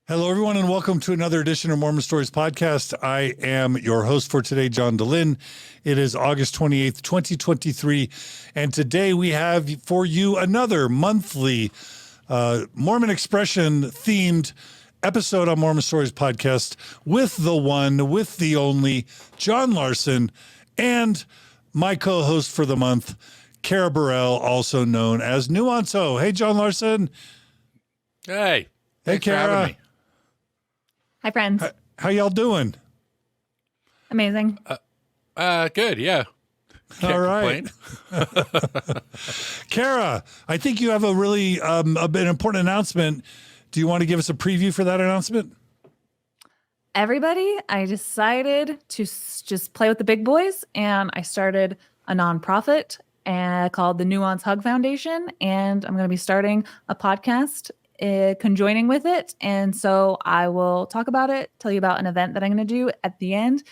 Hello, everyone, and welcome to another edition of Mormon Stories Podcast. I am your host for today, John DeLynn. It is August 28th, 2023, and today we have for you another monthly Mormon expression-themed episode on Mormon Stories Podcast with the one, with the only, John Larsen, and my co-host for the month, Kara Burrell, also known as Nuance. Hey, John Larsen. Hey. Hey, Kara. Hi, friends. How y'all doing? Amazing. Good, yeah. Can't All right. Kara, I think you have a really an important announcement. Do you want to give us a preview for that announcement? Everybody, I decided to just play with the big boys, and I started a nonprofit called the Nuance Hug Foundation, and I'm going to be starting a podcast conjoining with it. And so I will talk about it, tell you about an event that I'm going to do at the end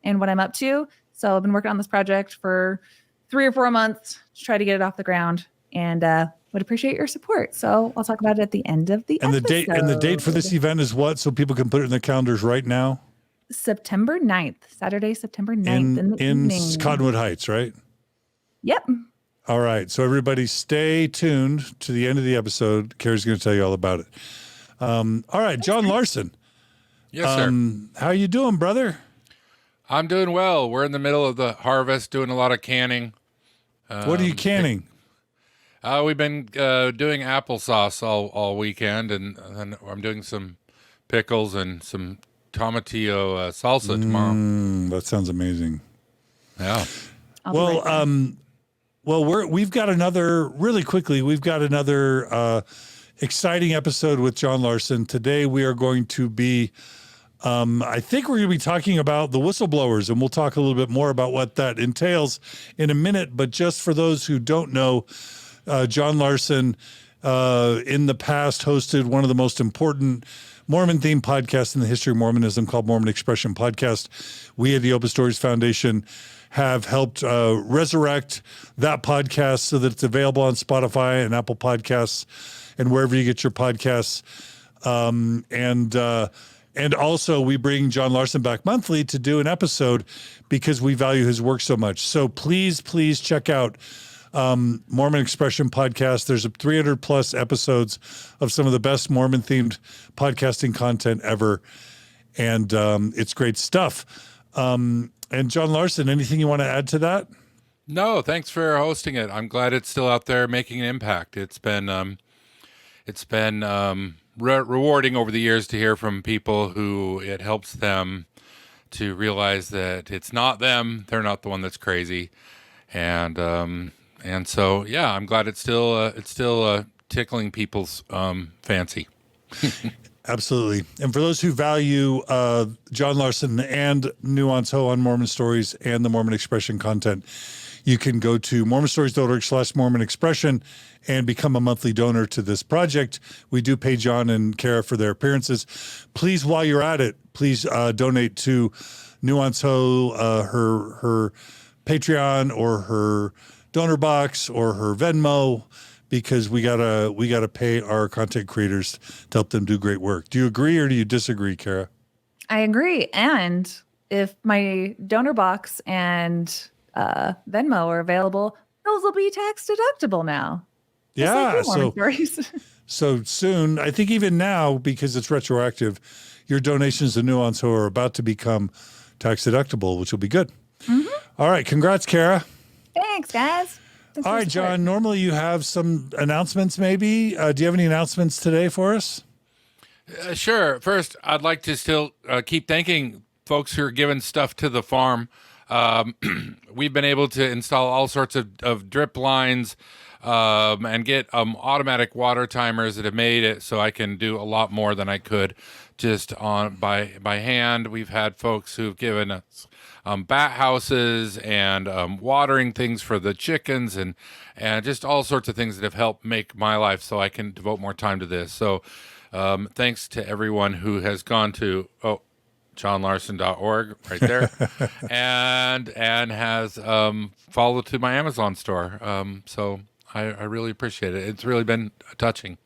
and what I'm up to. So I've been working on this project for 3 or 4 months to try to get it off the ground, and would appreciate your support. So I'll talk about it at the end of the episode. The date for this event is what? So people can put it in their calendars right now? September 9th, Saturday, September 9th in Cottonwood Heights, right? Yep. All right. So everybody stay tuned to the end of the episode. Kara's going to tell you all about it. All right. John Larsen. Yes, sir. How you doing, brother? I'm doing well. We're in the middle of the harvest, doing a lot of canning. What are you canning? We've been doing applesauce all weekend, and I'm doing some pickles and some tomatillo salsa tomorrow. That sounds amazing. Yeah. We've got another exciting episode with John Larsen. Today we are going to be, I think we're going to be talking about the Whistleblowers, and we'll talk a little bit more about what that entails in a minute. But just for those who don't know, John Larsen in the past hosted one of the most important Mormon-themed podcasts in the history of Mormonism called Mormon Expression Podcast. We at the Open Stories Foundation have helped resurrect that podcast so that it's available on Spotify and Apple Podcasts and wherever you get your podcasts. And also we bring John Larsen back monthly to do an episode because we value his work so much. So please check out Mormon Expression Podcast. There's 300 plus episodes of some of the best Mormon themed podcasting content ever. And it's great stuff. And John Larsen, anything you want to add to that? No, thanks for hosting it. I'm glad it's still out there making an impact. It's been rewarding over the years to hear from people who it helps them to realize that it's not them. They're not the one that's crazy. And so, yeah, I'm glad it's still tickling people's fancy. Absolutely. And for those who value John Larsen and Nuance Howe on Mormon Stories and the Mormon Expression content, you can go to mormonstories.org/Mormon Expression and become a monthly donor to this project. We do pay John and Kara for their appearances. Please, while you're at it, please donate to Nuance Howe, her Patreon or her donor box or her Venmo, because we gotta pay our content creators to help them do great work. Do you agree or do you disagree, Kara? I agree. And if my donor box and Venmo are available, those will be tax deductible now. Yeah. So soon, I think even now, because it's retroactive, your donations to Nuance are about to become tax deductible, which will be good. Mm-hmm. All right. Congrats, Kara. Thanks, guys. All right, John, normally you have some announcements maybe. Do you have any announcements today for us? Sure. First, I'd like to still keep thanking folks who are giving stuff to the farm. We've been able to install all sorts of drip lines and get automatic water timers that have made it so I can do a lot more than I could just by hand. We've had folks who've given us bat houses and watering things for the chickens and just all sorts of things that have helped make my life so I can devote more time to this. So thanks to everyone who has gone to johnlarsen.org right there and has followed to my Amazon store. So I really appreciate it. It's really been touching.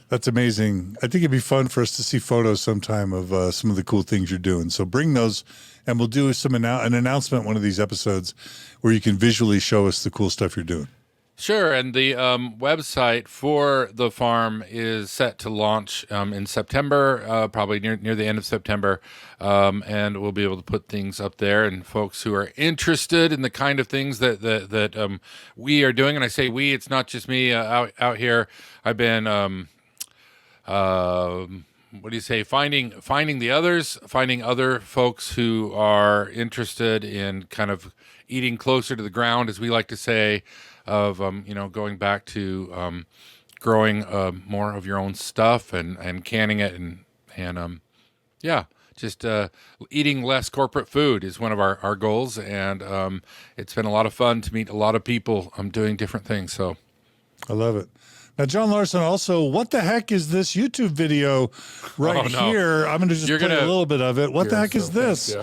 That's amazing. I think it'd be fun for us to see photos sometime of some of the cool things you're doing. So bring those, and we'll do an announcement one of these episodes where you can visually show us the cool stuff you're doing. Sure, and the website for the farm is set to launch in September, probably near the end of September, and we'll be able to put things up there. And folks who are interested in the kind of things that we are doing, and I say we, it's not just me out here. I've been what do you say? Finding the others, finding other folks who are interested in kind of eating closer to the ground, as we like to say. Of going back to growing more of your own stuff and canning it and just eating less corporate food is one of our goals, and it's been a lot of fun to meet a lot of people doing different things. So I love it. Now, John Larsen, also, what the heck is this YouTube video here? I'm going to just play a little bit of it. What the heck is this?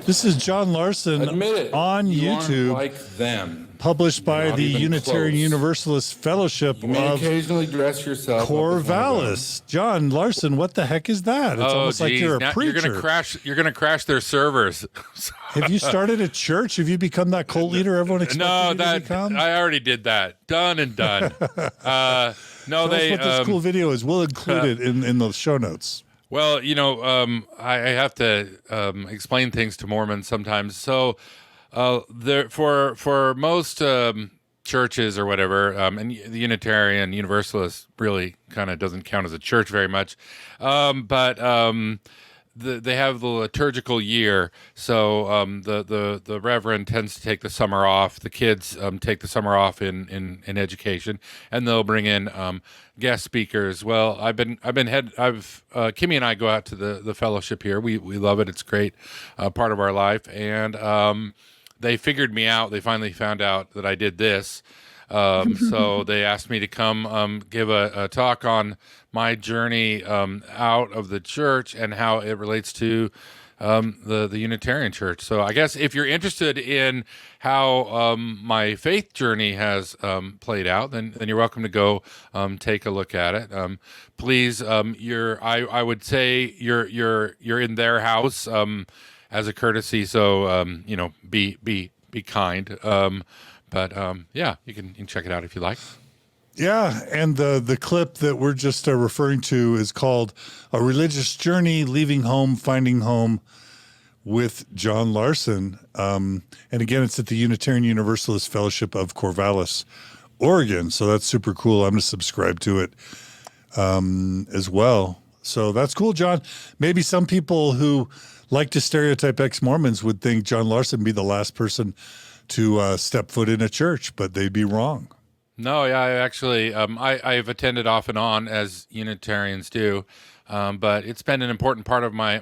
This is John Larsen on YouTube. Like them. Published by the Unitarian Universalist Fellowship You may of occasionally dress yourself Corvallis. John Larsen, what the heck is that? It's almost like you're a preacher. You're gonna crash their servers. Have you started a church? Have you become that cult leader everyone expected you to become? I already did that. Done and done. Tell us what this cool video is. We'll include it in the show notes. Well, I have to explain things to Mormons sometimes. So for most churches or whatever, and the Unitarian Universalist really kind of doesn't count as a church very much, but they have the liturgical year. So the reverend tends to take the summer off. The kids take the summer off in education, and they'll bring in guest speakers. Well, Kimmy and I go out to the fellowship here. We love it. It's a great part of our life, and they figured me out. They finally found out that I did this. So they asked me to come give a talk on my journey out of the church and how it relates to the Unitarian Church. So I guess if you're interested in how my faith journey has played out, then you're welcome to go take a look at it. Please, I would say you're in their house as a courtesy. So be kind. But you can check it out if you like. Yeah, and the clip that we're just referring to is called "A Religious Journey: Leaving Home, Finding Home" with John Larsen. And again, it's at the Unitarian Universalist Fellowship of Corvallis, Oregon. So that's super cool. I'm going to subscribe to it as well. So that's cool, John. Maybe some people who like to stereotype ex-Mormons would think John Larsen be the last person to step foot in a church, but they'd be wrong. No, yeah, I actually, I've attended off and on, as Unitarians do, but it's been an important part of my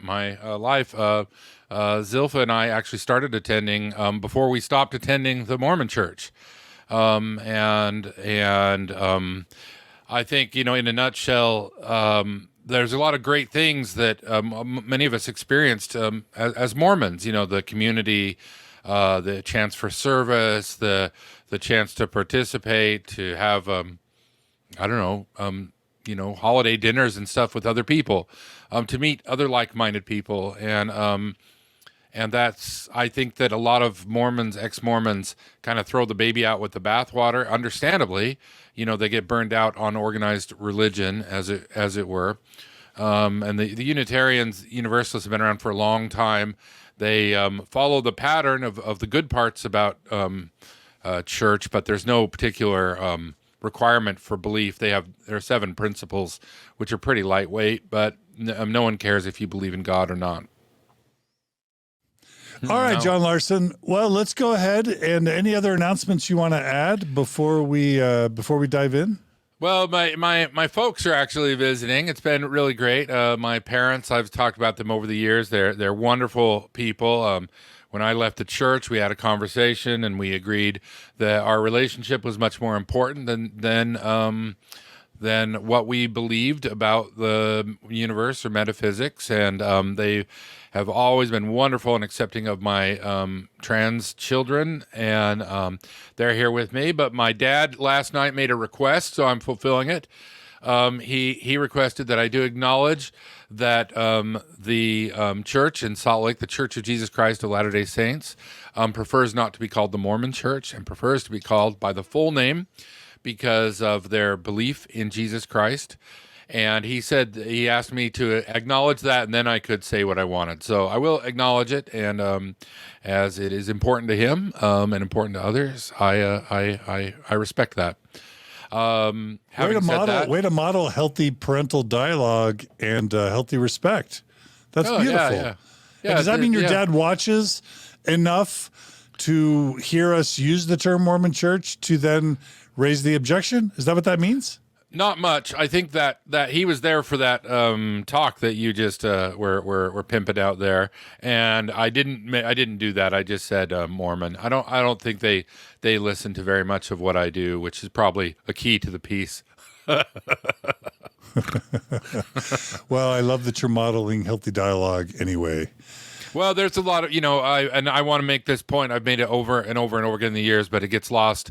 life. Zilpha and I actually started attending before we stopped attending the Mormon Church, and I think, in a nutshell, there's a lot of great things that many of us experienced as Mormons. The community, the chance for service, the chance to participate, to have holiday dinners and stuff with other people, to meet other like-minded people, and that's, I think that a lot of Mormons, ex-Mormons, kind of throw the baby out with the bathwater. Understandably, they get burned out on organized religion, as it were. And the Unitarians, Universalists have been around for a long time. They follow the pattern of the good parts about church, but there's no particular requirement for belief. There are 7 principles, which are pretty lightweight, but no one cares if you believe in God or not. All right, John Larsen. Well, let's go ahead. And any other announcements you want to add before we dive in? Well, my folks are actually visiting. It's been really great. My parents, I've talked about them over the years. They're wonderful people. When I left the church, we had a conversation, and we agreed that our relationship was much more important than what we believed about the universe or metaphysics. And they have always been wonderful and accepting of my trans children, and they're here with me. But my dad last night made a request, so I'm fulfilling it. He requested that I do acknowledge that the church in Salt Lake, the Church of Jesus Christ of Latter-day Saints, prefers not to be called the Mormon Church and prefers to be called by the full name because of their belief in Jesus Christ. And he asked me to acknowledge that, and then I could say what I wanted. So I will acknowledge it, and as it is important to him and important to others, I respect that. Way to model healthy parental dialogue and healthy respect. That's beautiful. Yeah. Does that mean your dad watches enough to hear us use the term Mormon Church to then raise the objection? Is that what that means? Not much. I think that he was there for that talk that you just were pimping out there, and I didn't do that. I just said Mormon. I don't think they listen to very much of what I do, which is probably a key to the piece. Well, I love that you're modeling healthy dialogue anyway. Well, there's a lot of, I want to make this point. I've made it over and over and over again in the years, but it gets lost.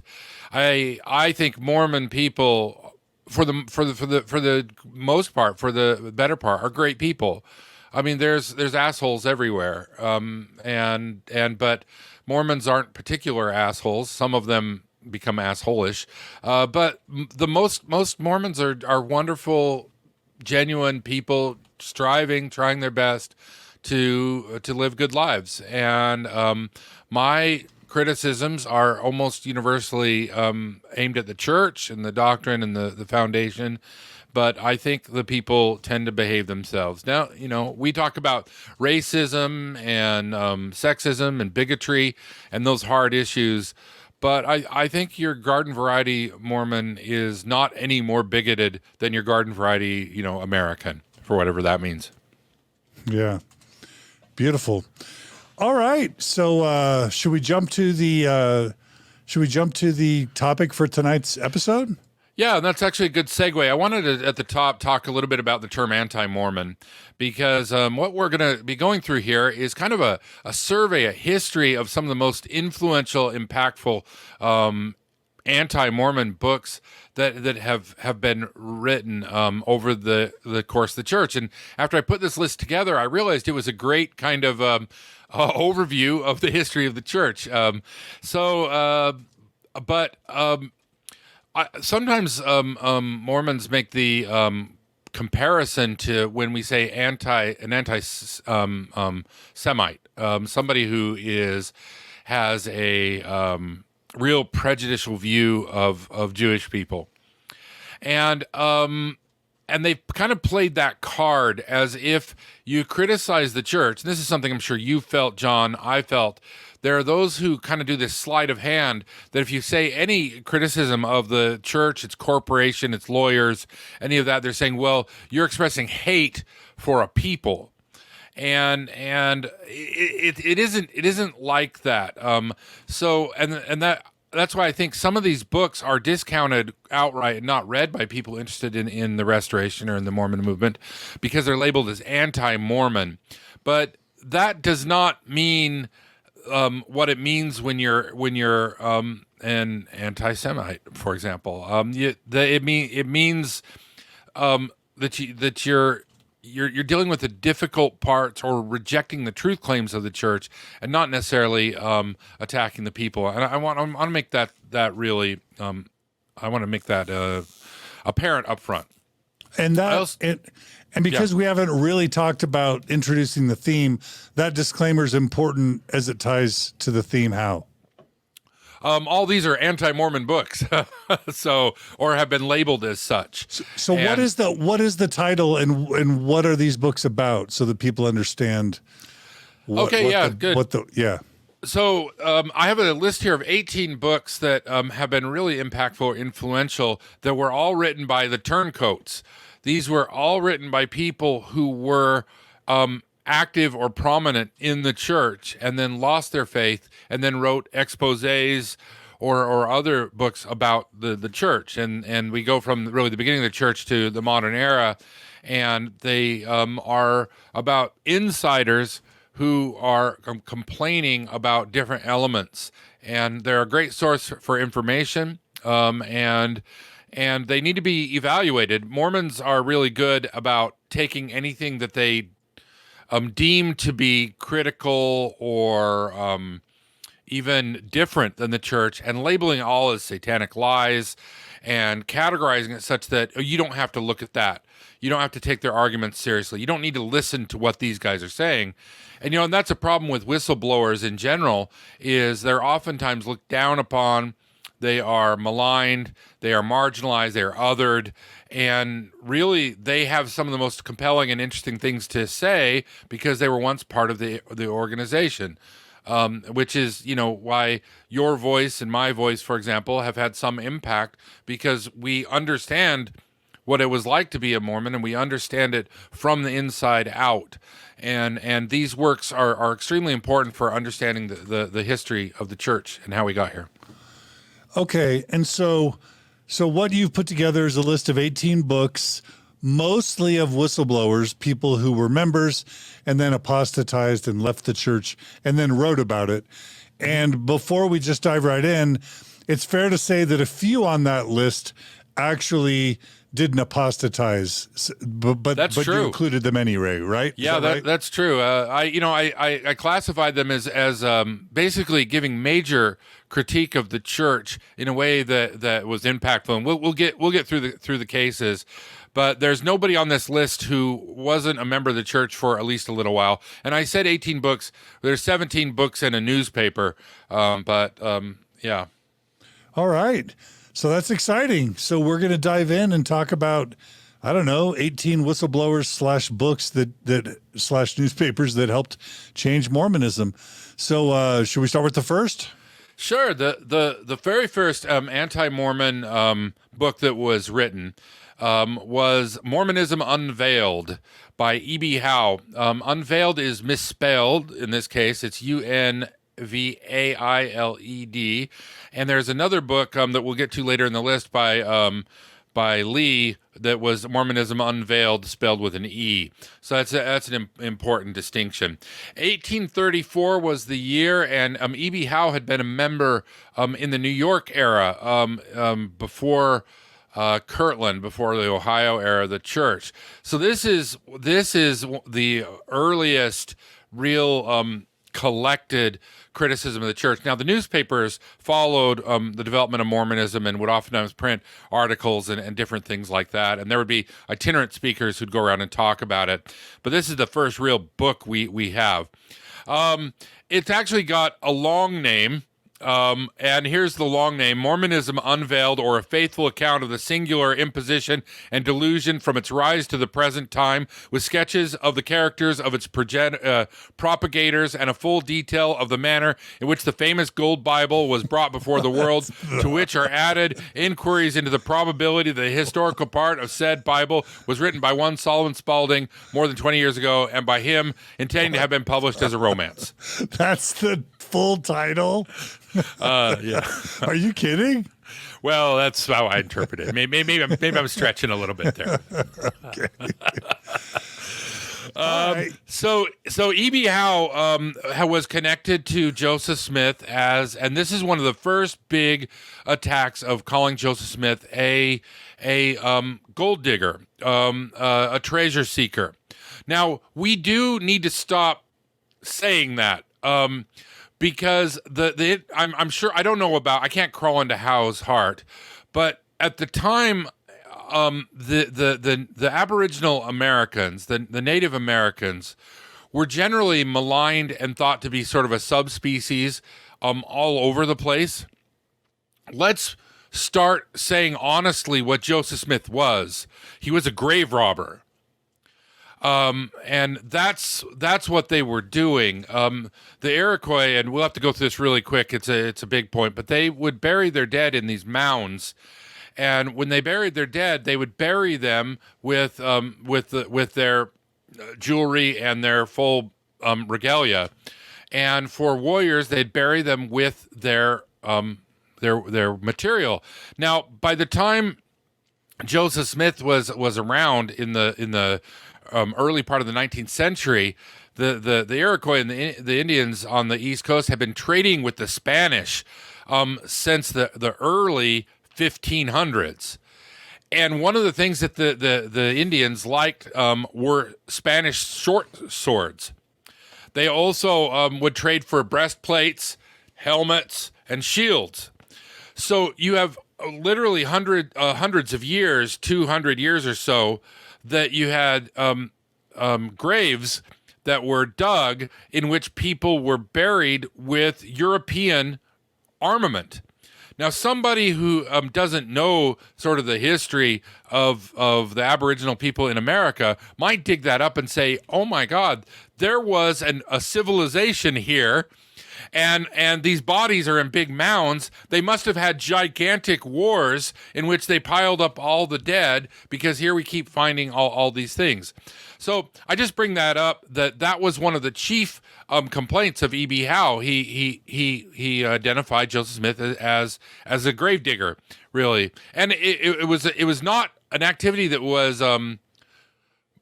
I think Mormon people, for the most part, for the better part, are great people. I mean, there's assholes everywhere, but Mormons aren't particular assholes. Some of them become assholish, but the most Mormons are wonderful, genuine people, trying their best to live good lives. And my criticisms are almost universally aimed at the church and the doctrine and the foundation, but I think the people tend to behave themselves. Now, we talk about racism and sexism and bigotry and those hard issues, but I think your garden variety Mormon is not any more bigoted than your garden variety, American, for whatever that means. Yeah. Beautiful. All right. So should we jump to the topic for tonight's episode? Yeah, and that's actually a good segue. I wanted to, at the top, talk a little bit about the term anti-Mormon, because what we're going to be going through here is kind of a survey, a history of some of the most influential, impactful anti-Mormon books that have been written over the course of the church. And after I put this list together, I realized it was a great kind of overview of the history of the church. Sometimes Mormons make the comparison to when we say anti-Semite, somebody who has a real prejudicial view of Jewish people, and they've kind of played that card as if you criticize the church. And this is something I'm sure you felt, John. I felt. There are those who kind of do this sleight of hand that if you say any criticism of the church, its corporation, its lawyers, any of that, they're saying, well, you're expressing hate for a people. And it isn't like that. That's why I think some of these books are discounted outright and not read by people interested in the Restoration or in the Mormon movement because they're labeled as anti-Mormon. But that does not mean what it means when you're an anti-Semite, for example. It means that you're dealing with the difficult parts or rejecting the truth claims of the church and not necessarily attacking the people. And I want to make that really I want to make that apparent up front. And because we haven't really talked about introducing the theme, that disclaimer is important as it ties to the theme. How? All these are anti-Mormon books, or have been labeled as such. So what is the title and what are these books about, so that people understand? Good. So I have a list here of 18 books that have been really impactful or influential that were all written by the turncoats. These were all written by people who were active or prominent in the church and then lost their faith and then wrote exposés or other books about the church. And we go from really the beginning of the church to the modern era, and they are about insiders who are complaining about different elements. And they're a great source for information, and and they need to be evaluated. Mormons are really good about taking anything that they deem to be critical or even different than the church and labeling all as satanic lies and categorizing it such that you don't have to look at that. You don't have to take their arguments seriously. You don't need to listen to what these guys are saying. And, and that's a problem with whistleblowers in general, is they're oftentimes looked down upon. They are maligned, they are marginalized, they are othered, and really they have some of the most compelling and interesting things to say because they were once part of the organization, which is, why your voice and my voice, for example, have had some impact because we understand what it was like to be a Mormon and we understand it from the inside out. And these works are extremely important for understanding the history of the church and how we got here. Okay, and so what you've put together is a list of 18 books, mostly of whistleblowers, people who were members and then apostatized and left the church and then wrote about it. And before we just dive right in, it's fair to say that a few on that list actually didn't apostatize, but true. You included them anyway, right? Yeah, right? That's true. I classified them as basically giving major critique of the church in a way that was impactful. And we'll get through the cases, but there's nobody on this list who wasn't a member of the church for at least a little while. And I said 18 books. There's 17 books in a newspaper, yeah. All right. So that's exciting. So we're going to dive in and talk about, 18 whistleblowers / books that / newspapers that helped change Mormonism. So should we start with the first? Sure. The very first anti-Mormon book that was written was Mormonism Unveiled by E.B. Howe. Unveiled is misspelled in this case. It's Unvailed. And there's another book that we'll get to later in the list by Lee that was Mormonism Unveiled, spelled with an E. So that's an important distinction. 1834 was the year, and E.B. Howe had been a member in the New York era before Kirtland, before the Ohio era of the church. So this is the earliest real collected criticism of the church. Now, the newspapers followed the development of Mormonism and would oftentimes print articles and different things like that. And there would be itinerant speakers who'd go around and talk about it. But this is the first real book we have. It's actually got a long name. And here's the long name: Mormonism Unveiled, or a faithful account of the singular imposition and delusion from its rise to the present time, with sketches of the characters of its propagators and a full detail of the manner in which the famous Gold Bible was brought before the world, to which are added inquiries into the probability that the historical part of said Bible was written by one Solomon Spaulding more than 20 years ago, and by him intending to have been published as a romance. That's the full title? Yeah. Are you kidding? Well, that's how I interpret it. Maybe I'm stretching a little bit there. Okay. So E.B. Howe was connected to Joseph Smith and this is one of the first big attacks of calling Joseph Smith a gold digger, a treasure seeker. Now, we do need to stop saying that. Because I'm sure, I don't know about, I can't crawl into Howe's heart, but at the time, the Aboriginal Americans, the Native Americans, were generally maligned and thought to be sort of a subspecies all over the place. Let's start saying honestly what Joseph Smith was. He was a grave robber. And that's what they were doing. The Iroquois, and we'll have to go through this really quick. It's a big point, but they would bury their dead in these mounds, and when they buried their dead, they would bury them with their jewelry and their full regalia. And for warriors, they'd bury them with their material. Now, by the time Joseph Smith was around in the early part of the 19th century, the Iroquois and the Indians on the East Coast had been trading with the Spanish since the early 1500s. And one of the things that the Indians liked were Spanish short swords. They also would trade for breastplates, helmets, and shields. So you have literally hundreds of years, 200 years or so, that you had graves that were dug in which people were buried with European armament. Now, somebody who doesn't know sort of the history of the Aboriginal people in America might dig that up and say, oh my God, there was a civilization here, and these bodies are in big mounds. They must have had gigantic wars in which they piled up all the dead, because here we keep finding all these things. So I just bring that up, that was one of the chief complaints of E.B. Howe. He identified Joseph Smith as a gravedigger, really, and it was not an activity that was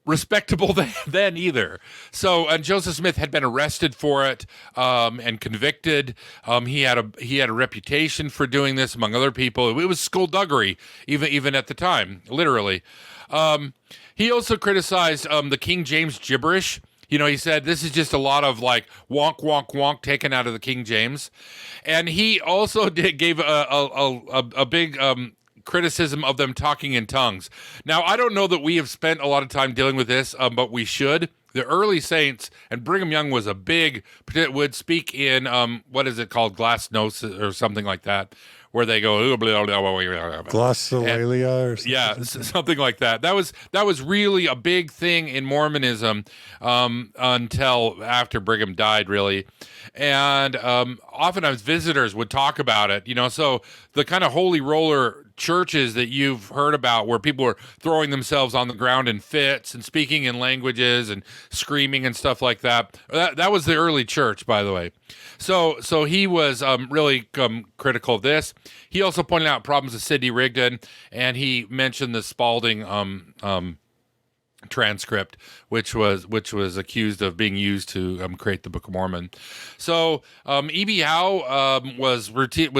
respectable then either. So, and Joseph Smith had been arrested for it and convicted. He had a reputation for doing this among other people. It was skullduggery, even at the time, literally. He also criticized the King James gibberish. He said this is just a lot of like wonk, wonk, wonk taken out of the King James. And he also gave a big criticism of them talking in tongues. Now, I don't know that we have spent a lot of time dealing with this, but we should. The early saints, and Brigham Young was would speak in, what is it called, glasnosis or something like that, where they go, glossolalia or something. Yeah, something like that. That was really a big thing in Mormonism until after Brigham died, really. And oftentimes visitors would talk about it, so the kind of holy roller churches that you've heard about where people were throwing themselves on the ground in fits and speaking in languages and screaming and stuff like that. That was the early church, by the way. So he was really critical of this. He also pointed out problems with Sidney Rigdon, and he mentioned the Spalding transcript, which was accused of being used to create the Book of Mormon. So E.B. Howe was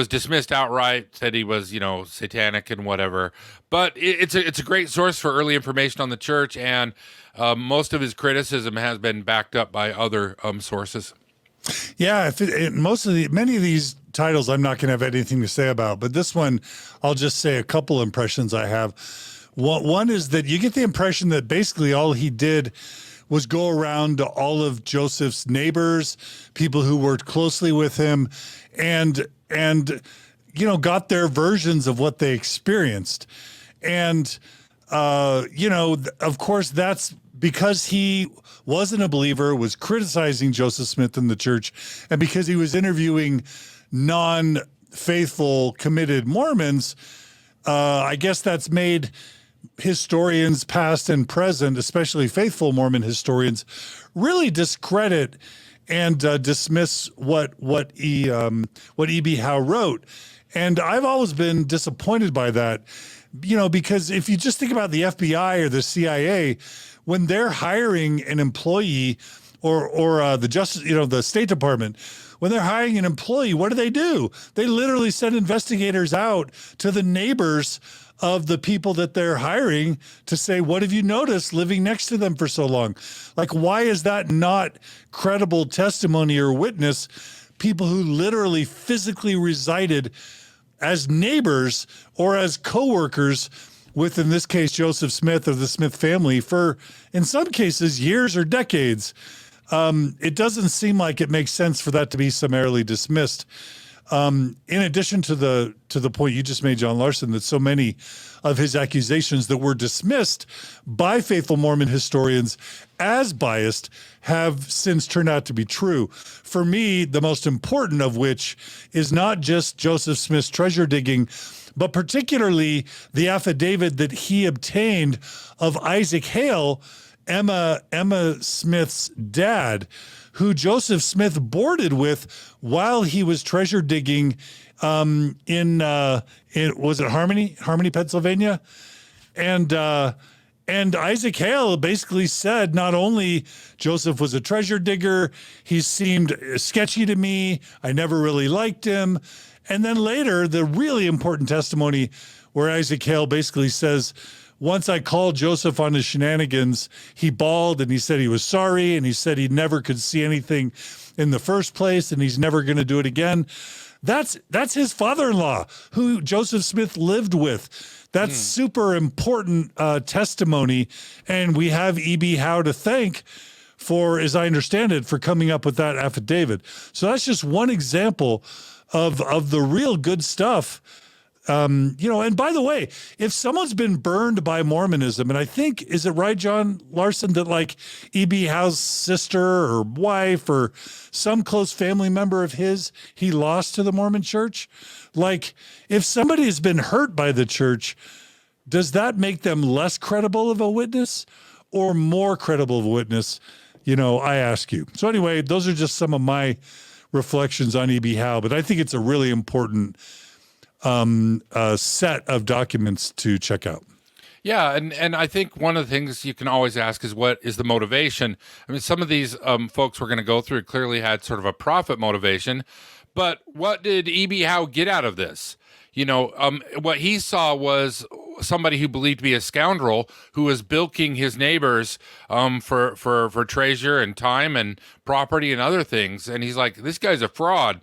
dismissed outright, said he was satanic and whatever. But it's a great source for early information on the church, and most of his criticism has been backed up by other sources. Yeah, many of these titles I'm not going to have anything to say about, but this one I'll just say a couple impressions I have. One is that you get the impression that basically all he did was go around to all of Joseph's neighbors, people who worked closely with him, and got their versions of what they experienced. And, of course, that's because he wasn't a believer, was criticizing Joseph Smith in the church, and because he was interviewing non-faithful, committed Mormons, I guess that's made historians past and present, especially faithful Mormon historians, really discredit and dismiss what E.B. Howe wrote. And I've always been disappointed by that, because if you just think about the FBI or the CIA, when they're hiring an employee or the Justice, the State Department, when they're hiring an employee, what do? They literally send investigators out to the neighbors of the people that they're hiring to say, what have you noticed living next to them for so long? Like, why is that not credible testimony or witness? People who literally physically resided as neighbors or as co-workers with, in this case, Joseph Smith or the Smith family for, in some cases, years or decades. It doesn't seem like it makes sense for that to be summarily dismissed. In addition to the point you just made, John Larsen, that so many of his accusations that were dismissed by faithful Mormon historians as biased have since turned out to be true. For me, the most important of which is not just Joseph Smith's treasure digging, but particularly the affidavit that he obtained of Isaac Hale, Emma Smith's dad, who Joseph Smith boarded with while he was treasure digging in was it Harmony, Pennsylvania? And Isaac Hale basically said not only Joseph was a treasure digger, he seemed sketchy to me, I never really liked him, And then later, the really important testimony where Isaac Hale basically says, once I called Joseph on his shenanigans, he bawled and he said he was sorry. And he said he never could see anything in the first place and he's never going to do it again. That's his father-in-law who Joseph Smith lived with. That's super important testimony. And we have E.B. Howe to thank for, as I understand it, for coming up with that affidavit. So that's just one example of the real good stuff. And by the way, if someone's been burned by Mormonism, and I think, is it right, John Larsen, that like E.B. Howe's sister or wife or some close family member of his, he lost to the Mormon church? Like, if somebody has been hurt by the church, does that make them less credible of a witness or more credible of a witness? I ask you. So anyway, those are just some of my reflections on E.B. Howe, but I think it's a really important set of documents to check out. Yeah, and I think one of the things you can always ask is, what is the motivation? I mean, some of these folks we're going to go through clearly had sort of a profit motivation, but what did E.B. Howe get out of this? What he saw was somebody who believed to be a scoundrel who was bilking his neighbors for treasure and time and property and other things. And he's like, this guy's a fraud,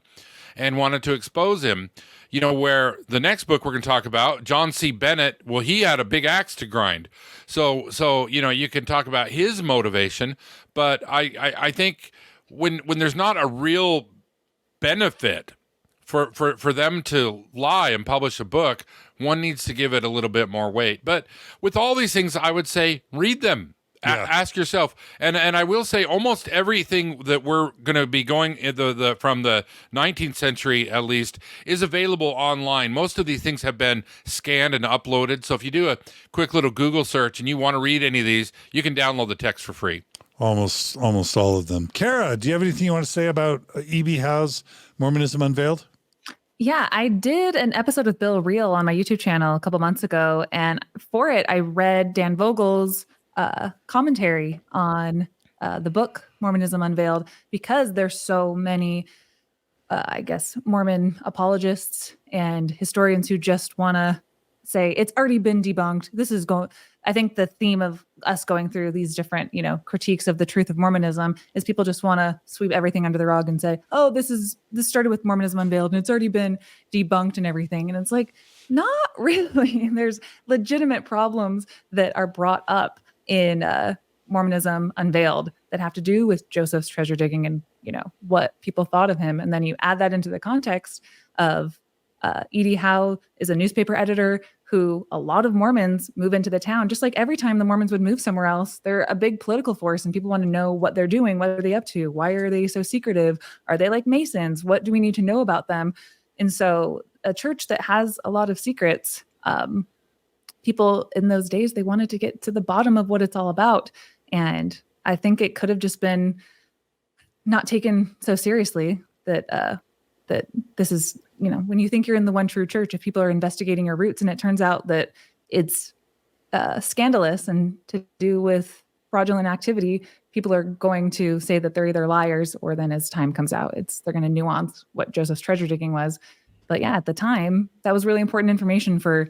and wanted to expose him. Where the next book we're going to talk about, John C. Bennett, well, he had a big axe to grind. So you can talk about his motivation, but I think when there's not a real benefit for them to lie and publish a book, one needs to give it a little bit more weight. But with all these things, I would say read them. Ask yourself, and I will say almost everything that we're going to be going from the 19th century at least is available online. Most of these things have been scanned and uploaded. So if you do a quick little Google search and you want to read any of these, you can download the text for free. Almost all of them. Kara, do you have anything you want to say about E.B. Howe's Mormonism Unveiled? Yeah, I did an episode with Bill Reel on my YouTube channel a couple months ago, and for it, I read Dan Vogel's commentary on the book Mormonism Unveiled, because there's so many, Mormon apologists and historians who just want to say it's already been debunked. This is going. I think the theme of us going through these different, critiques of the truth of Mormonism is people just want to sweep everything under the rug and say, oh, this started with Mormonism Unveiled and it's already been debunked and everything. And it's like, not really. There's legitimate problems that are brought up in Mormonism Unveiled that have to do with Joseph's treasure digging and, what people thought of him. And then you add that into the context of E.D. Howe is a newspaper editor who a lot of Mormons move into the town. Just like every time the Mormons would move somewhere else, they're a big political force and people want to know what they're doing. What are they up to? Why are they so secretive? Are they like Masons? What do we need to know about them? And so a church that has a lot of secrets, people in those days, they wanted to get to the bottom of what it's all about. And I think it could have just been not taken so seriously that this is, when you think you're in the one true church, if people are investigating your roots and it turns out that it's scandalous and to do with fraudulent activity, people are going to say that they're either liars or then as time comes out, they're going to nuance what Joseph's treasure digging was. But yeah, at the time, that was really important information for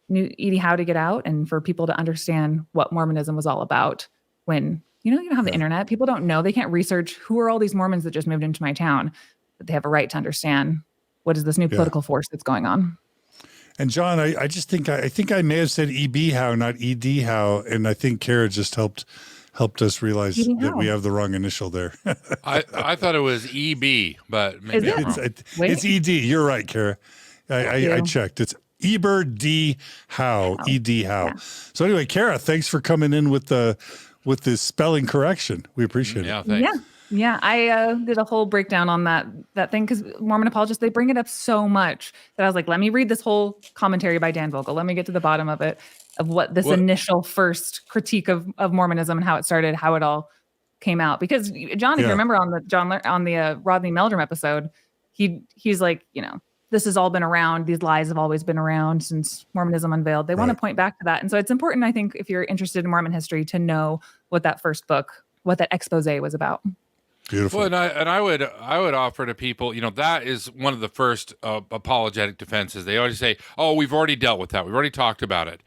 new E.D. Howe to get out and for people to understand what Mormonism was all about. When, you don't have the internet, people don't know, they can't research who are all these Mormons that just moved into my town, but they have a right to understand what is this new political force that's going on. And John, I just think I may have said E.B. Howe, not E.D. Howe, and I think Kara just helped us realize that we have the wrong initial there. I thought it was E.B., but maybe I'm wrong. It's E.D. You're right, Kara. I checked. It's Eber D. Howe, E.D. Howe. Yeah. So anyway, Kara, thanks for coming in with the spelling correction. We appreciate it. Yeah, thanks. Yeah, I did a whole breakdown on that thing because Mormon apologists, they bring it up so much that I was like, let me read this whole commentary by Dan Vogel. Let me get to the bottom of it, of what this initial first critique of Mormonism and how it started, how it all came out. Because John, if you remember on the Rodney Meldrum episode, he's like, this has all been around. These lies have always been around since Mormonism Unveiled. They want to point back to that. And so it's important, I think, if you're interested in Mormon history, to know what that first book, what that expose was about. Beautiful. Well, and I would offer to people, that is one of the first apologetic defenses. They always say, "Oh, we've already dealt with that. We've already talked about it."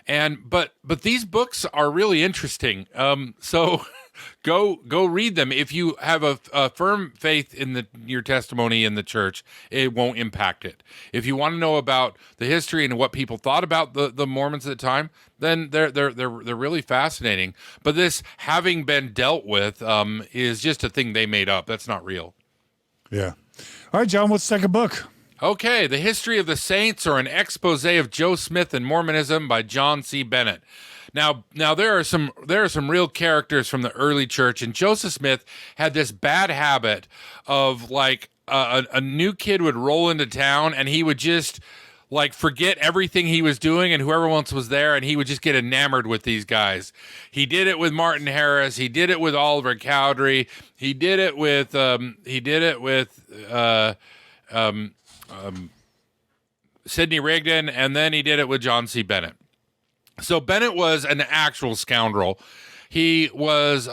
And but these books are really interesting. So go read them. If you have a firm faith in your testimony in the church, it won't impact it. If you want to know about the history and what people thought about the Mormons at the time, then they're really fascinating. But this having been dealt with is just a thing they made up. That's not real. Yeah. All right, John, what's the second book? Okay, The History of the Saints, or an expose of Joe Smith and Mormonism by John C. Bennett. Now there are some real characters from the early church, and Joseph Smith had this bad habit of, like, a new kid would roll into town and he would just, like, forget everything he was doing and whoever else was there, and he would just get enamored with these guys. He did it with Martin Harris. He did it with Oliver Cowdery. He did it with Sidney Rigdon, and then he did it with John C. Bennett. So Bennett was an actual scoundrel. He was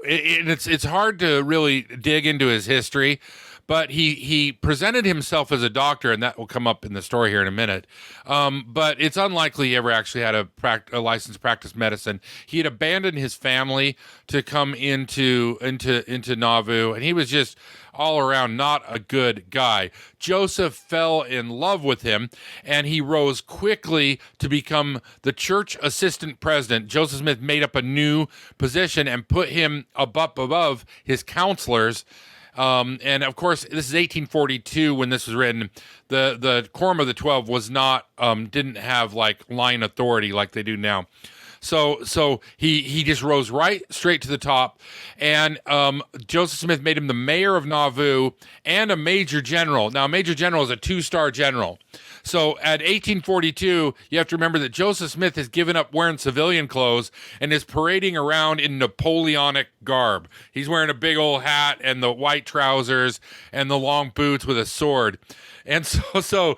it's hard to really dig into his history, but he presented himself as a doctor, and that will come up in the story here in a minute. But it's unlikely he ever actually had a license to practice medicine. He had abandoned his family to come into Nauvoo, and he was just all around not a good guy. Joseph fell in love with him, and he rose quickly to become the church assistant president. Joseph Smith made up a new position and put him above his counselors. And of course, this is 1842 when this was written. The Quorum of the 12 was not, didn't have, like, line authority like they do now. So he just rose straight to the top, and Joseph Smith made him the mayor of Nauvoo and a major general. Now, a major general is a 2-star general. So at 1842, you have to remember that Joseph Smith has given up wearing civilian clothes and is parading around in Napoleonic garb. He's wearing a big old hat and the white trousers and the long boots with a sword. And so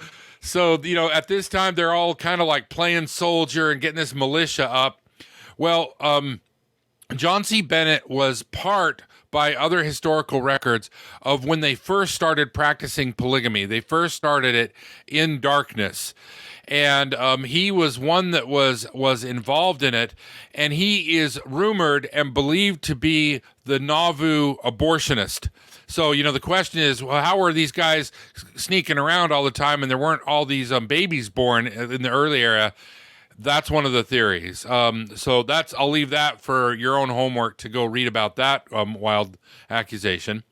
at this time, they're all kind of like playing soldier and getting this militia up. Well, John C. Bennett was part, by other historical records, of when they first started practicing polygamy. They first started it in darkness. And he was one that was involved in it, and he is rumored and believed to be the Nauvoo abortionist. So, the question is, well, how were these guys sneaking around all the time and there weren't all these babies born in the early era? That's one of the theories. So I'll leave that for your own homework to go read about that wild accusation.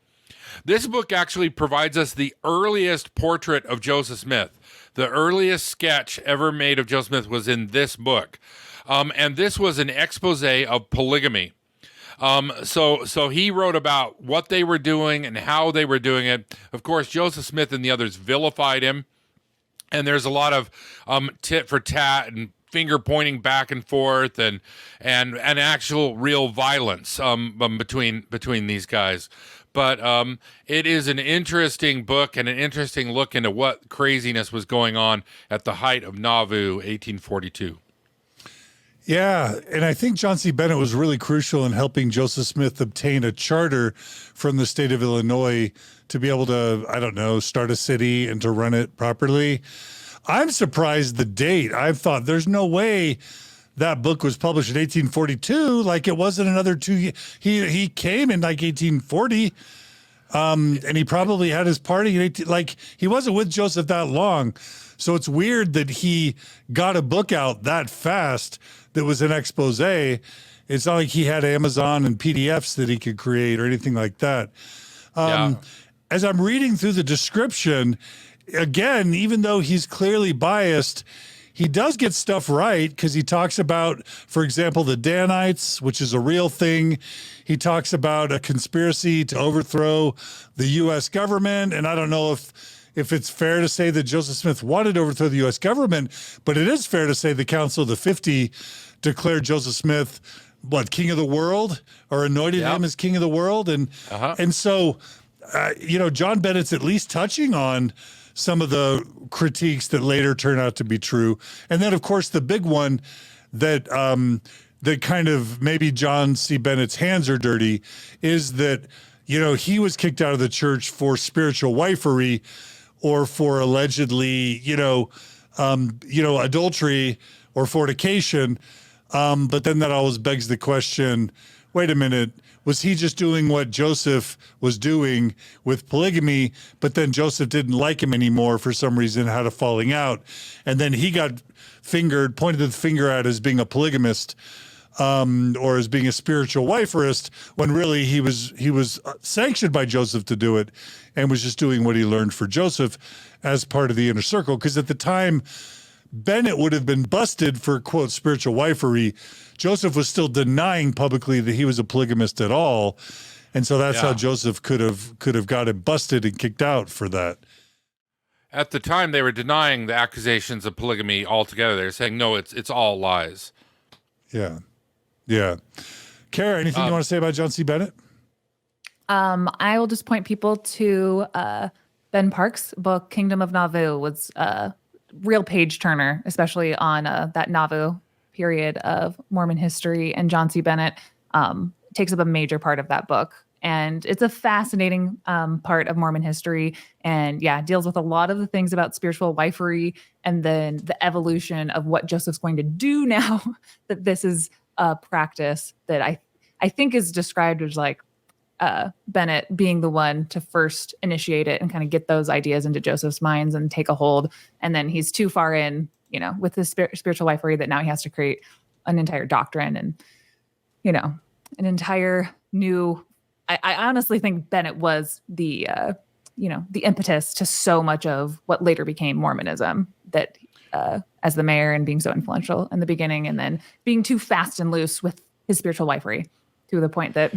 This book actually provides us the earliest portrait of Joseph Smith. The earliest sketch ever made of Joseph Smith was in this book. And this was an expose of polygamy. So he wrote about what they were doing and how they were doing it. Of course, Joseph Smith and the others vilified him, and there's a lot of tit for tat and finger pointing back and forth and actual real violence between these guys. But it is an interesting book and an interesting look into what craziness was going on at the height of Nauvoo, 1842. Yeah, and I think John C. Bennett was really crucial in helping Joseph Smith obtain a charter from the state of Illinois to be able to, start a city and to run it properly. I'm surprised the date. I've thought there's no way that book was published in 1842. Like, it wasn't another 2 years. He came in like 1840, and he probably had his party in 18. Like, he wasn't with Joseph that long, so it's weird that he got a book out that fast that was an expose. It's not like he had Amazon and PDFs that he could create or anything like that. As I'm reading through the description, again, even though he's clearly biased, he does get stuff right, because he talks about, for example, the Danites, which is a real thing. He talks about a conspiracy to overthrow the U.S. government, and I don't know if it's fair to say that Joseph Smith wanted to overthrow the U.S. government, but it is fair to say the Council of the 50 declared Joseph Smith, king of the world, or anointed him as king of the world. And so, John Bennett's at least touching on some of the critiques that later turn out to be true. And then, of course, the big one that that kind of maybe John C. Bennett's hands are dirty is that, he was kicked out of the church for spiritual wifery or for allegedly, adultery or fornication. But then that always begs the question, wait a minute, was he just doing what Joseph was doing with polygamy, but then Joseph didn't like him anymore for some reason, had a falling out, and then he got pointed the finger at as being a polygamist, or as being a spiritual wiferist, when really he was sanctioned by Joseph to do it and was just doing what he learned for Joseph as part of the inner circle. Because at the time, Bennett would have been busted for, quote, spiritual wifery. Joseph was still denying publicly that he was a polygamist at all. And so that's how Joseph could have got him busted and kicked out for that. At the time, they were denying the accusations of polygamy altogether. They were saying, no, it's all lies. Yeah. Yeah. Kara, anything you want to say about John C. Bennett? I will just point people to Ben Park's book, Kingdom of Nauvoo, was real page turner, especially on that Nauvoo period of Mormon history. And John C. Bennett takes up a major part of that book. And it's a fascinating part of Mormon history. And deals with a lot of the things about spiritual wifery and then the evolution of what Joseph's going to do now that this is a practice that I think is described as like Bennett being the one to first initiate it and kind of get those ideas into Joseph's minds and take a hold. And then he's too far in, with his spiritual wifery that now he has to create an entire doctrine and, an entire new. I honestly think Bennett was the impetus to so much of what later became Mormonism, that as the mayor and being so influential in the beginning, and then being too fast and loose with his spiritual wifery to the point that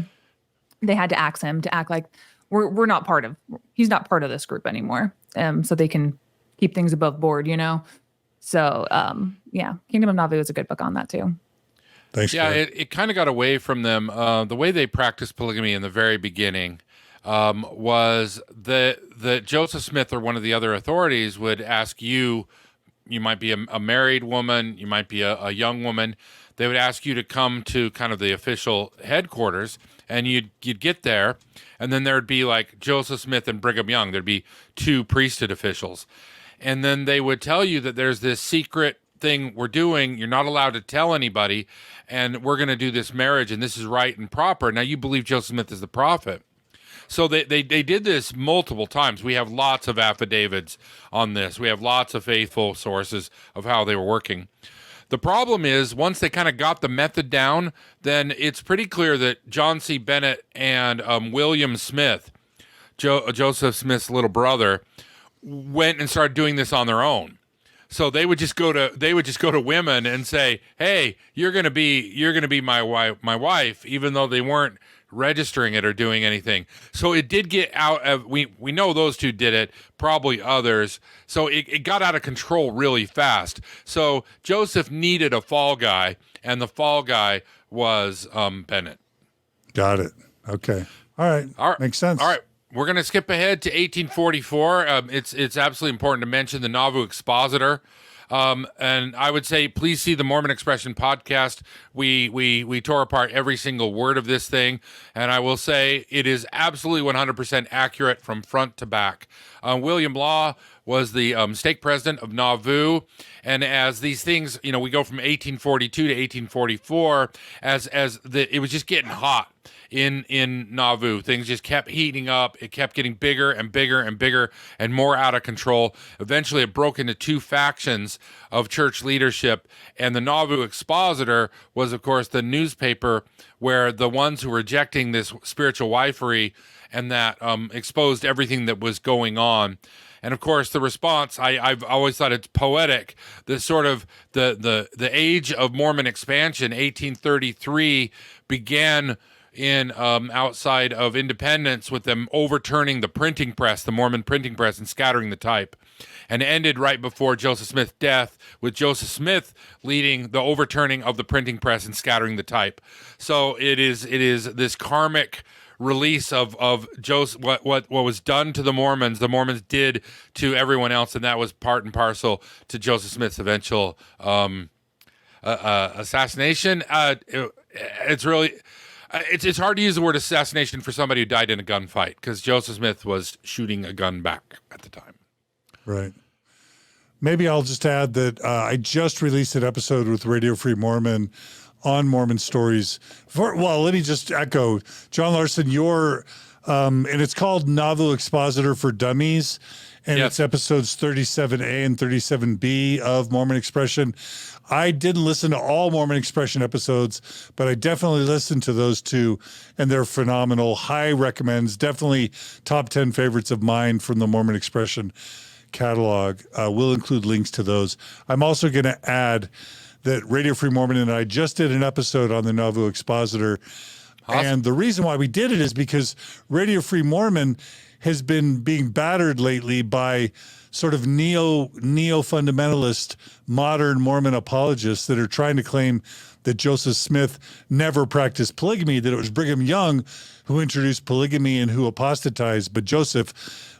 they had to axe him to act like he's not part of this group anymore. So they can keep things above board, So Kingdom of Nauvoo is a good book on that too. Thanks. Yeah, it kind of got away from them. The way they practiced polygamy in the very beginning was that Joseph Smith or one of the other authorities would ask you might be a married woman, you might be a young woman. They would ask you to come to kind of the official headquarters, and you'd get there, and then there'd be like Joseph Smith and Brigham Young. There'd be two priesthood officials. And then they would tell you that there's this secret thing we're doing. You're not allowed to tell anybody, and we're going to do this marriage, and this is right and proper. Now, you believe Joseph Smith is the prophet. So they did this multiple times. We have lots of affidavits on this. We have lots of faithful sources of how they were working. The problem is, once they kind of got the method down, then it's pretty clear that John C. Bennett and William Smith, Joseph Smith's little brother, went and started doing this on their own. So they would just go to women and say, "Hey, you're gonna be my wife," even though they weren't registering it or doing anything. So it did get out of, we know those two did it, probably others. So it got out of control really fast. So Joseph needed a fall guy, and the fall guy was Bennett. Got it. Okay. All right. Makes sense. All right. We're going to skip ahead to 1844. It's absolutely important to mention the Nauvoo Expositor. And I would say, please see the Mormon Expression podcast. We tore apart every single word of this thing. And I will say it is absolutely 100% accurate from front to back. William Law was the stake president of Nauvoo. And as these things, we go from 1842 to 1844, it was just getting hot in Nauvoo. Things just kept heating up. It kept getting bigger and bigger and bigger and more out of control. Eventually, it broke into two factions of church leadership. And the Nauvoo Expositor was, of course, the newspaper where the ones who were rejecting this spiritual wifery and that exposed everything that was going on. And of course, the response, I've always thought it's poetic. The sort of the age of Mormon expansion, 1833, began in outside of independence with them overturning the printing press, the Mormon printing press, and scattering the type, and ended right before Joseph Smith's death, with Joseph Smith leading the overturning of the printing press and scattering the type. So it is this karmic release of Joseph, what was done to the Mormons did to everyone else, and that was part and parcel to Joseph Smith's eventual assassination. It's really it's hard to use the word assassination for somebody who died in a gunfight, because Joseph Smith was shooting a gun back at the time. Right. Maybe I'll just add that I just released an episode with Radio Free Mormon on Mormon stories. Let me just echo, John Larsen, and it's called Novel Expositor for Dummies, and Yes. it's episodes 37A and 37B of Mormon Expression. I didn't listen to all Mormon Expression episodes, but I definitely listened to those two, and they're phenomenal. High recommends, definitely top 10 favorites of mine from the Mormon Expression catalog. We'll include links to those. I'm also going to add that Radio Free Mormon and I just did an episode on the Nauvoo Expositor. Awesome. And the reason why we did it is because Radio Free Mormon has been being battered lately by sort of neo-fundamentalist modern Mormon apologists that are trying to claim that Joseph Smith never practiced polygamy, that it was Brigham Young who introduced polygamy and who apostatized, but Joseph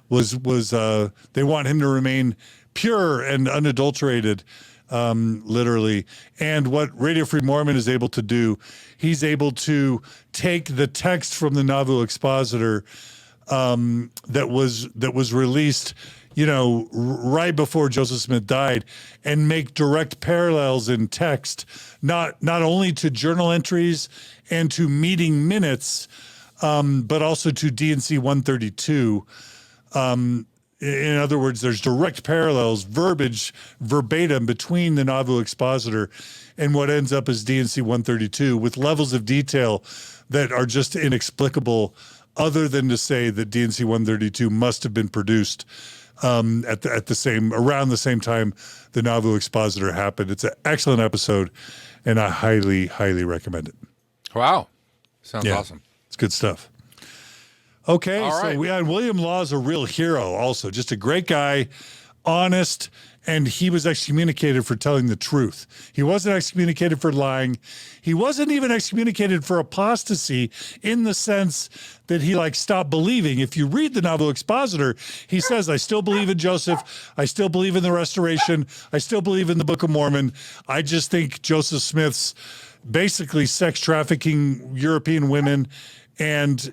was they want him to remain pure and unadulterated, literally. And what Radio Free Mormon is able to do, he's able to take the text from the Nauvoo Expositor that was released, right before Joseph Smith died, and make direct parallels in text, not only to journal entries and to meeting minutes, but also to D&C 132. In other words, there's direct parallels, verbatim between the Nauvoo Expositor and what ends up as D&C 132, with levels of detail that are just inexplicable, other than to say that D&C 132 must have been produced around the same time the Nauvoo Expositor happened. It's an excellent episode, and I highly, highly recommend it. Wow. Sounds awesome. It's good stuff. Okay, All right. William Law is a real hero also, just a great guy, honest, and he was excommunicated for telling the truth. He wasn't excommunicated for lying. He wasn't even excommunicated for apostasy in the sense that he stopped believing. If you read the Nauvoo Expositor, he says, I still believe in Joseph. I still believe in the Restoration. I still believe in the Book of Mormon. I just think Joseph Smith's basically sex trafficking European women, and,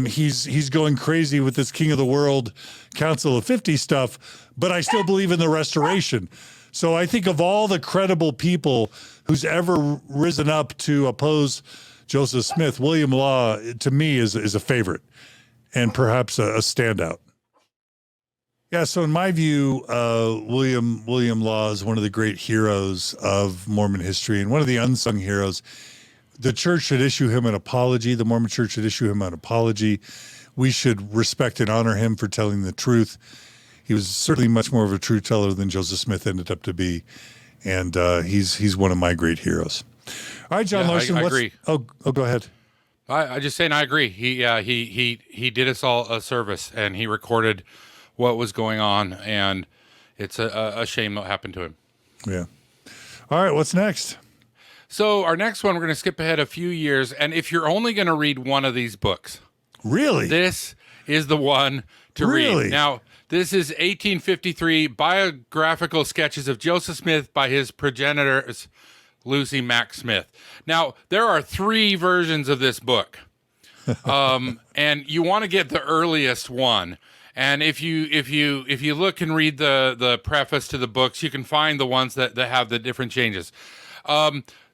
he's going crazy with this King of the World Council of 50 stuff, but I still believe in the Restoration. So I think of all the credible people who's ever risen up to oppose Joseph Smith, William Law, to me, is a favorite and perhaps a standout. Yeah, so in my view, William Law is one of the great heroes of Mormon history and one of the unsung heroes. The church should issue him an apology. The Mormon church should issue him an apology. We should respect and honor him for telling the truth. He was certainly much more of a truth teller than Joseph Smith ended up to be. And he's one of my great heroes. All right, John Larsen. I agree. Oh, go ahead. I just saying I agree. He did us all a service, and he recorded what was going on, and it's a shame what happened to him. Yeah. All right, what's next? So our next one, we're going to skip ahead a few years, and if you're only going to read one of these books, really, this is the one to read. Now, this is 1853 Biographical Sketches of Joseph Smith by His Progenitors, Lucy Mack Smith. Now, there are 3 versions of this book, and you want to get the earliest one. And if you look and read the preface to the books, you can find the ones that have the different changes.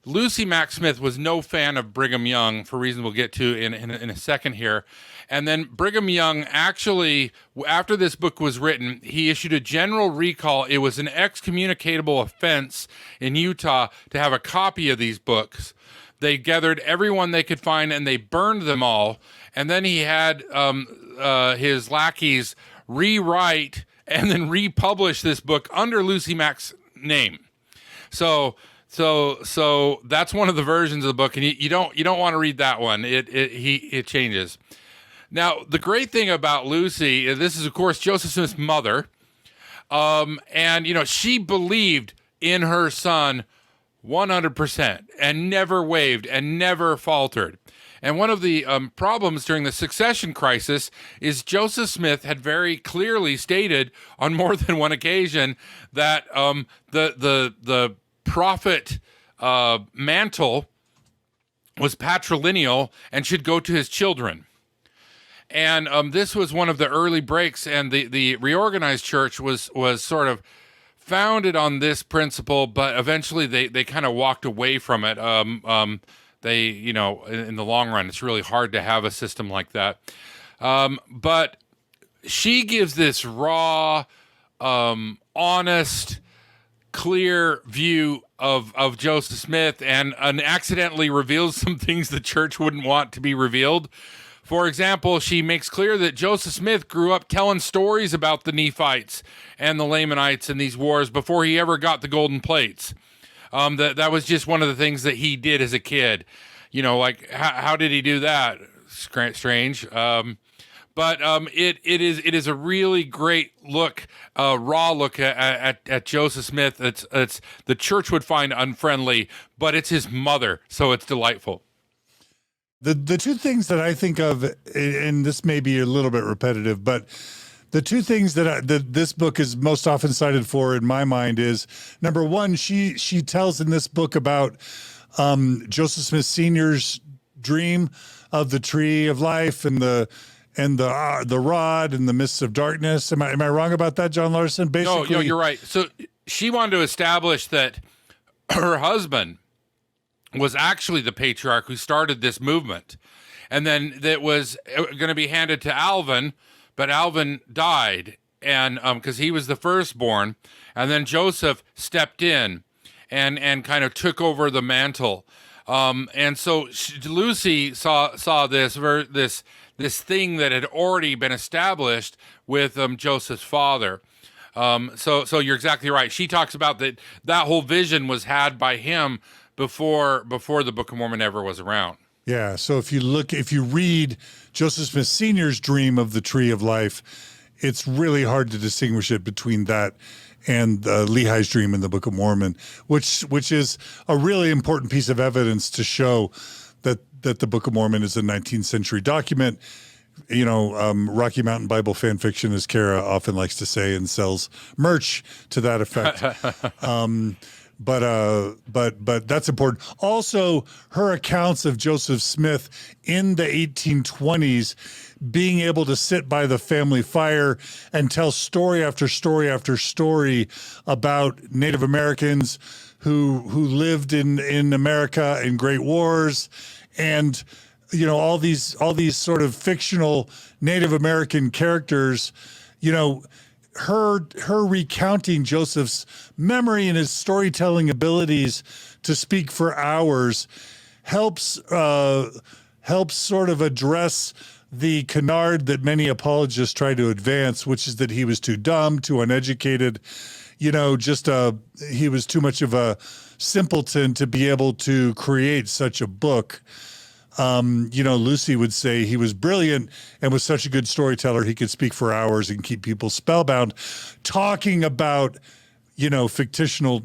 Lucy Mack Smith was no fan of Brigham Young, for reasons we'll get to in a second here. And then Brigham Young actually, after this book was written, he issued a general recall. It was an excommunicatable offense in Utah to have a copy of these books. They gathered everyone they could find and they burned them all. And then he had his lackeys rewrite and then republish this book under Lucy Mack's name. So that's one of the versions of the book, and you don't want to read that one. It changes. Now, the great thing about Lucy, this is of course Joseph Smith's mother, and she believed in her son 100% and never wavered and never faltered. And one of the problems during the succession crisis is Joseph Smith had very clearly stated on more than one occasion that the prophet mantle was patrilineal and should go to his children. And this was one of the early breaks, and the reorganized church was sort of founded on this principle, but eventually they kind of walked away from it. They, in the long run, it's really hard to have a system like that. But she gives this raw, honest, clear view of Joseph Smith, and accidentally reveals some things the church wouldn't want to be revealed. For example, she makes clear that Joseph Smith grew up telling stories about the Nephites and the Lamanites and these wars before he ever got the golden plates. That was just one of the things that he did as a kid. Like how did he do that? Strange. But it is a really great look, raw look at Joseph Smith. It's the church would find unfriendly, but it's his mother, so it's delightful. The two things that I think of, and this may be a little bit repetitive, but the two things that this book is most often cited for in my mind is, number one, she tells in this book about Joseph Smith Sr.'s dream of the tree of life and the rod and the mists of darkness. Am I wrong about that, John Larsen? Basically, no, you're right. So she wanted to establish that her husband was actually the patriarch who started this movement, and then that was going to be handed to Alvin, but Alvin died, and because he was the firstborn, and then Joseph stepped in and kind of took over the mantle, and so Lucy saw this thing that had already been established with Joseph's father. So you're exactly right. She talks about that whole vision was had by him before the Book of Mormon ever was around. Yeah. So if you read Joseph Smith Sr.'s dream of the tree of life, it's really hard to distinguish it between that and Lehi's dream in the Book of Mormon, which is a really important piece of evidence to show that the Book of Mormon is a 19th century document. Rocky Mountain Bible fan fiction, as Kara often likes to say, and sells merch to that effect. But that's important. Also, her accounts of Joseph Smith in the 1820s being able to sit by the family fire and tell story after story after story about Native Americans who lived in America in great wars, and all these sort of fictional Native American characters, her recounting Joseph's memory and his storytelling abilities to speak for hours helps sort of address the canard that many apologists try to advance, which is that he was too dumb, too uneducated, he was too much of a simpleton to be able to create such a book. Lucy would say he was brilliant and was such a good storyteller. He could speak for hours and keep people spellbound, talking about, fictional,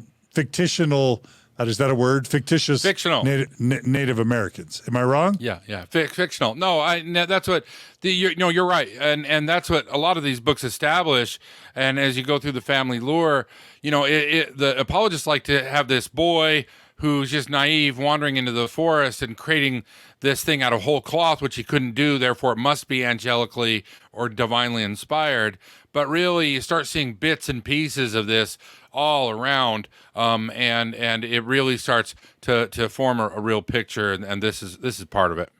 is that a word? Fictitious Fictional. Native Americans. Am I wrong? Yeah. Fictional. No, that's what you're right. And that's what a lot of these books establish. And as you go through the family lore, the apologists like to have this boy who's just naive, wandering into the forest and creating this thing out of whole cloth, which he couldn't do, therefore it must be angelically or divinely inspired. But really, you start seeing bits and pieces of this all around, and it really starts to form a real picture, and this is part of it.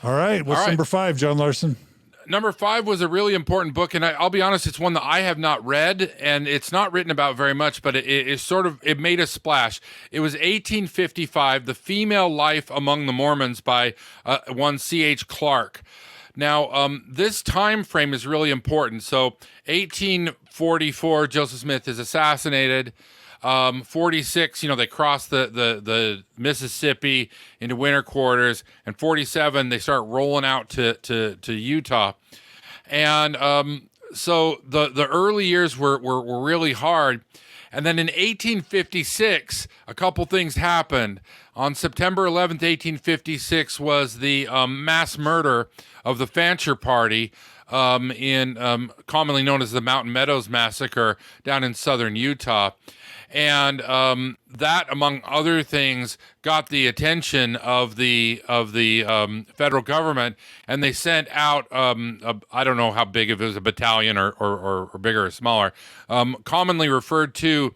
All right, what's number 5, John Larsen? Number 5 was a really important book, and I'll be honest, it's one that I have not read, and it's not written about very much, but it made a splash. It was 1855, The Female Life Among the Mormons by one C.H. Clarke. Now, this time frame is really important. So 1844, Joseph Smith is assassinated. 46, they cross the Mississippi into winter quarters, and 47 they start rolling out to Utah, and so the early years were really hard, and then in 1856 a couple things happened. On September 11th, 1856 was the mass murder of the Fancher party in commonly known as the Mountain Meadows Massacre down in southern Utah. And that, among other things, got the attention of the federal government, and they sent out I don't know how big, if it was a battalion or bigger or smaller, commonly referred to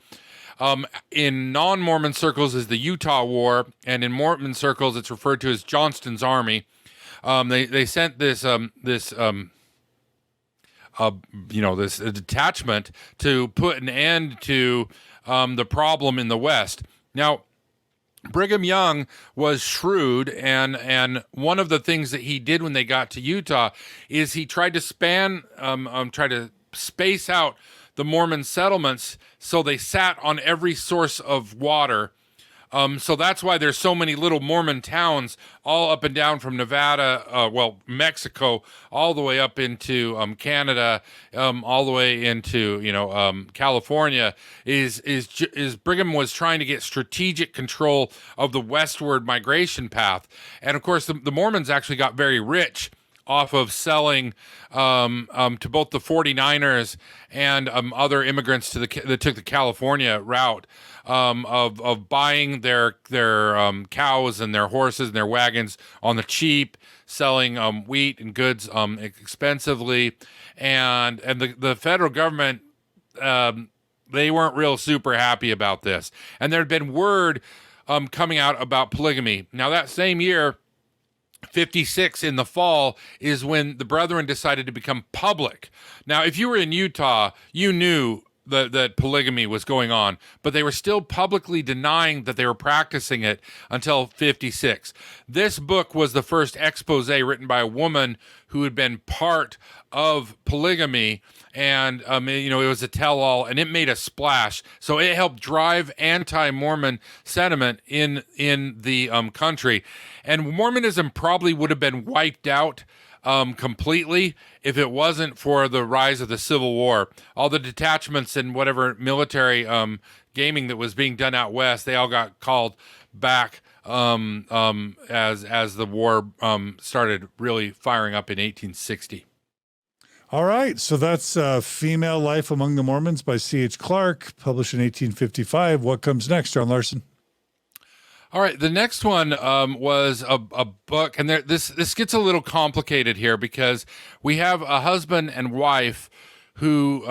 in non-Mormon circles as the Utah War, and in Mormon circles it's referred to as Johnston's Army. They sent this this detachment to put an end to the problem in the West. Now, Brigham Young was shrewd, and one of the things that he did when they got to Utah is he tried to space out the Mormon settlements so they sat on every source of water. So that's why there's so many little Mormon towns all up and down from Nevada, Mexico, all the way up into Canada, all the way into California. Is Brigham was trying to get strategic control of the westward migration path, and of course the Mormons actually got very rich off of selling to both the 49ers and other immigrants that took the California route, of buying their cows and their horses and their wagons on the cheap, selling wheat and goods expensively, and the federal government, they weren't real super happy about this, and there had been word coming out about polygamy. Now that same year, 56 in the fall, is when the Brethren decided to become public. Now, if you were in Utah, you knew that polygamy was going on, but they were still publicly denying that they were practicing it until 56. This book was the first expose written by a woman who had been part of polygamy, and it was a tell-all, and it made a splash. So it helped drive anti-Mormon sentiment in the country, and Mormonism probably would have been wiped out completely if it wasn't for the rise of the Civil War. All the detachments and whatever military gaming that was being done out west, they all got called back as the war started really firing up in 1860. All right, so that's Female Life Among the Mormons by C.H. Clarke, published in 1855. What comes next, John Larsen? All right, the next one was a book, and this gets a little complicated here because we have a husband and wife who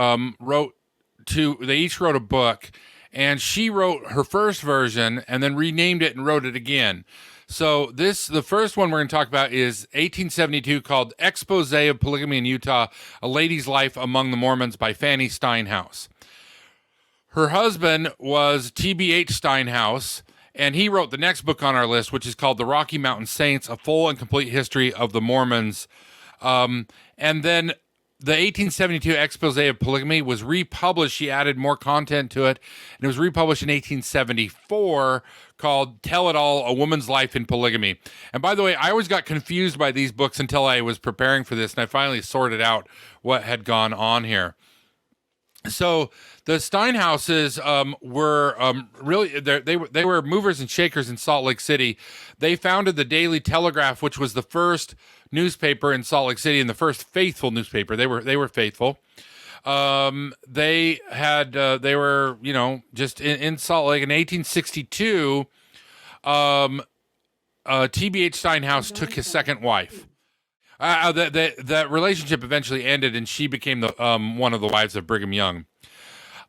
they each wrote a book, and she wrote her first version and then renamed it and wrote it again. So the first one we're going to talk about is 1872, called Expose of Polygamy in Utah, A Lady's Life Among the Mormons by Fanny Stenhouse. Her husband was T.B.H. Stenhouse, and he wrote the next book on our list, which is called The Rocky Mountain Saints, A Full and Complete History of the Mormons. And then the 1872 Expose of Polygamy was republished. She added more content to it, and it was republished in 1874, called Tell It All, A Woman's Life in Polygamy. And by the way, I always got confused by these books until I was preparing for this, and I finally sorted out what had gone on here. So the Stenhouses were really, they were movers and shakers in Salt Lake City. They founded the Daily Telegraph, which was the first newspaper in Salt Lake City and the first faithful newspaper. They were faithful. They were just in Salt Lake in 1862. T.B.H. Stenhouse took his second wife. That relationship eventually ended, and she became the one of the wives of Brigham Young.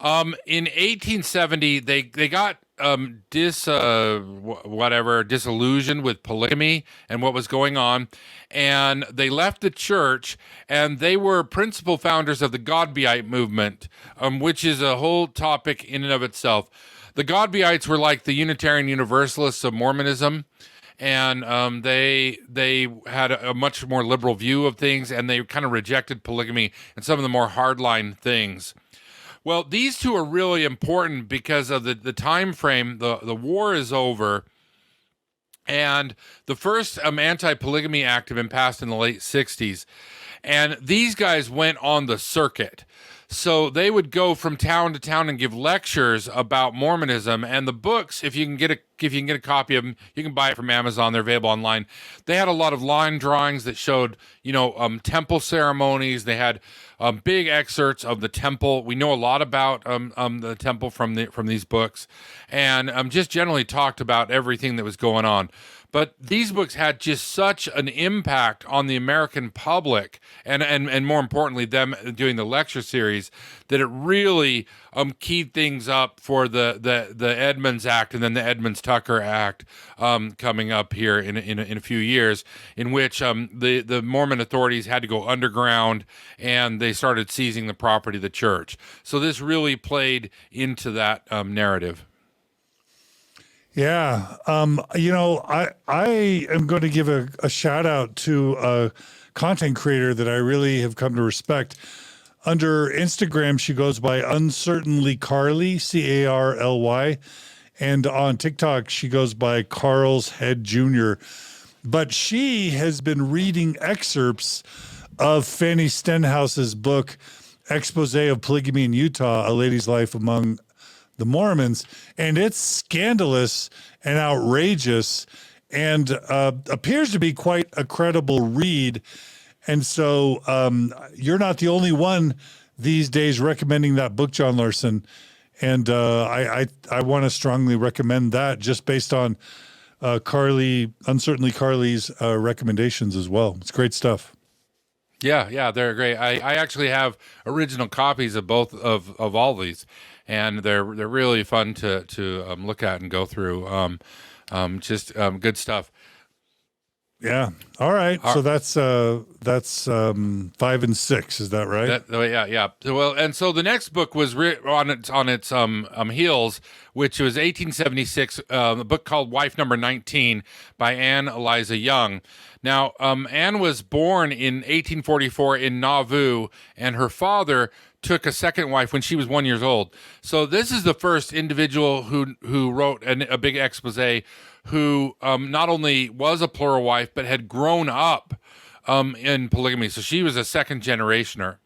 In 1870, they got disillusioned with polygamy and what was going on, and they left the church, and they were principal founders of the Godbeite movement, which is a whole topic in and of itself. The Godbeites were like the Unitarian Universalists of Mormonism, and they had a much more liberal view of things, and they kind of rejected polygamy and some of the more hardline things. Well, these two are really important because of the time frame. The war is over, and the first anti-polygamy act had been passed in the late 60s, and these guys went on the circuit. So they would go from town to town and give lectures about Mormonism. And the books, if you can get a copy of them, you can buy it from Amazon. They're available online. They had a lot of line drawings that showed, temple ceremonies. They had big excerpts of the temple. We know a lot about the temple from these books, and just generally talked about everything that was going on. But these books had just such an impact on the American public, and more importantly, them doing the lecture series, that it really keyed things up for the Edmunds Act and then the Edmunds-Tucker Act coming up here in a few years, in which the Mormon authorities had to go underground and they started seizing the property of the church. So this really played into that narrative. Yeah. I am going to give a shout out to a content creator that I really have come to respect. Under Instagram, she goes by Uncertainly Carly, Carly. And on TikTok, she goes by Carl's Head Jr. But she has been reading excerpts of Fanny Stenhouse's book, Exposé of Polygamy in Utah, A Lady's Life Among the Mormons, and it's scandalous and outrageous and appears to be quite a credible read. And so you're not the only one these days recommending that book, John Larsen. And I want to strongly recommend that just based on Uncertainly Carly's recommendations as well. It's great stuff. Yeah, they're great. I actually have original copies of both of all these, and they're really fun to look at and go through. Good stuff. Yeah. All right. So that's 5 and 6. Is that right? Yeah. Well, and so the next book was on its heels, which was 1876, a book called Wife Number 19 by Anne Eliza Young. Now, Anne was born in 1844 in Nauvoo, and her father took a second wife when she was 1 year old. So this is the first individual who wrote a big expose who not only was a plural wife, but had grown up in polygamy. So she was a second generationer.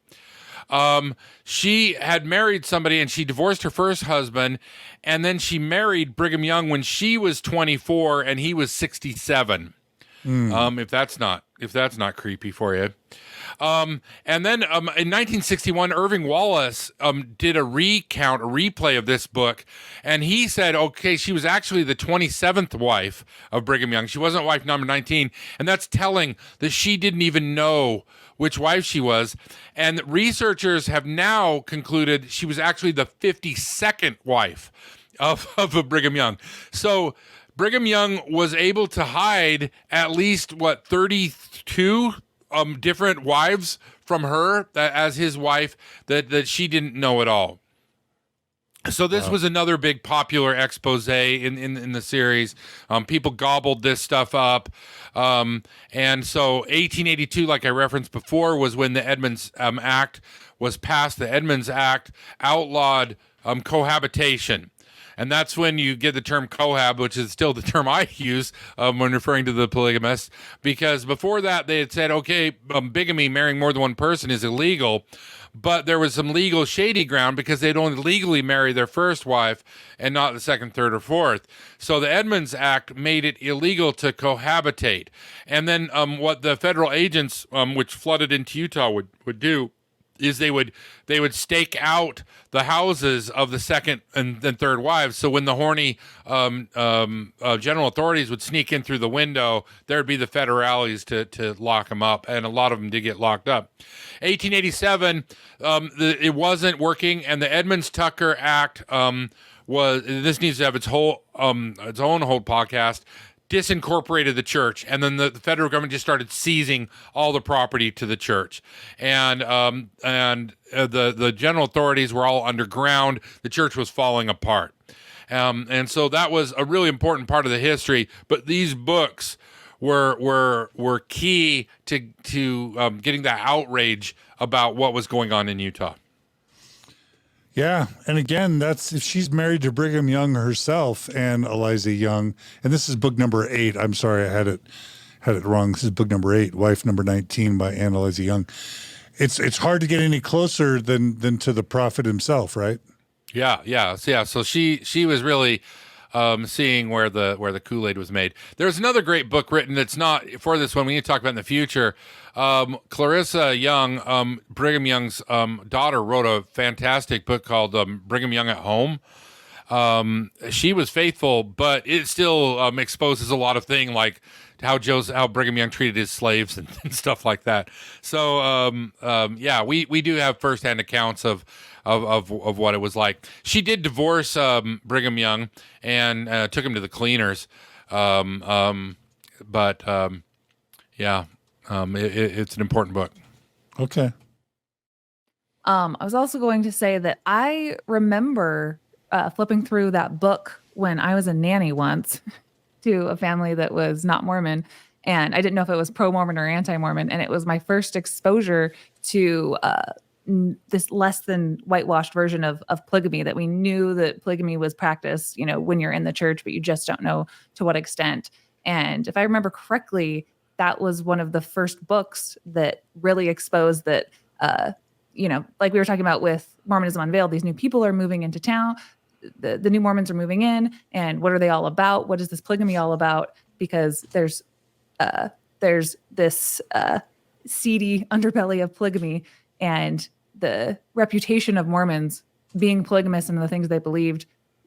She had married somebody and she divorced her first husband, and then she married Brigham Young when she was 24 and he was 67. If that's not creepy for you. And then in 1961, Irving Wallace did a replay of this book, and he said, okay, she was actually the 27th wife of Brigham Young. She wasn't wife number 19, and that's telling that she didn't even know which wife she was. And researchers have now concluded she was actually the 52nd wife of Brigham Young. So Brigham Young was able to hide at least 32 different wives from her as his wife that she didn't know at all. So this was another big popular expose in the series. People gobbled this stuff up. And so 1882, like I referenced before, was when the Edmunds Act was passed. The Edmunds Act outlawed cohabitation. And that's when you get the term cohab, which is still the term I use when referring to the polygamists, because before that they had said, okay, bigamy, marrying more than one person, is illegal, but there was some legal shady ground because they'd only legally marry their first wife and not the second, third, or fourth. So the Edmunds Act made it illegal to cohabitate. And then what the federal agents, which flooded into Utah, would do is they would stake out the houses of the second and then third wives. So when the horny general authorities would sneak in through the window, there'd be the federales to lock them up, and a lot of them did get locked up. 1887, it wasn't working, and the Edmunds-Tucker Act this needs to have its own whole podcast. Disincorporated the church, and then the federal government just started seizing all the property to the church, and the general authorities were all underground. The church was falling apart, and so that was a really important part of the history. But these books were key to getting that outrage about what was going on in Utah. Yeah, and again, that's if she's married to Brigham Young herself and Eliza Young, and this is book number 8. I'm sorry, I had it wrong. This is book number 8, Wife Number 19 by Anne Eliza Young. it's hard to get any closer than to the prophet himself, right? Yeah. So she was really seeing where the Kool-Aid was made. There's another great book written that's not for this one. We need to talk about in the future. Clarissa Young, Brigham Young's daughter, wrote a fantastic book called Brigham Young at Home. She was faithful, but it still exposes a lot of things like how Brigham Young treated his slaves and stuff like that. So we do have firsthand accounts of what it was like. She did divorce Brigham Young and took him to the cleaners. It's an important book. Okay. I was also going to say that I remember flipping through that book when I was a nanny once to a family that was not Mormon. And I didn't know if it was pro-Mormon or anti-Mormon. And it was my first exposure to this less than whitewashed version of polygamy, that we knew that polygamy was practiced, when you're in the church, but you just don't know to what extent. And if I remember correctly, that was one of the first books that really exposed that, like we were talking about with Mormonism Unveiled, these new people are moving into town. The new Mormons are moving in, and what are they all about? What is this polygamy all about? Because there's this seedy underbelly of polygamy, and the reputation of Mormons being polygamous and the things they believed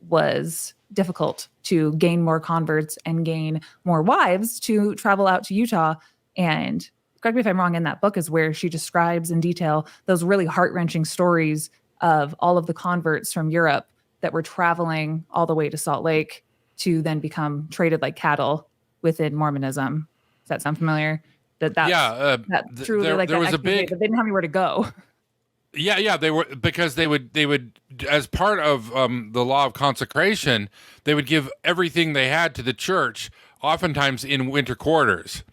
was difficult to gain more converts and gain more wives to travel out to Utah. And correct me if I'm wrong, in that book is where she describes in detail those really heart-wrenching stories of all of the converts from Europe that were traveling all the way to Salt Lake to then become traded like cattle within Mormonism. Does that sound familiar? They didn't have anywhere to go. Yeah, they were, because they would as part of the law of consecration, they would give everything they had to the church, oftentimes in winter quarters.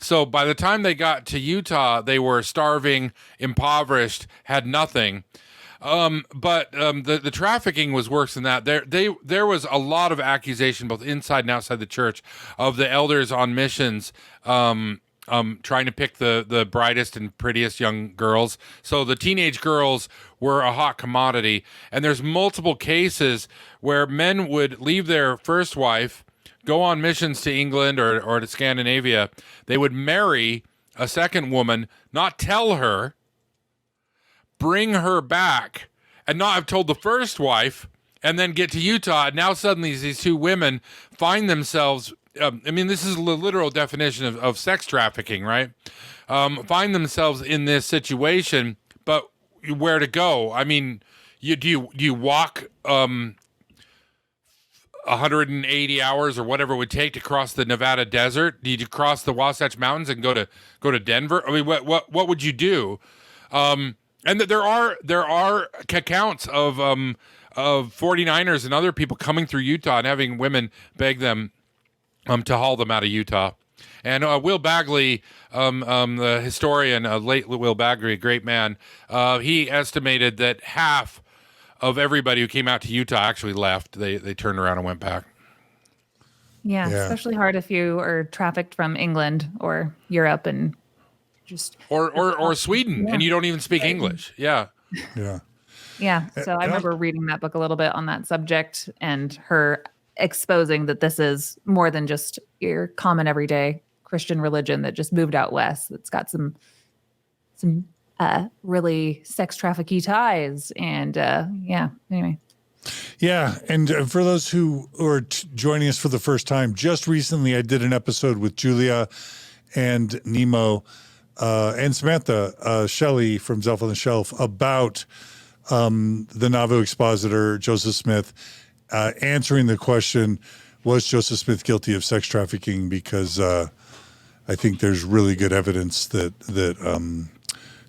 So by the time they got to Utah, they were starving, impoverished, had nothing. But the trafficking was worse than that. There was a lot of accusation, both inside and outside the church, of the elders on missions trying to pick the brightest and prettiest young girls. So the teenage girls were a hot commodity. And there's multiple cases where men would leave their first wife, go on missions to England or to Scandinavia. They would marry a second woman, not tell her, bring her back, and not have told the first wife, and then get to Utah. And now suddenly these two women find themselves, this is the literal definition of sex trafficking, right? Find themselves in this situation, but where to go? Do you walk 180 hours or whatever it would take to cross the Nevada desert? Do you cross the Wasatch Mountains and go to Denver? What would you do? And there are accounts of 49ers and other people coming through Utah and having women beg them to haul them out of Utah. And Will Bagley, the historian, late Will Bagley, a great man, he estimated that half of everybody who came out to Utah actually left. They turned around and went back. Yeah, especially hard if you are trafficked from England or Europe and just or Sweden, and you don't even speak English. Yeah. So I remember reading that book a little bit on that subject, and her exposing that this is more than just your common everyday Christian religion that just moved out west. It's got some really sex trafficking ties, and anyway. Yeah, and for those who are joining us for the first time, just recently I did an episode with Julia and Nemo and Samantha Shelley from Zelf on the Shelf about the Nauvoo expositor Joseph Smith, answering the question, was Joseph Smith guilty of sex trafficking? Because I think there's really good evidence that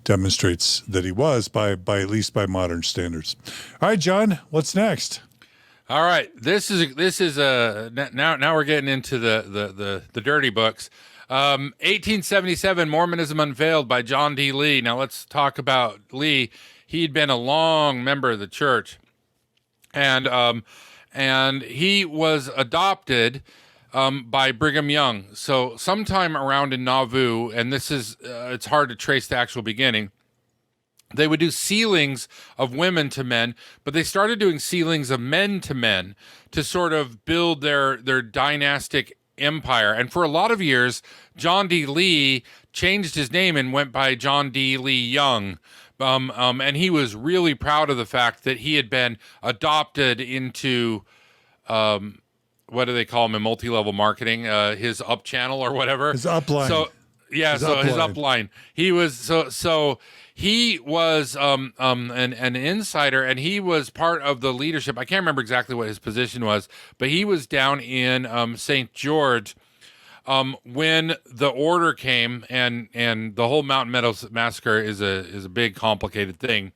demonstrates that he was by at least by modern standards. All right, John, what's next? All right, this is now we're getting into the dirty books. 1877 Mormonism Unveiled by John D. Lee. Now let's talk about Lee. He'd been a long member of the church, and he was adopted by Brigham Young. So sometime around in Nauvoo, and this is it's hard to trace the actual beginning. they would do sealings of women to men, but they started doing sealings of men to men to sort of build their dynastic empire. And for a lot of years, John D. Lee changed his name and went by John D. Lee Young. And he was really proud of the fact that he had been adopted into, what do they call him in multi-level marketing? His up channel or whatever. His upline. So yeah, his upline. He was he was an insider, and he was part of the leadership. I can't remember exactly what his position was, but he was down in St. George when the order came, and the whole Mountain Meadows massacre is a big complicated thing.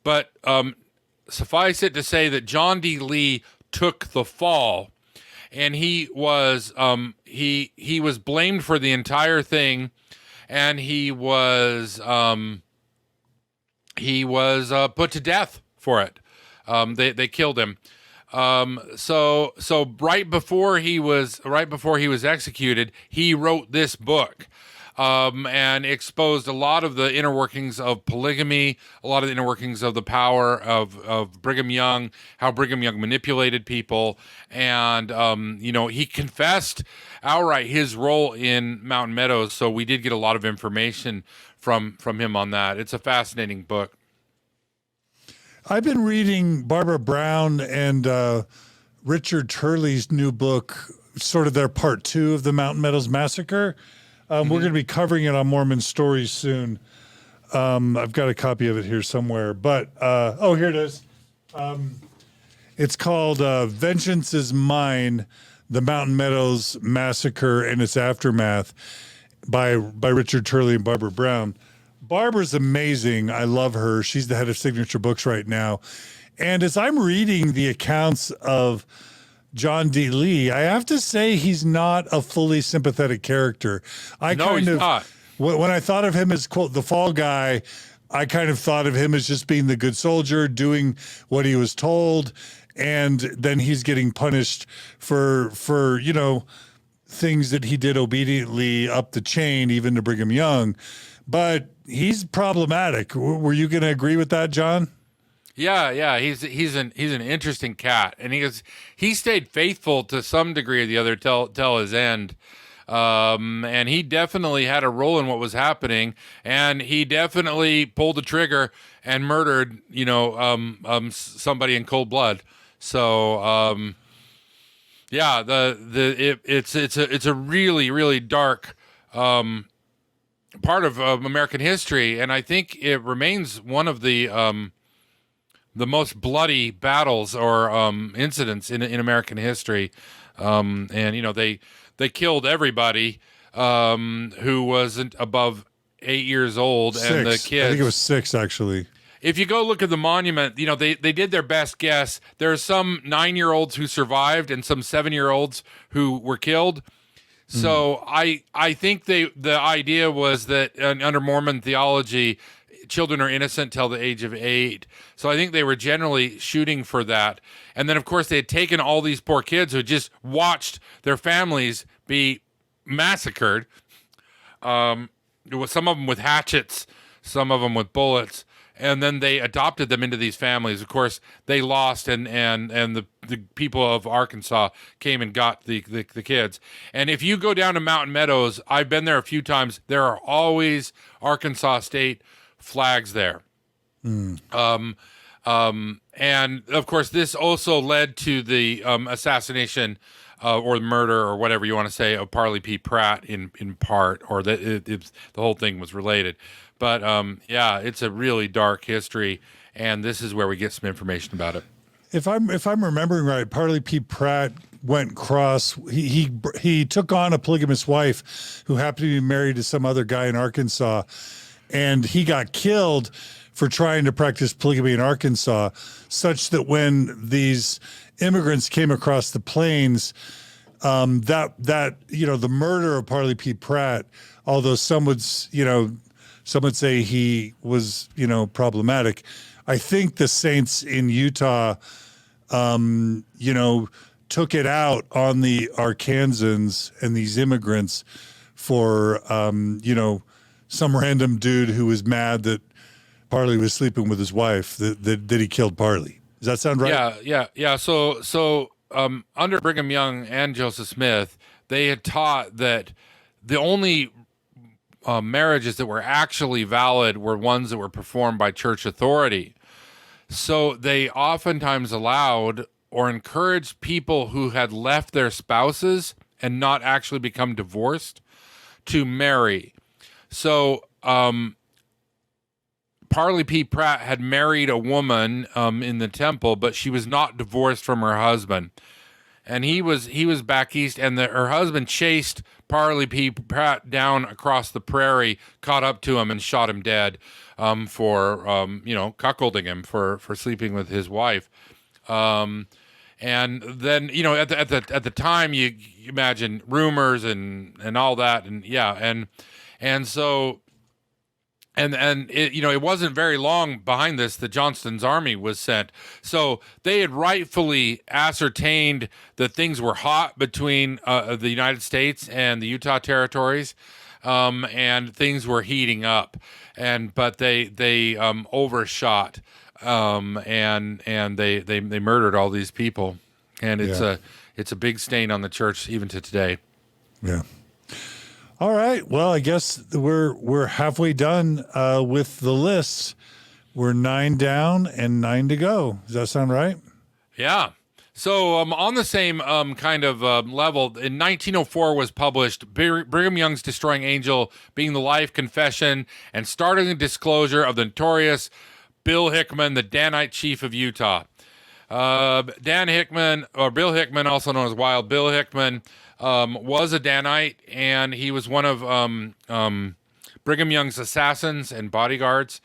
But suffice it to say that John D. Lee took the fall, and he was he was blamed for the entire thing, and he was put to death for it. They killed him. So right before he was executed, he wrote this book, and exposed a lot of the inner workings of polygamy, a lot of the inner workings of the power of Brigham Young, how Brigham Young manipulated people, and he confessed outright his role in Mountain Meadows. So we did get a lot of information from him on that. It's a fascinating book. I've been reading Barbara Brown and Richard Turley's new book, sort of their part 2 of the Mountain Meadows Massacre. We're going to be covering it on Mormon Stories soon. I've got a copy of it here somewhere, but here it is. It's called Vengeance is Mine, The Mountain Meadows Massacre and Its Aftermath by Richard Turley and Barbara Brown. Barbara's amazing. I love her. She's the head of Signature Books right now. And as I'm reading the accounts of John D. Lee, I have to say he's not a fully sympathetic character. He's not. When I thought of him as, quote, the fall guy, I kind of thought of him as just being the good soldier, doing what he was told, and then he's getting punished for things that he did obediently up the chain, even to Brigham Young. But he's problematic. Were you going to agree with that, John? Yeah, he's an interesting cat, and he stayed faithful to some degree or the other till his end, and he definitely had a role in what was happening, and he definitely pulled the trigger and murdered somebody in cold blood. So it's a really, really dark part of American history, and I think it remains one of the most bloody battles or incidents in American history. And they killed everybody who wasn't above 8 years old. 6. And the kids. I think it was 6, actually. If you go look at the monument, they did their best guess. There are some 9-year-olds who survived and some 7-year-olds who were killed. So I think the idea was that under Mormon theology, children are innocent till the age of 8. So I think they were generally shooting for that. And then, of course, they had taken all these poor kids who had just watched their families be massacred. Some of them with hatchets, some of them with bullets. And then they adopted them into these families. Of course, they lost, and the people of Arkansas came and got the kids. And if you go down to Mountain Meadows, I've been there a few times, there are always Arkansas State flags there. And of course, this also led to the assassination or murder or whatever you want to say of Parley P. Pratt in part, or that the whole thing was related. But it's a really dark history, and this is where we get some information about it. If I'm remembering right, Parley P. Pratt went cross. He took on a polygamous wife who happened to be married to some other guy in Arkansas, and he got killed for trying to practice polygamy in Arkansas, such that when these immigrants came across the plains, the murder of Parley P. Pratt, although some would say he was, problematic. I think the Saints in Utah, took it out on the Arkansans and these immigrants for, some random dude who was mad that Parley was sleeping with his wife, that he killed Parley. Does that sound right? Yeah. So under Brigham Young and Joseph Smith, they had taught that the only marriages that were actually valid were ones that were performed by church authority. So they oftentimes allowed or encouraged people who had left their spouses and not actually become divorced to marry. So Parley P. Pratt had married a woman in the temple, but she was not divorced from her husband. And he was back east, and her husband chased Parley P. Pratt down across the prairie, caught up to him, and shot him dead for cuckolding him, for sleeping with his wife. And then at the time, you imagine rumors and all that, and so. And it wasn't very long behind this that Johnston's army was sent. So they had rightfully ascertained that things were hot between the United States and the Utah territories, and things were heating up. But they overshot, and they murdered all these people, and it's a big stain on the church even to today. Yeah. All right. Well, I guess we're halfway done with the list. We're 9 down and 9 to go. Does that sound right? Yeah. So on the same kind of level, in 1904 was published Brigham Young's Destroying Angel, being the life confession and starting the disclosure of the notorious Bill Hickman, the Danite chief of Utah. Dan Hickman, or Bill Hickman, also known as Wild Bill Hickman, was a Danite, and he was one of Brigham Young's assassins and bodyguards.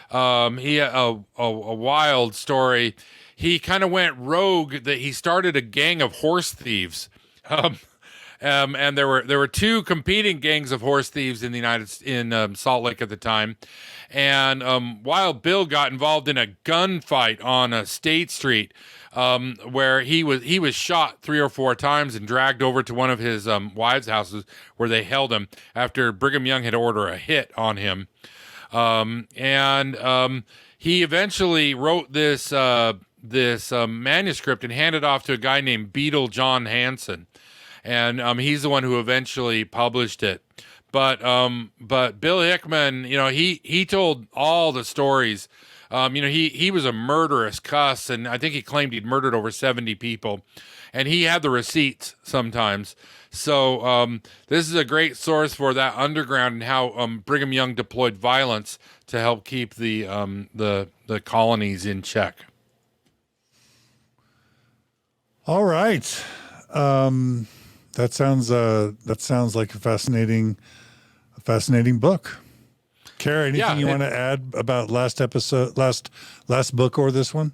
He had a wild story. He kind of went rogue, that he started a gang of horse thieves. And there were two competing gangs of horse thieves in Salt Lake at the time. And Wild Bill got involved in a gunfight on State Street, where he was shot 3 or 4 times and dragged over to one of his wives' houses, where they held him after Brigham Young had ordered a hit on him. He eventually wrote this manuscript and handed off to a guy named Beadle John Hanson, and he's the one who eventually published it. But Bill Hickman, he told all the stories. He was a murderous cuss, and I think he claimed he'd murdered over 70 people, and he had the receipts sometimes. So this is a great source for that underground and how Brigham Young deployed violence to help keep the colonies in check. All right. That sounds like a fascinating book. Kara, anything you want to add about last book or this one?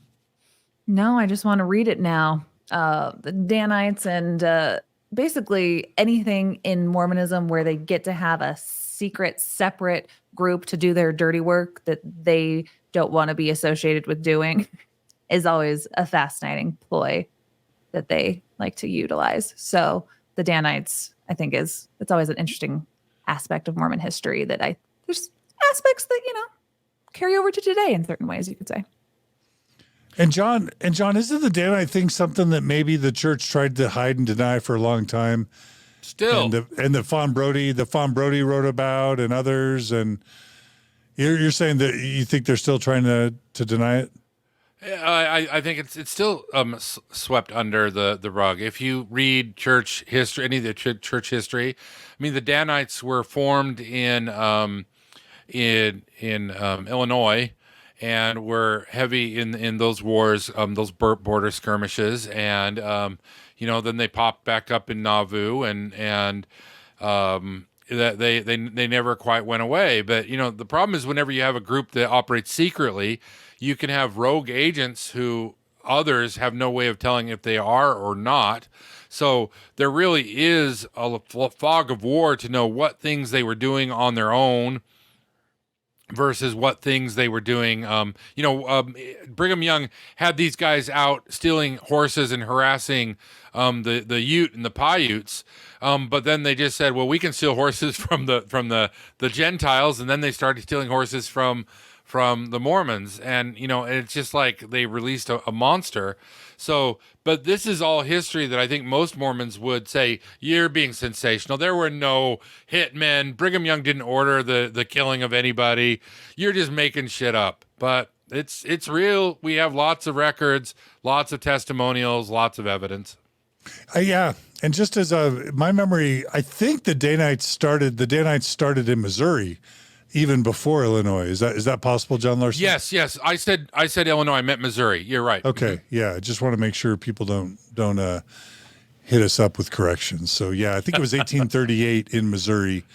No, I just want to read it now. The Danites and basically anything in Mormonism where they get to have a secret, separate group to do their dirty work that they don't want to be associated with doing is always a fascinating ploy that they like to utilize. So the Danites, I think, it's always an interesting aspect of Mormon history that there's aspects that, carry over to today in certain ways, you could say. And John, isn't the Danite thing something that maybe the church tried to hide and deny for a long time? Still. And the Fawn Brodie wrote about, and others, and you're saying that you think they're still trying to deny it? I think it's still swept under the rug. If you read church history, any of the church history, I mean, the Danites were formed in Illinois, and were heavy in those wars, those border skirmishes, and then they popped back up in Nauvoo, and that they never quite went away. But the problem is, whenever you have a group that operates secretly, you can have rogue agents who others have no way of telling if they are or not. So there really is a fog of war to know what things they were doing on their own versus what things they were doing. Brigham Young had these guys out stealing horses and harassing the Ute and the Paiutes. But then they just said, well, we can steal horses from the Gentiles, and then they started stealing horses from from the Mormons. And, it's just like they released a monster. So, but this is all history that I think most Mormons would say, you're being sensational. There were no hitmen. Brigham Young didn't order the killing of anybody. You're just making shit up. But it's real. We have lots of records, lots of testimonials, lots of evidence. Yeah. And just as my memory, I think the Danites started in Missouri, even before Illinois. Is that possible, John Larsen? Yes. I said Illinois. I meant Missouri. You're right. Okay. Yeah. I just want to make sure people don't hit us up with corrections. So yeah, I think it was 1838 in Missouri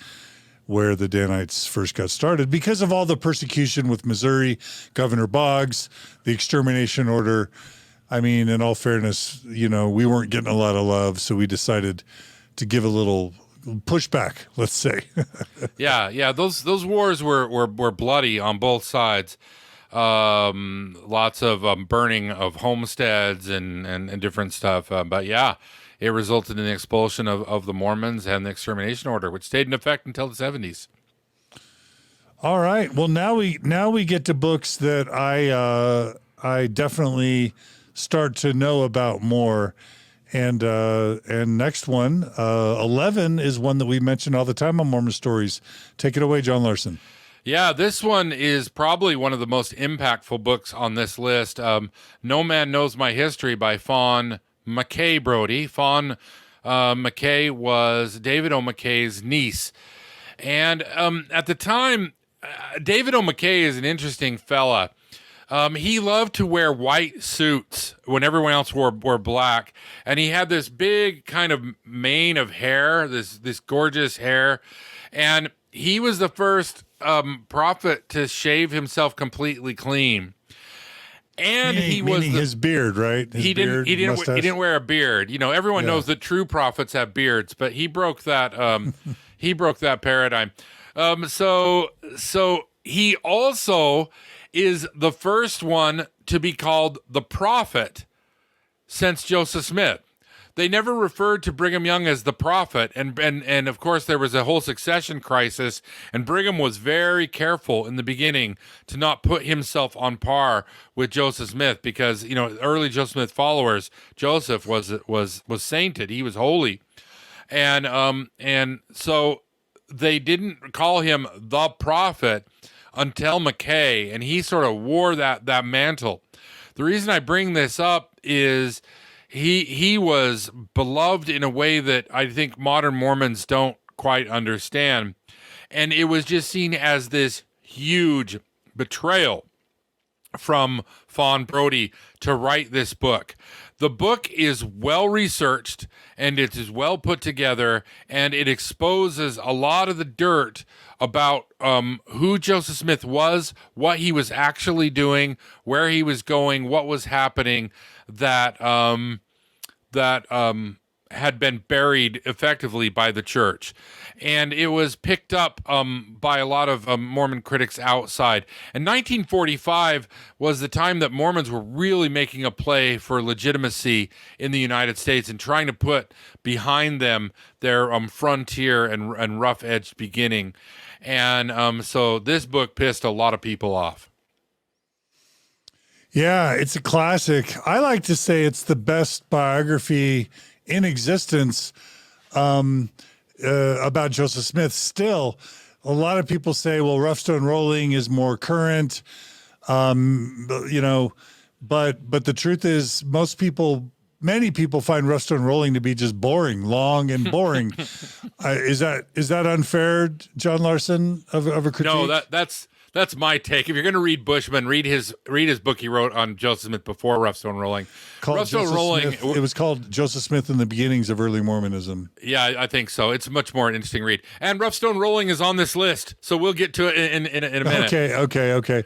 where the Danites first got started because of all the persecution with Missouri, Governor Boggs, the extermination order. I mean, in all fairness, we weren't getting a lot of love, so we decided to give a little pushback, let's say. Yeah. Those wars were bloody on both sides. Lots of burning of homesteads and different stuff. But yeah, it resulted in the expulsion of the Mormons and the extermination order, which stayed in effect until the 70s. All right. Well, now we get to books that I definitely start to know about more. And next one, 11 is one that we mention all the time on Mormon Stories. Take it away, John Larsen. Yeah, this one is probably one of the most impactful books on this list. No Man Knows My History by Fawn McKay Brodie. Fawn McKay was David O. McKay's niece. And at the time, David O. McKay is an interesting fella. He loved to wear white suits when everyone else wore black. And he had this big kind of mane of hair, this gorgeous hair. And he was the first prophet to shave himself completely clean. And meaning his beard, right? He didn't wear a beard. Everyone knows that true prophets have beards, but he broke that paradigm. So he also is the first one to be called the prophet since Joseph Smith. They never referred to Brigham Young as the prophet, and of course there was a whole succession crisis, and Brigham was very careful in the beginning to not put himself on par with Joseph Smith because early Joseph Smith followers, Joseph was sainted, he was holy, and so they didn't call him the prophet until McKay, and he sort of wore that mantle. The reason I bring this up is he was beloved in a way that I think modern Mormons don't quite understand, and it was just seen as this huge betrayal from Fawn Brodie to write this book. The book is well researched and it is well put together, and it exposes a lot of the dirt about who Joseph Smith was, what he was actually doing, where he was going, what was happening, that had been buried effectively by the church. And it was picked up by a lot of Mormon critics outside. And 1945 was the time that Mormons were really making a play for legitimacy in the United States and trying to put behind them their frontier and rough-edged beginning. And so this book pissed a lot of people off. Yeah, it's a classic. I like to say it's the best biography in existence about Joseph Smith. Still, a lot of people say, well, Rough Stone Rolling is more current, but the truth is many people find Rough Stone Rolling to be just boring, long and boring. Is that unfair, John Larsen, of a critique? No, that's my take. If you're going to read Bushman, read his book he wrote on Joseph Smith before Rough Stone Rolling. It was called Joseph Smith and the Beginnings of Early Mormonism. Yeah, I think so. It's a much more interesting read. And Rough Stone Rolling is on this list, so we'll get to it in a minute. Okay.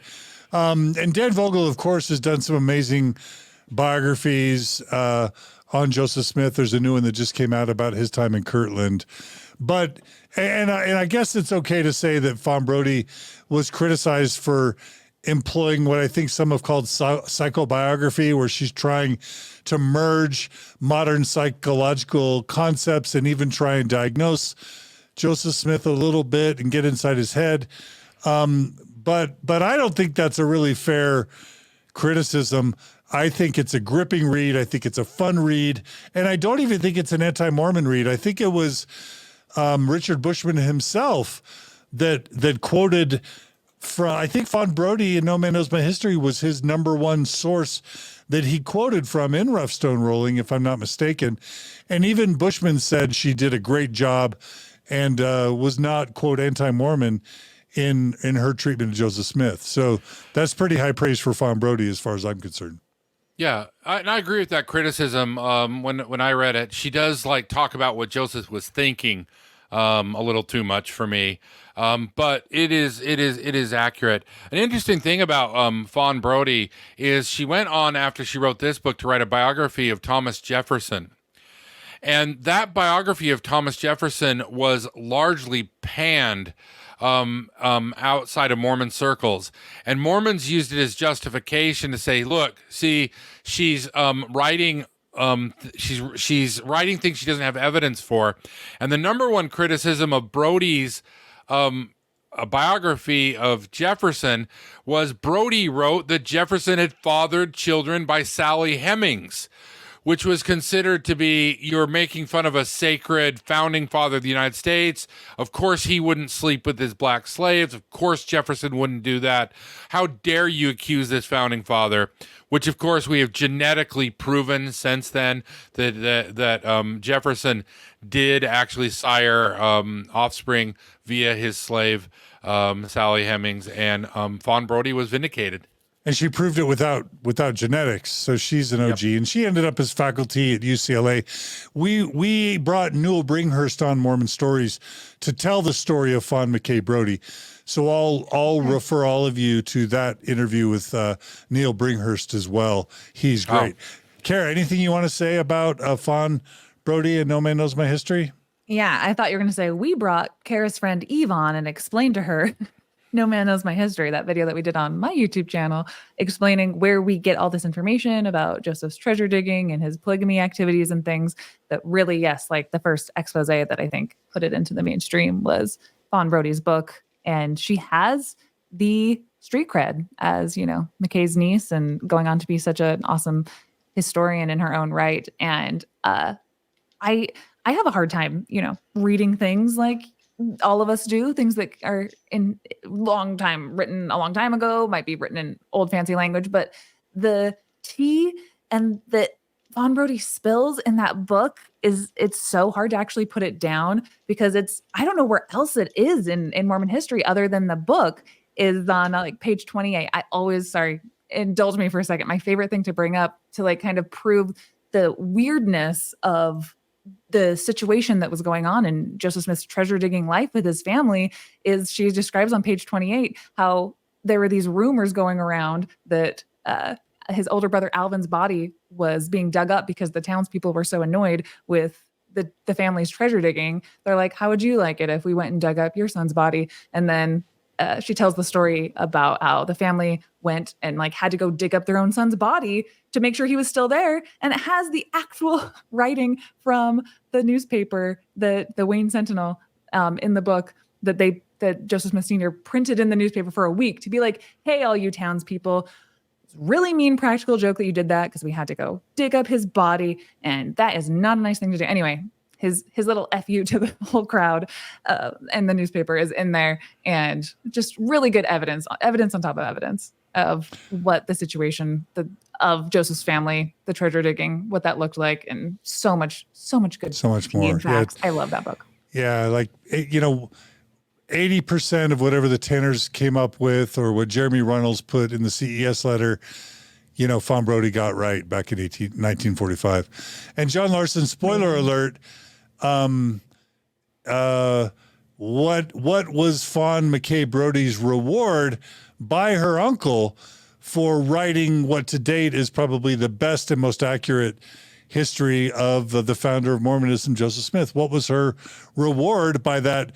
And Dan Vogel, of course, has done some amazing biographies on Joseph Smith. There's a new one that just came out about his time in Kirtland. But I guess it's okay to say that Fawn Brodie was criticized for employing what I think some have called psychobiography, where she's trying to merge modern psychological concepts and even try and diagnose Joseph Smith a little bit and get inside his head. but I don't think that's a really fair criticism. I think it's a gripping read. I think it's a fun read. And I don't even think it's an anti-Mormon read. I think it was Richard Bushman himself that quoted from, I think Fawn Brodie in No Man Knows My History was his number one source that he quoted from in Rough Stone Rolling, if I'm not mistaken. And even Bushman said she did a great job and was not, quote, anti-Mormon in her treatment of Joseph Smith. So that's pretty high praise for Fawn Brodie as far as I'm concerned. Yeah, and I agree with that criticism. When I read it, she does like talk about what Joseph was thinking a little too much for me. But it is accurate. An interesting thing about Fawn Brodie is she went on after she wrote this book to write a biography of Thomas Jefferson. And that biography of Thomas Jefferson was largely panned outside of Mormon circles, and Mormons used it as justification to say, "Look, see, she's writing she's writing things she doesn't have evidence for." And the number one criticism of Brodie's a biography of Jefferson was Brodie wrote that Jefferson had fathered children by Sally Hemings, which was considered to be, you're making fun of a sacred founding father of the United States. Of course, he wouldn't sleep with his black slaves. Of course, Jefferson wouldn't do that. How dare you accuse this founding father? Which, of course, we have genetically proven since then that Jefferson did actually sire offspring via his slave, Sally Hemings, and Fawn Brodie was vindicated. And she proved it without genetics. So she's an OG. Yep. And she ended up as faculty at UCLA. We brought Newell Bringhurst on Mormon Stories to tell the story of Fawn McKay Brodie. So I'll refer all of you to that interview with Neil Bringhurst as well. He's great. Kara, anything you want to say about Fawn Brodie and No Man Knows My History? Yeah, I thought you were going to say we brought Kara's friend Eve on and explained to her No Man Knows My History, that video that we did on my YouTube channel, explaining where we get all this information about Joseph's treasure digging and his polygamy activities and things that really, yes, like the first expose that I think put it into the mainstream was Fawn Brodie's book. And she has the street cred as, you know, McKay's niece and going on to be such an awesome historian in her own right. And I have a hard time, you know, reading things like all of us do, things that are in written a long time ago, might be written in old fancy language, but the tea and that Fawn Brodie spills in that book it's so hard to actually put it down because I don't know where else it is in Mormon history other than the book is on like page 28. Indulge me for a second. My favorite thing to bring up to like kind of prove the weirdness of the situation that was going on in Joseph Smith's treasure digging life with his family is she describes on page 28 how there were these rumors going around that his older brother Alvin's body was being dug up because the townspeople were so annoyed with the family's treasure digging. They're like, how would you like it if we went and dug up your son's body? And then she tells the story about how the family went and like had to go dig up their own son's body to make sure he was still there. And it has the actual writing from the newspaper, the Wayne Sentinel, in the book that Joseph Smith Sr. printed in the newspaper for a week to be like, hey, all you townspeople, it's really mean practical joke that you did that because we had to go dig up his body. And that is not a nice thing to do. Anyway, his little FU to the whole crowd and the newspaper is in there, and just really good evidence on top of evidence of what the situation of Joseph's family, the treasure digging, what that looked like, and so much good. So much more. Facts. Yeah. I love that book. Yeah, like 80% of whatever the Tanners came up with, or what Jeremy Runnells put in the CES letter, Fawn Brodie got right back in 1945. And John Larsen, spoiler alert. What was Fawn McKay Brodie's reward by her uncle for writing what to date is probably the best and most accurate history of the founder of Mormonism, Joseph Smith? What was her reward by that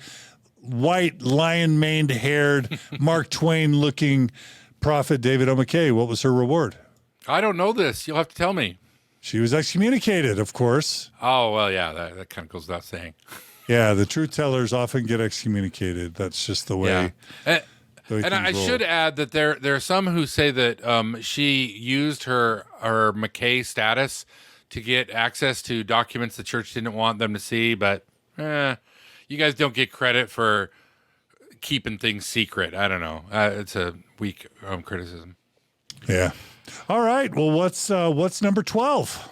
white, lion-maned haired, Mark Twain-looking prophet David O. McKay? What was her reward? I don't know this. You'll have to tell me. She was excommunicated, of course. Oh, well, yeah, that kind of goes without saying. Yeah, the truth tellers often get excommunicated. That's just the way. Yeah. And things I roll. should add that there are some who say that she used her McKay status to get access to documents the church didn't want them to see, but you guys don't get credit for keeping things secret. I don't know. It's a weak criticism. Yeah. All right. Well, what's number 12?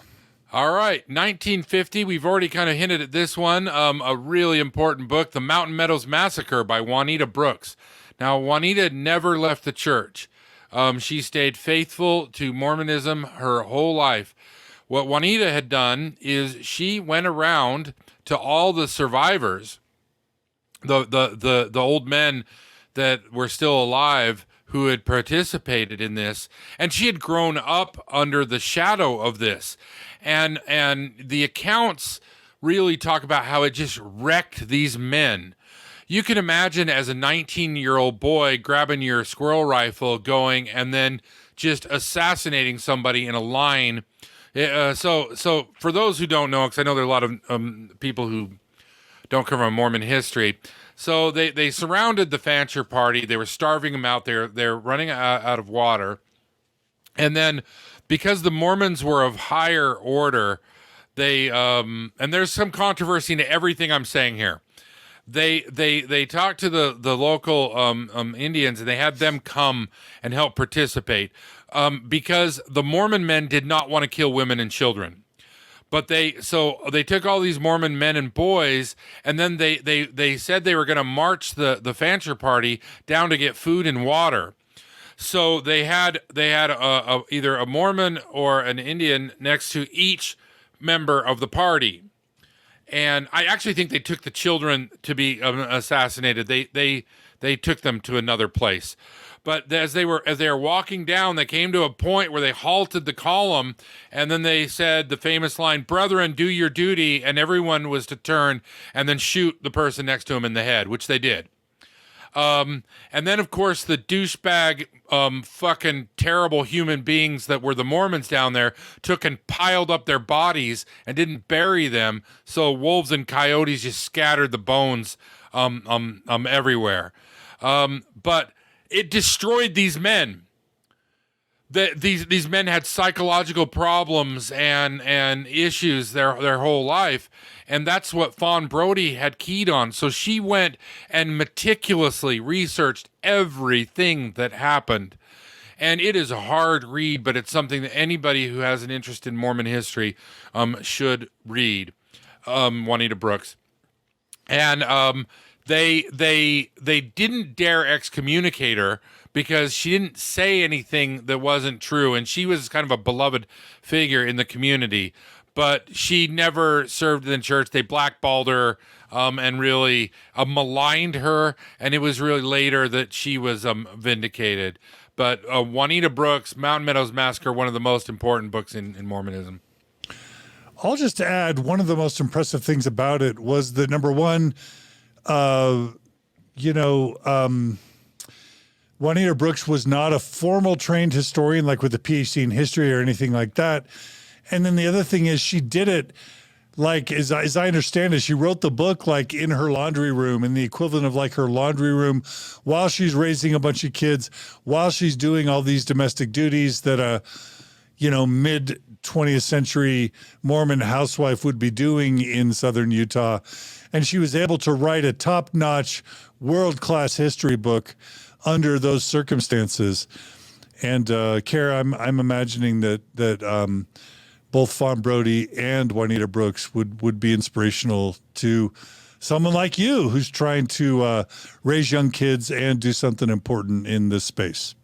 All right, 1950. We've already kind of hinted at this one. A really important book, The Mountain Meadows Massacre by Juanita Brooks. Now, Juanita never left the church. She stayed faithful to Mormonism her whole life. What Juanita had done is she went around to all the survivors, the old men that were still alive who had participated in this, and she had grown up under the shadow of this. And the accounts really talk about how it just wrecked these men. You can imagine as a 19-year-old boy grabbing your squirrel rifle, going and then just assassinating somebody in a line. So for those who don't know, because I know there are a lot of people who don't come from Mormon history. So they surrounded the Fancher party. They were starving them out. They're running out of water. And then because the Mormons were of higher order, they and there's some controversy into everything I'm saying here. They talked to the local Indians, and they had them come and help participate because the Mormon men did not want to kill women and children. But they took all these Mormon men and boys, and then they said they were going to march the Fancher party down to get food and water. So they had either a Mormon or an Indian next to each member of the party. And I actually think they took the children to be assassinated. They took them to another place. But as they were walking down, they came to a point where they halted the column, and then they said the famous line, "Brethren, do your duty," and everyone was to turn and then shoot the person next to him in the head, which they did. And then, of course, the douchebag, fucking terrible human beings that were the Mormons down there took and piled up their bodies and didn't bury them. So wolves and coyotes just scattered the bones, everywhere. But it destroyed these men. These men had psychological problems and issues their whole life. And that's what Fawn Brodie had keyed on. So she went and meticulously researched everything that happened. And it is a hard read, but it's something that anybody who has an interest in Mormon history should read. Juanita Brooks. And they didn't dare excommunicate her because she didn't say anything that wasn't true. And she was kind of a beloved figure in the community. But she never served in the church. They blackballed her and really maligned her. And it was really later that she was vindicated. But Juanita Brooks, Mountain Meadows Massacre, one of the most important books in Mormonism. I'll just add one of the most impressive things about it was that, number one, Juanita Brooks was not a formal trained historian, like with a PhD in history or anything like that. And then the other thing is she did it like, as I understand it, she wrote the book like in her laundry room, in the equivalent of like her laundry room, while she's raising a bunch of kids, while she's doing all these domestic duties that a, mid 20th century Mormon housewife would be doing in southern Utah. And she was able to write a top-notch, world-class history book under those circumstances. And Kara, I'm imagining that both Fawn Brodie and Juanita Brooks would be inspirational to someone like you who's trying to raise young kids and do something important in this space.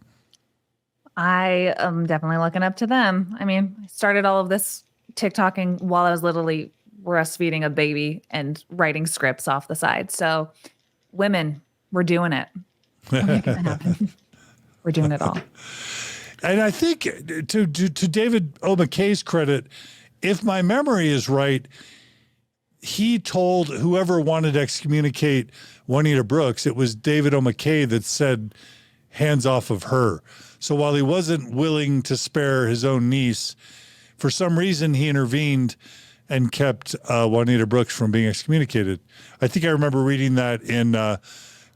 I am definitely looking up to them. I mean, I started all of this TikToking while I was literally breastfeeding a baby and writing scripts off the side. So women, we're doing it. We're making it happen. We're doing it all. And I think to David O. McKay's credit, if my memory is right, he told whoever wanted to excommunicate Juanita Brooks, it was David O. McKay that said, hands off of her. So while he wasn't willing to spare his own niece, for some reason he intervened and kept Juanita Brooks from being excommunicated. I think I remember reading that in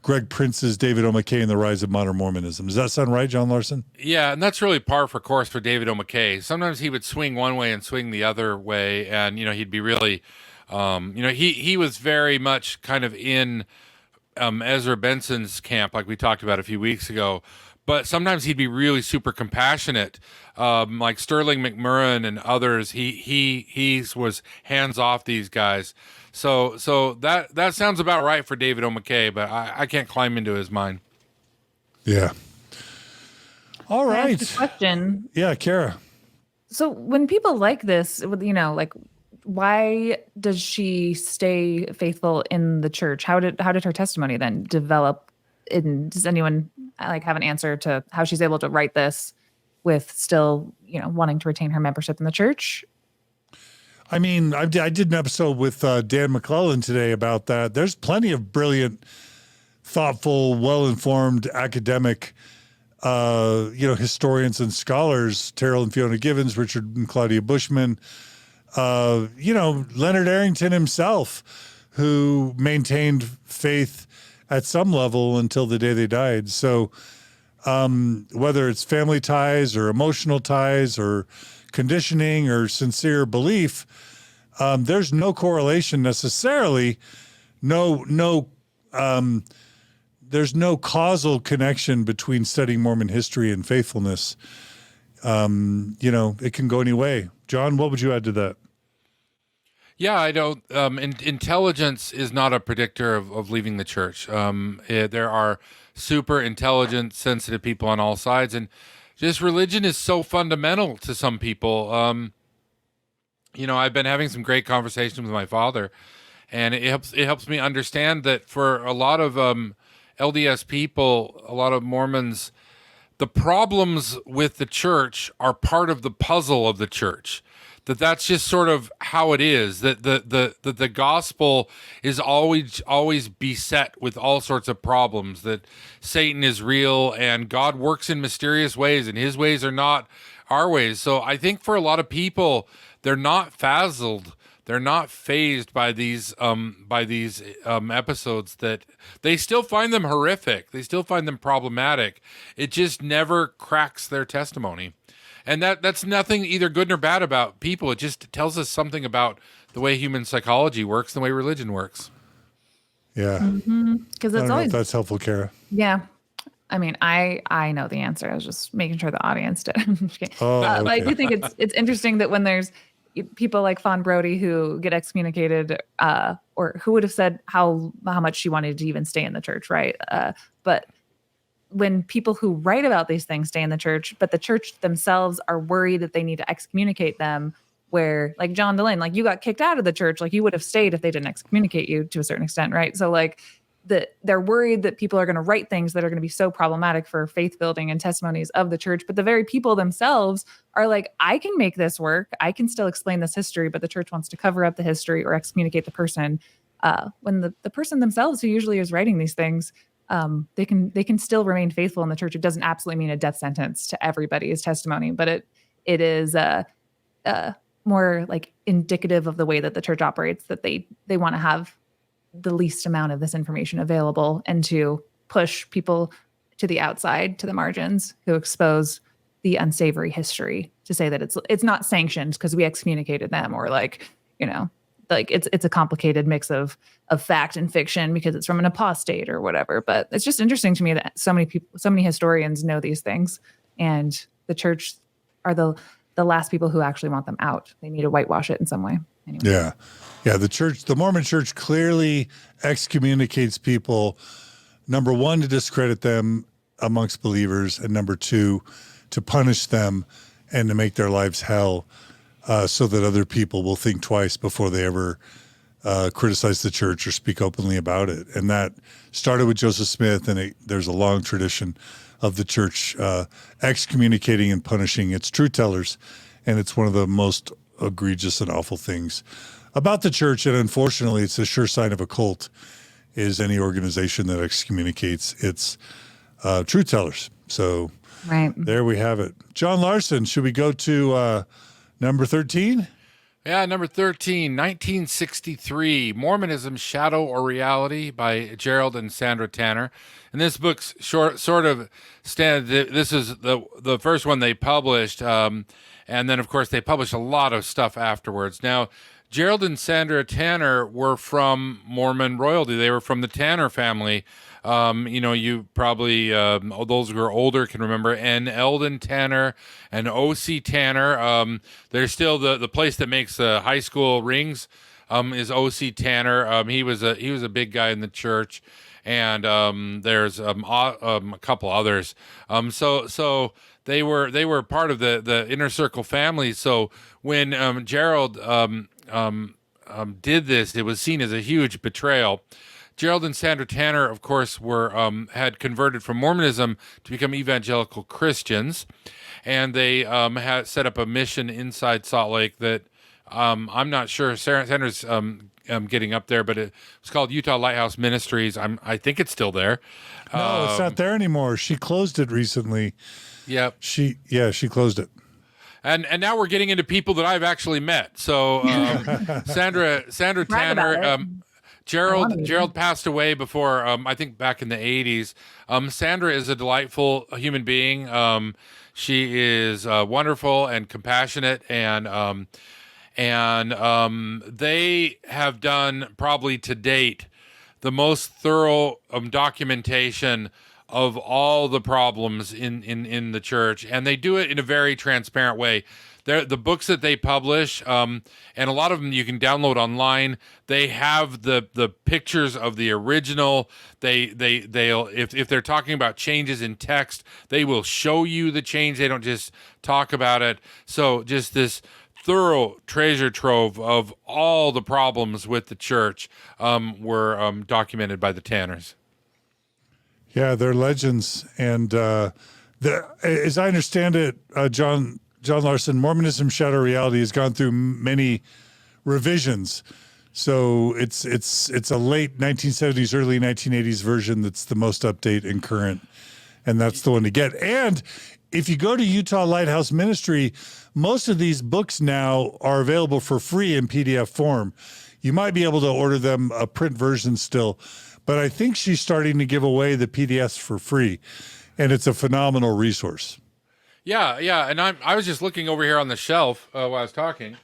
Greg Prince's David O. McKay and the Rise of Modern Mormonism. Does that sound right, John Larsen? Yeah, and that's really par for course for David O. McKay. Sometimes he would swing one way and swing the other way, and he'd be really, he was very much kind of in Ezra Benson's camp, like we talked about a few weeks ago. But sometimes he'd be really super compassionate, like Sterling McMurrin and others. He was hands off these guys. So that sounds about right for David O. McKay, but I can't climb into his mind. Yeah. All Can I right. ask a question. Yeah, Kara. So when people like this, like why does she stay faithful in the church? How did her testimony then develop? Does anyone have an answer to how she's able to write this with still, wanting to retain her membership in the church? I mean, I did an episode with Dan McClellan today about that. There's plenty of brilliant, thoughtful, well-informed academic, historians and scholars, Terrell and Fiona Givens, Richard and Claudia Bushman, Leonard Arrington himself, who maintained faith at some level until the day they died. So whether it's family ties or emotional ties or conditioning or sincere belief, there's no correlation necessarily. There's no causal connection between studying Mormon history and faithfulness. It can go any way. John, what would you add to that? Yeah, I don't. Intelligence is not a predictor of leaving the church. There are super intelligent, sensitive people on all sides, and just religion is so fundamental to some people. I've been having some great conversations with my father, and it helps me understand that for a lot of LDS people, a lot of Mormons, the problems with the church are part of the puzzle of the church. That's just sort of how it is. That the gospel is always beset with all sorts of problems. That Satan is real and God works in mysterious ways, and His ways are not our ways. So I think for a lot of people, they're not frazzled. They're not fazed by these episodes. That they still find them horrific. They still find them problematic. It just never cracks their testimony. And that's nothing either good nor bad about people. It just tells us something about the way human psychology works, the way religion works. Yeah. Because I don't it's know always if that's helpful, Kara. Yeah. I mean, I know the answer. I was just making sure the audience did. I'm just kidding. Oh, But I okay. do think it's interesting that when there's people like Fawn Brodie who get excommunicated, or who would have said how much she wanted to even stay in the church, right? But when people who write about these things stay in the church, but the church themselves are worried that they need to excommunicate them, where like John Delaney, like you got kicked out of the church, like you would have stayed if they didn't excommunicate you to a certain extent, right? So like they're worried that people are going to write things that are going to be so problematic for faith building and testimonies of the church. But the very people themselves are like, I can make this work. I can still explain this history, but the church wants to cover up the history or excommunicate the person. When the person themselves, who usually is writing these things, they can still remain faithful in the church. It doesn't absolutely mean a death sentence to everybody's testimony, but it is more like indicative of the way that the church operates, that they want to have the least amount of this information available and to push people to the outside, to the margins, who expose the unsavory history, to say that it's not sanctioned because we excommunicated them, or like it's a complicated mix of fact and fiction because it's from an apostate or whatever. But it's just interesting to me that so many historians know these things, and the church are the last people who actually want them out. They need to whitewash it in some way. Anyway. Yeah. Yeah. The Mormon church clearly excommunicates people, number one, to discredit them amongst believers, and number two, to punish them and to make their lives hell, so that other people will think twice before they ever criticize the church or speak openly about it. And that started with Joseph Smith, and there's a long tradition of the church excommunicating and punishing its truth tellers. And it's one of the most egregious and awful things about the church. And unfortunately, it's a sure sign of a cult, is any organization that excommunicates its truth tellers. So Right. there we have it. John Larsen, should we go to number 13? Yeah, number 13, 1963, Mormonism, Shadow or Reality by Jerald and Sandra Tanner. And this book's this is the first one they published. And then, of course, they published a lot of stuff afterwards. Now, Jerald and Sandra Tanner were from Mormon royalty. They were from the Tanner family. You probably, those who are older can remember N. Eldon Tanner and O.C. Tanner. They're still the place that makes the high school rings, is O.C. Tanner. He was a big guy in the church, and there's a couple others. So they were part of the inner circle family. So when Jerald did this, it was seen as a huge betrayal. Jerald and Sandra Tanner, of course, had converted from Mormonism to become evangelical Christians, and they had set up a mission inside Salt Lake that I'm not sure. Sandra's getting up there, but it was called Utah Lighthouse Ministries. I think it's still there. No, it's not there anymore. She closed it recently. Yep. She closed it. And now we're getting into people that I've actually met. So Sandra Tanner. Jerald passed away before, I think back in the 80s. Sandra is a delightful human being. She is wonderful and compassionate, and they have done probably to date the most thorough documentation of all the problems in the church, and they do it in a very transparent way. The books that they publish, and a lot of them you can download online. They have the pictures of the original. They'll if they're talking about changes in text, they will show you the change. They don't just talk about it. So just this thorough treasure trove of all the problems with the church were documented by the Tanners. Yeah, they're legends, and as I understand it, John Larsen, Mormonism, Shadow Reality has gone through many revisions. So it's a late 1970s, early 1980s version that's the most update and current, and that's the one to get. And if you go to Utah Lighthouse Ministry, most of these books now are available for free in PDF form. You might be able to order them a print version still, but I think she's starting to give away the PDFs for free, and it's a phenomenal resource. Yeah, and I was just looking over here on the shelf while I was talking.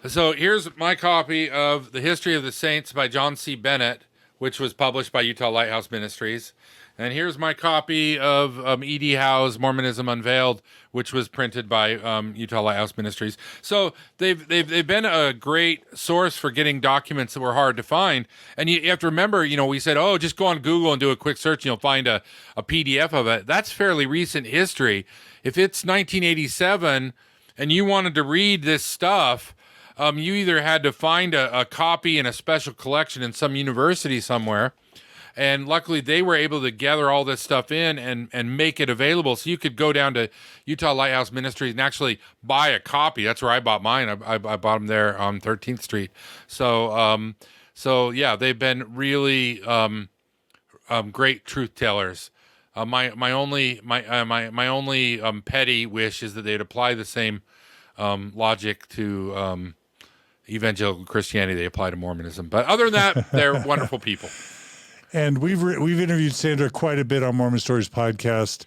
So here's my copy of The History of the Saints by John C. Bennett, which was published by Utah Lighthouse Ministries. And here's my copy of E.D. Howe's Mormonism Unveiled, which was printed by Utah Lighthouse Ministries. So they've been a great source for getting documents that were hard to find. And you have to remember, we said, just go on Google and do a quick search and you'll find a PDF of it. That's fairly recent history. If it's 1987 and you wanted to read this stuff, you either had to find a copy in a special collection in some university somewhere. And luckily, they were able to gather all this stuff in and make it available. So you could go down to Utah Lighthouse Ministries and actually buy a copy. That's where I bought mine. I bought them there on 13th Street. So yeah, they've been really great truth tellers. My only petty wish is that they'd apply the same logic to evangelical Christianity they apply to Mormonism. But other than that, they're wonderful people. And we've interviewed Sandra quite a bit on Mormon Stories podcast.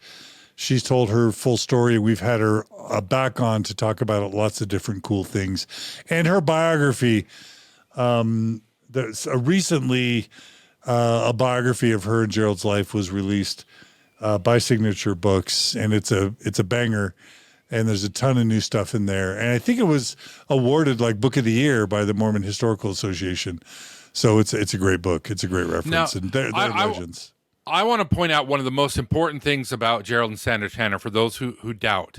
She's told her full story. We've had her back on to talk about lots of different cool things. And her biography, recently a biography of her and Jerald's life was released by Signature Books, and it's a banger. And there's a ton of new stuff in there. And I think it was awarded like Book of the Year by the Mormon Historical Association. So it's a great book. It's a great reference, and they're legends. I want to point out one of the most important things about Jerald and Sandra Tanner for those who doubt.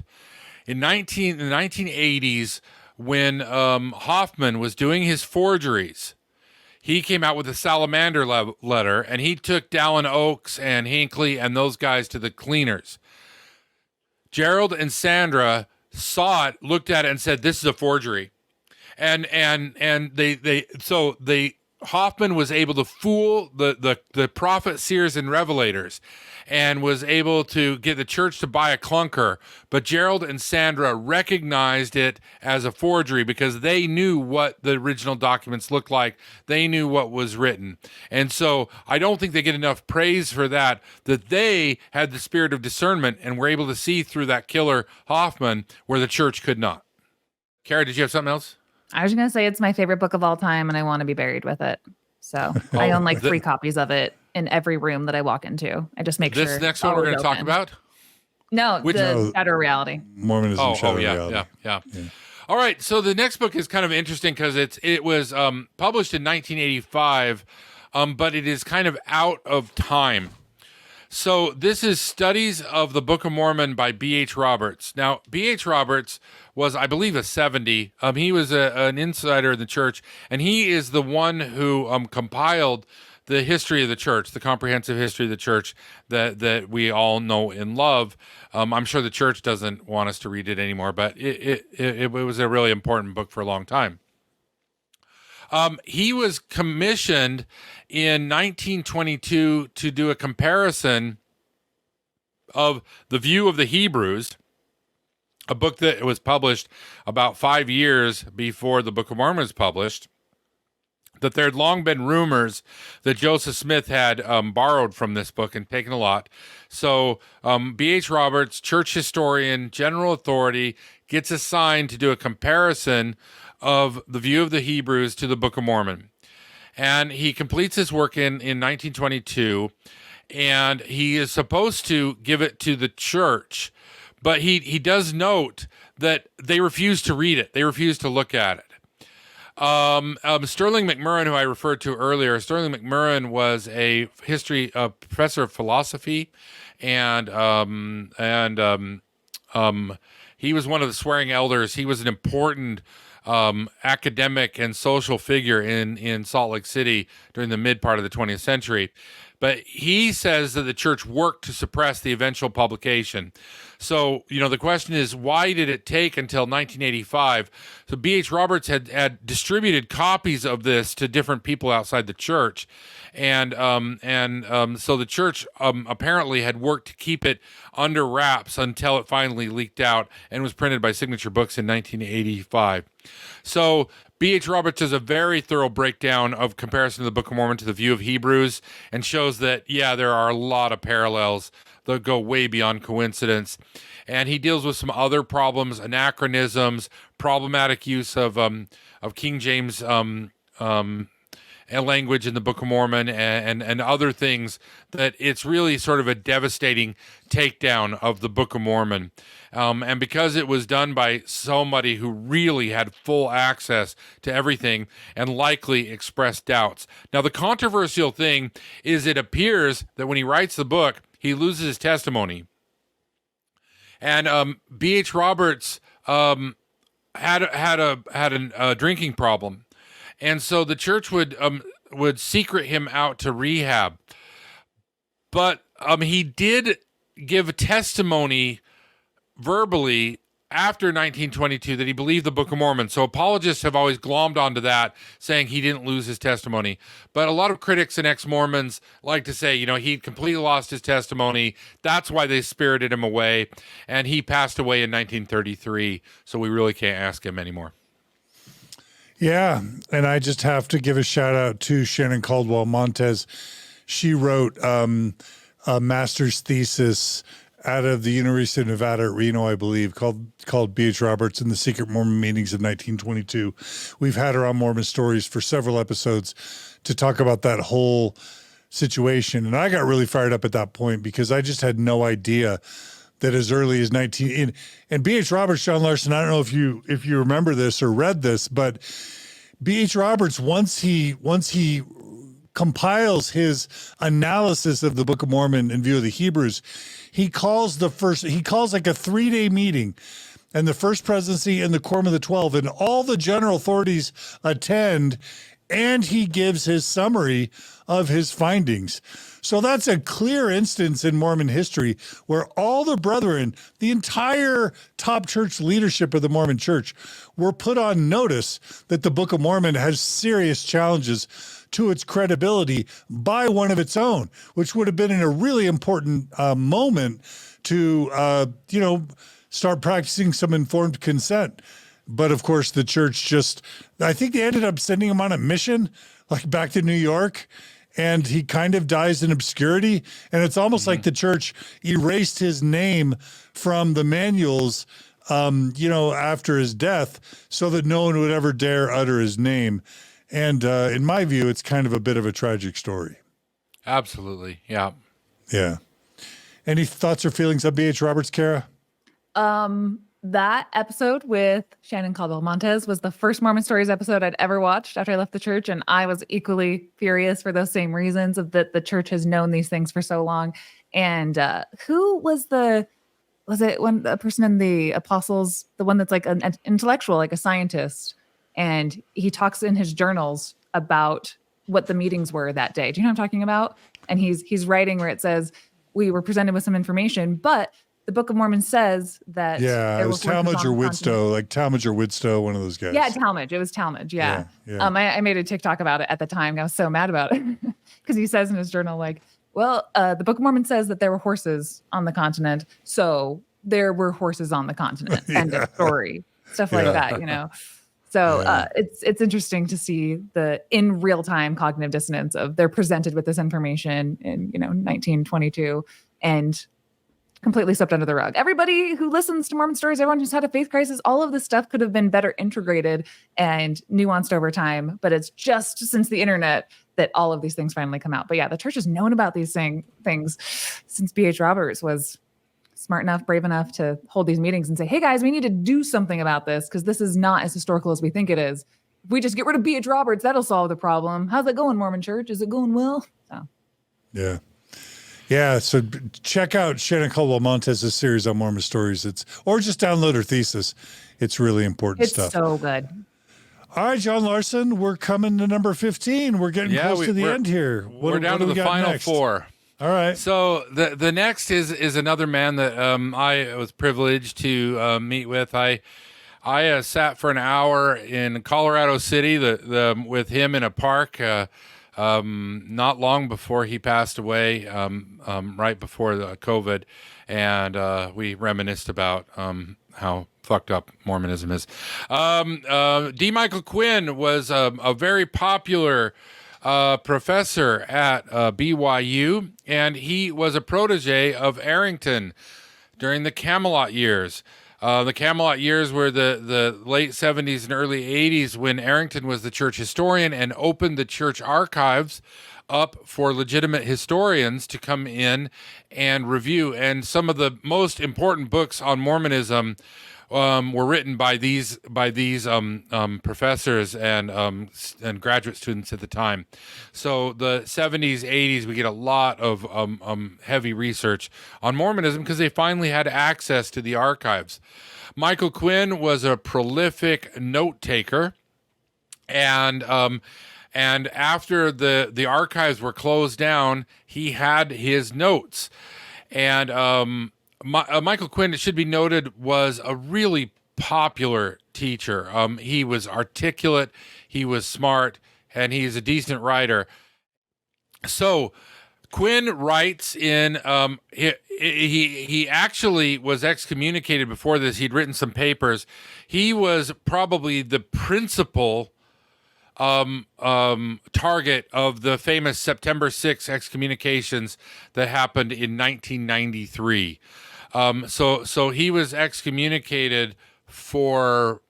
In the 1980s, when Hoffman was doing his forgeries, he came out with a salamander letter, and he took Dallin Oaks and Hinckley and those guys to the cleaners. Jerald and Sandra saw it, looked at it, and said, "This is a forgery," and they Hoffman was able to fool the prophet, seers, and revelators, and was able to get the church to buy a clunker. But Jerald and Sandra recognized it as a forgery because they knew what the original documents looked like. They knew what was written. And so I don't think they get enough praise for that they had the spirit of discernment and were able to see through that killer Hoffman where the church could not. Kara, did you have something else? I was going to say it's my favorite book of all time, and I want to be buried with it. So I own like 3 copies of it in every room that I walk into. I just make sure. This next one we're going to talk about? No, the Shadow Reality. Mormonism, Shadow Reality. Yeah. All right, so the next book is kind of interesting because it was published in 1985, but it is kind of out of time. So this is Studies of the Book of Mormon by B.H. Roberts. Now, B.H. Roberts was, I believe, a 70. He was an insider in the church, and he is the one who compiled the history of the church, the comprehensive history of the church that we all know and love. I'm sure the church doesn't want us to read it anymore, but it was a really important book for a long time. He was commissioned in 1922 to do a comparison of the view of the Hebrews, a book that was published about 5 years before the Book of Mormon was published, that there had long been rumors that Joseph Smith had borrowed from this book and taken a lot. So B.H. Roberts, church historian, general authority, gets assigned to do a comparison of the view of the Hebrews to the Book of Mormon. And he completes his work in 1922, and he is supposed to give it to the church, but he does note that they refuse to read it. They refuse to look at it. Sterling McMurrin, who I referred to earlier, Sterling McMurrin was a history professor of philosophy, and he was one of the swearing elders. He was an important academic and social figure in Salt Lake City during the mid part of the 20th century. But he says that the church worked to suppress the eventual publication. So, the question is, why did it take until 1985? So B.H. Roberts had distributed copies of this to different people outside the church. And so the church apparently had worked to keep it under wraps until it finally leaked out and was printed by Signature Books in 1985. So B.H. Roberts does a very thorough breakdown of comparison of the Book of Mormon to the view of Hebrews and shows that, there are a lot of parallels that go way beyond coincidence. And he deals with some other problems, anachronisms, problematic use of King James language in the Book of Mormon and other things, that it's really sort of a devastating takedown of the Book of Mormon. And because it was done by somebody who really had full access to everything and likely expressed doubts. Now, the controversial thing is it appears that when he writes the book, he loses his testimony. And B.H. Roberts had a drinking problem. And so the church would secret him out to rehab. But he did give a testimony verbally after 1922 that he believed the Book of Mormon. So apologists have always glommed onto that, saying he didn't lose his testimony. But a lot of critics and ex-Mormons like to say, he completely lost his testimony. That's why they spirited him away. And he passed away in 1933. So we really can't ask him anymore. Yeah, and I just have to give a shout out to Shannon Caldwell Montez. She wrote a master's thesis out of the University of Nevada at Reno, I believe, called B.H. Roberts and the Secret Mormon Meetings of 1922. We've had her on Mormon Stories for several episodes to talk about that whole situation. And I got really fired up at that point because I just had no idea that as early as and B.H. Roberts, John Larsen, I don't know if you remember this or read this, but B.H. Roberts, once he compiles his analysis of the Book of Mormon in view of the Hebrews, he calls like a 3-day meeting, and the First Presidency and the Quorum of the 12 and all the general authorities attend, and he gives his summary of his findings. So that's a clear instance in Mormon history where all the brethren, the entire top church leadership of the Mormon church, were put on notice that the Book of Mormon has serious challenges to its credibility by one of its own, which would have been in a really important moment to, start practicing some informed consent. But of course, the church I think they ended up sending him on a mission, like back to New York, and he kind of dies in obscurity. And it's almost like the church erased his name from the manuals, after his death, so that no one would ever dare utter his name. And in my view, it's kind of a bit of a tragic story. Absolutely. Yeah. Yeah. Any thoughts or feelings on B.H. Roberts, Kara? That episode with Shannon Caldwell Montez was the first Mormon Stories episode I'd ever watched after I left the church. And I was equally furious for those same reasons of that the church has known these things for so long. And who was it when a person in the Apostles, the one that's like an intellectual, like a scientist, and he talks in his journals about what the meetings were that day. Do you know what I'm talking about? And he's writing where it says, we were presented with some information, but the Book of Mormon says that. Yeah, it was Talmage or Widstow, like Talmage or Widstow, one of those guys. Yeah, Talmage. It was Talmage. Yeah. Yeah. I made a TikTok about it at the time. I was so mad about it because he says in his journal, like, well, the Book of Mormon says that there were horses on the continent, so there were horses on the continent. End of story. Stuff like that, So it's interesting to see the in real time cognitive dissonance of they're presented with this information in 1922 and completely swept under the rug. Everybody who listens to Mormon Stories, everyone who's had a faith crisis, all of this stuff could have been better integrated and nuanced over time. But it's just since the internet that all of these things finally come out. But yeah, the church has known about these things since B.H. Roberts was smart enough, brave enough to hold these meetings and say, hey guys, we need to do something about this because this is not as historical as we think it is. If we just get rid of B.H. Roberts, that'll solve the problem. How's it going, Mormon Church? Is it going well? So. Yeah. Yeah, so check out Shannon Caldwell Montez's series on Mormon Stories. Or just download her thesis. It's really important stuff. It's so good. All right, John Larsen, we're coming to number 15. We're getting close to the end here. We're down to the final four. All right. So the next is another man that I was privileged to meet with. I sat for an hour in Colorado City with him in a park. Not long before he passed away, right before the COVID, and we reminisced about how fucked up Mormonism is. D. Michael Quinn was a very popular professor at BYU, and he was a protege of Arrington during the Camelot years. The Camelot years were the late 70s and early 80s when Arrington was the church historian and opened the church archives up for legitimate historians to come in and review. And some of the most important books on Mormonism were written by these professors and graduate students at the time. So the 70s, 80s, we get a lot of heavy research on Mormonism because they finally had access to the archives. Michael Quinn was a prolific note taker, and after the archives were closed down, he had his notes. And Michael Quinn, it should be noted, was a really popular teacher. He was articulate, he was smart, and he's a decent writer. So Quinn writes in, he actually was excommunicated before this. He'd written some papers. He was probably the principal target of the famous September 6 excommunications that happened in 1993. So he was excommunicated for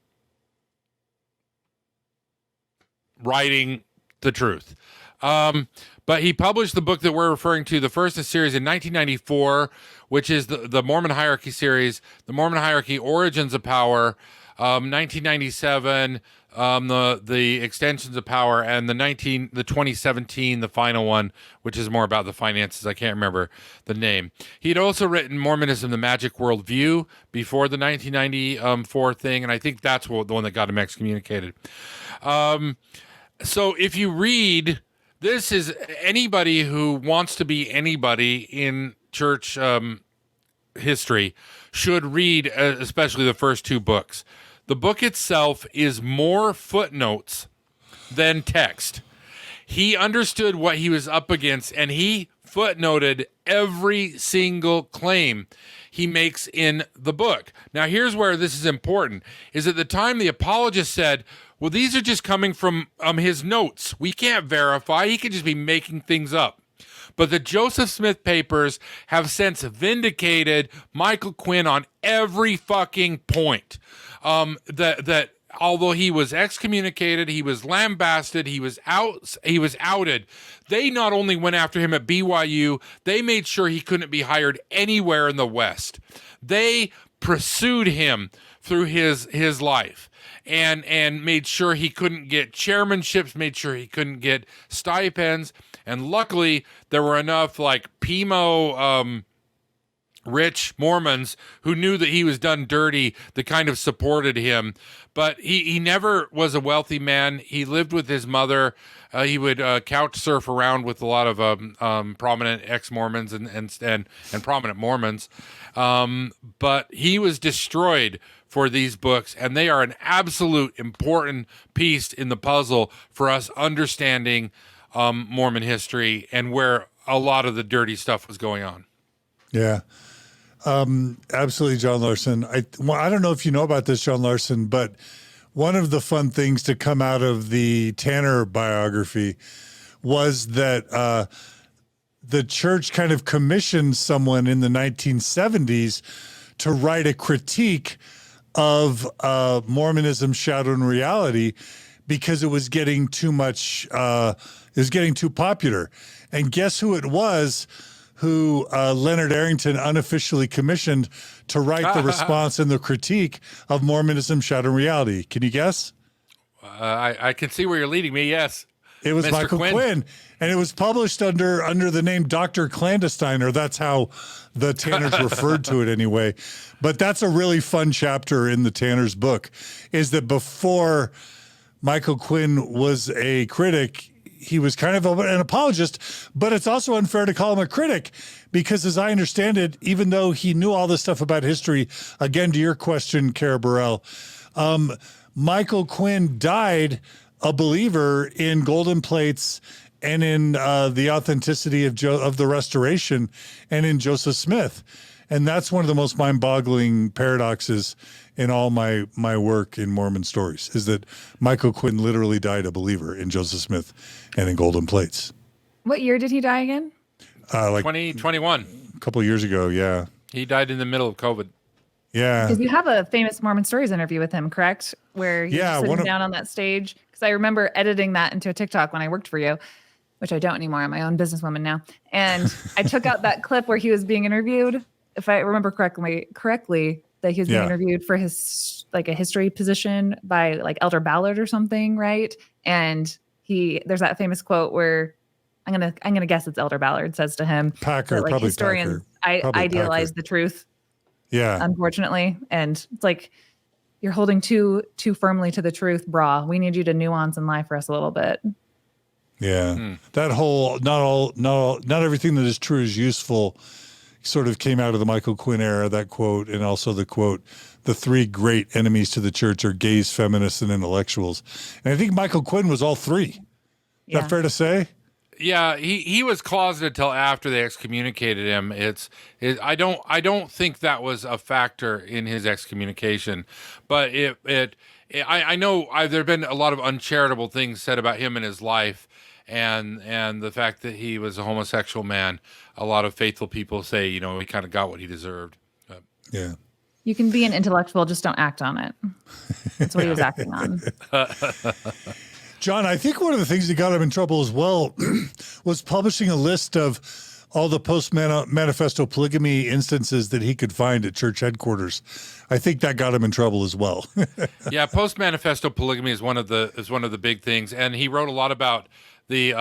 writing the truth. But he published the book that we're referring to, the first in series, in 1994, which is the Mormon Hierarchy series, the Mormon Hierarchy Origins of Power, 1997, the Extensions of Power, and the 2017, the final one, which is more about the finances. I can't remember the name. He'd also written Mormonism, the Magic World View before the 1994 thing, and I think that's the one that got him excommunicated. So if you read, this is anybody who wants to be anybody in church history should read, especially the first two books. The book itself is more footnotes than text. he understood what he was up against, and he footnoted every single claim he makes in the book. Now, here's where this is important, is at the time the apologist said, well, these are just coming from his notes. We can't verify. He could just be making things up. But the Joseph Smith papers have since vindicated Michael Quinn on every fucking point. That although he was excommunicated, he was lambasted, he was outed. They not only went after him at BYU, they made sure he couldn't be hired anywhere in the West. They pursued him through his life and made sure he couldn't get chairmanships, made sure he couldn't get stipends. And luckily, there were enough like PMO rich Mormons who knew that he was done dirty that kind of supported him. But he never was a wealthy man. He lived with his mother. He would couch surf around with a lot of prominent ex-Mormons and prominent Mormons. But he was destroyed for these books, and they are an absolute important piece in the puzzle for us understanding Mormon history and where a lot of the dirty stuff was going on. Yeah. Absolutely, John Larsen. I don't know if you know about this, John Larsen, but one of the fun things to come out of the Tanner biography was that the church kind of commissioned someone in the 1970s to write a critique of Mormonism, Shadow and Reality, because it was getting too much, it was getting too popular. And guess who it was who Leonard Arrington unofficially commissioned to write the response and the critique of Mormonism, Shadow and Reality? Can you guess? I can see where you're leading me, yes. It was Mr. Michael Quinn. And it was published under the name Dr. Clandestine, or that's how the Tanners referred to it anyway. But that's a really fun chapter in the Tanners book, is that before Michael Quinn was a critic, he was kind of an apologist, but it's also unfair to call him a critic because, as I understand it, even though he knew all this stuff about history, again, to your question, Cara Burrell, Michael Quinn died a believer in golden plates and in the authenticity of the Restoration and in Joseph Smith. And that's one of the most mind-boggling paradoxes in all my work in Mormon stories, is that Michael Quinn literally died a believer in Joseph Smith and in golden plates. What year did he die again? Like 2021. a couple of years ago, yeah. He died in the middle of COVID. Yeah. Because you have a famous Mormon Stories interview with him, correct? Where he's sitting down on that stage. Because I remember editing that into a TikTok when I worked for you, which I don't anymore. I'm my own businesswoman now. And I took out that clip where he was being interviewed, if I remember correctly, that he was being interviewed for his like a history position by like Elder Ballard or something, right? And there's that famous quote where I'm gonna guess it's Elder Ballard says to him, Packer, that, like, probably historians Packer. idealize Packer. the truth. Yeah. Unfortunately. And it's like you're holding too firmly to the truth, brah. We need you to nuance and lie for us a little bit. Yeah. That whole not everything that is true is useful sort of came out of the Michael Quinn era, that quote, and also the quote, the three great enemies to the church are gays, feminists, and intellectuals. And I think Michael Quinn was all three. Is that fair to say? Yeah, he was closeted till after they excommunicated him. I don't think that was a factor in his excommunication, but I know there've been a lot of uncharitable things said about him in his life, and the fact that he was a homosexual man. A lot of faithful people say, he kind of got what he deserved. Yeah. You can be an intellectual, just don't act on it. That's what he was acting on. John, I think one of the things that got him in trouble as well was publishing a list of all the post-manifesto polygamy instances that he could find at church headquarters. I think that got him in trouble as well. Yeah, post-manifesto polygamy is one of the big things, and he wrote a lot about the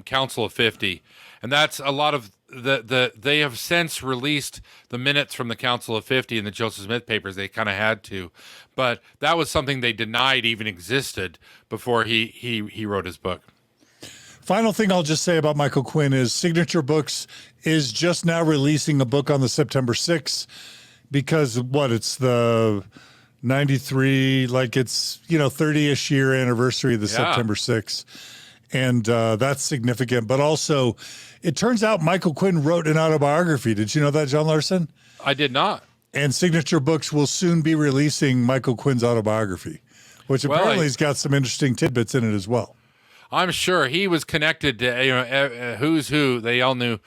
Council of 50, and that's a lot of they have since released the minutes from the Council of 50 in the Joseph Smith papers. They kind of had to, but that was something they denied even existed before he wrote his book. Final thing I'll just say about Michael Quinn is Signature Books is just now releasing a book on the September 6th because it's the 93, like it's 30-ish year anniversary of the September 6th. And that's significant. But also, it turns out Michael Quinn wrote an autobiography. Did you know that, John Larsen? I did not. And Signature Books will soon be releasing Michael Quinn's autobiography, which apparently has got some interesting tidbits in it as well. I'm sure he was connected to who's who. They all knew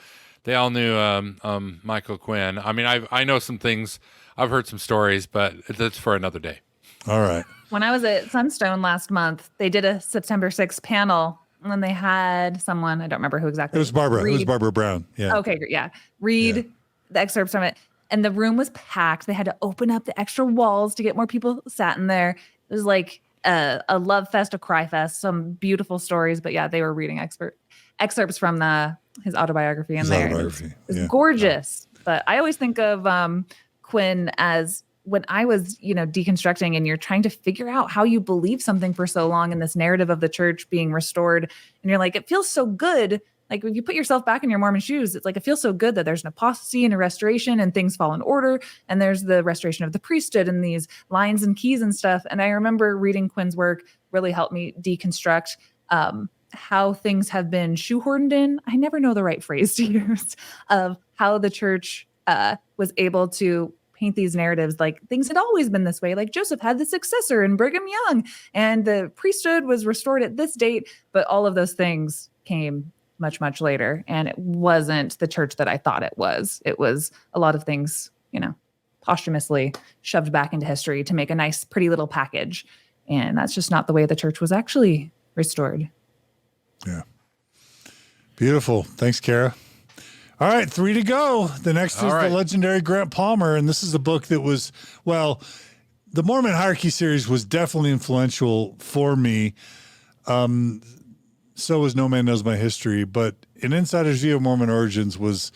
Michael Quinn. I mean, I know some things. I've heard some stories, but that's for another day. All right. When I was at Sunstone last month, they did a September 6th panel, and then they had someone, I don't remember who exactly. It was Barbara. It was Barbara Brown. Yeah. Okay, great. Yeah. Read the excerpts from it. And the room was packed. They had to open up the extra walls to get more people sat in there. It was like a love fest, a cry fest, some beautiful stories. But yeah, they were reading excerpts from his autobiography in there. It was gorgeous. But I always think of Quinn as when I was, deconstructing, and you're trying to figure out how you believe something for so long in this narrative of the church being restored. And you're like, it feels so good. Like if you put yourself back in your Mormon shoes, it's like, it feels so good that there's an apostasy and a restoration and things fall in order. And there's the restoration of the priesthood and these lines and keys and stuff. And I remember reading Quinn's work really helped me deconstruct how things have been shoehorned in. I never know the right phrase to use of how the church was able to paint these narratives like things had always been this way. Like Joseph had the successor in Brigham Young and the priesthood was restored at this date. But all of those things came much, much later. And it wasn't the church that I thought it was. It was a lot of things, posthumously shoved back into history to make a nice, pretty little package. And that's just not the way the church was actually restored. Yeah. Beautiful. Thanks, Kara. All right, 3 to go. The next is the legendary Grant Palmer. And this is a book that was, the Mormon Hierarchy series was definitely influential for me. So was No Man Knows My History, but An Insider's View of Mormon Origins was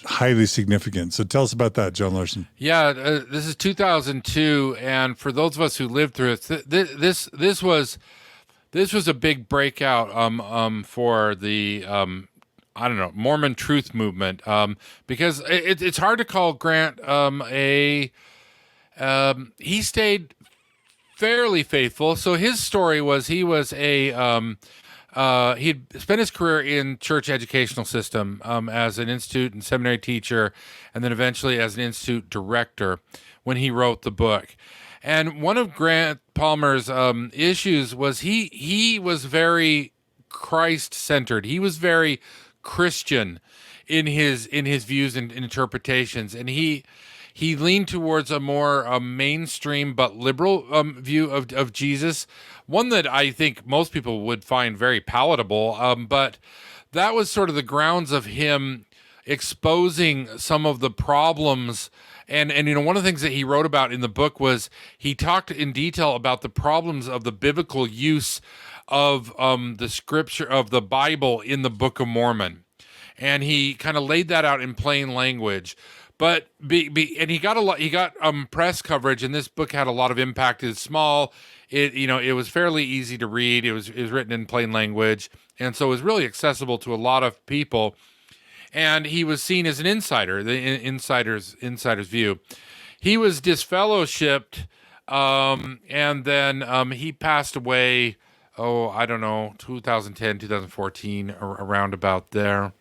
highly significant. So tell us about that, John Larsen. Yeah, this is 2002, and for those of us who lived through it, this was a big breakout for the Mormon Truth movement, because it's hard to call Grant he stayed fairly faithful. So his story was he was he'd spent his career in church educational system as an institute and seminary teacher, and then eventually as an institute director when he wrote the book. And one of Grant Palmer's issues was he was very Christ-centered. He was very Christian in his views and interpretations, and he leaned towards a more mainstream but liberal view of Jesus, one that I think most people would find very palatable. But that was sort of the grounds of him exposing some of the problems. And one of the things that he wrote about in the book was he talked in detail about the problems of the biblical use of the scripture of the Bible in the Book of Mormon. And he kind of laid that out in plain language. But and he got press coverage, and this book had a lot of impact. It's small. It was fairly easy to read. It was written in plain language, and so it was really accessible to a lot of people. And he was seen as an insider, the insider's view. He was disfellowshipped, and then he passed away. 2010, 2014, around about there.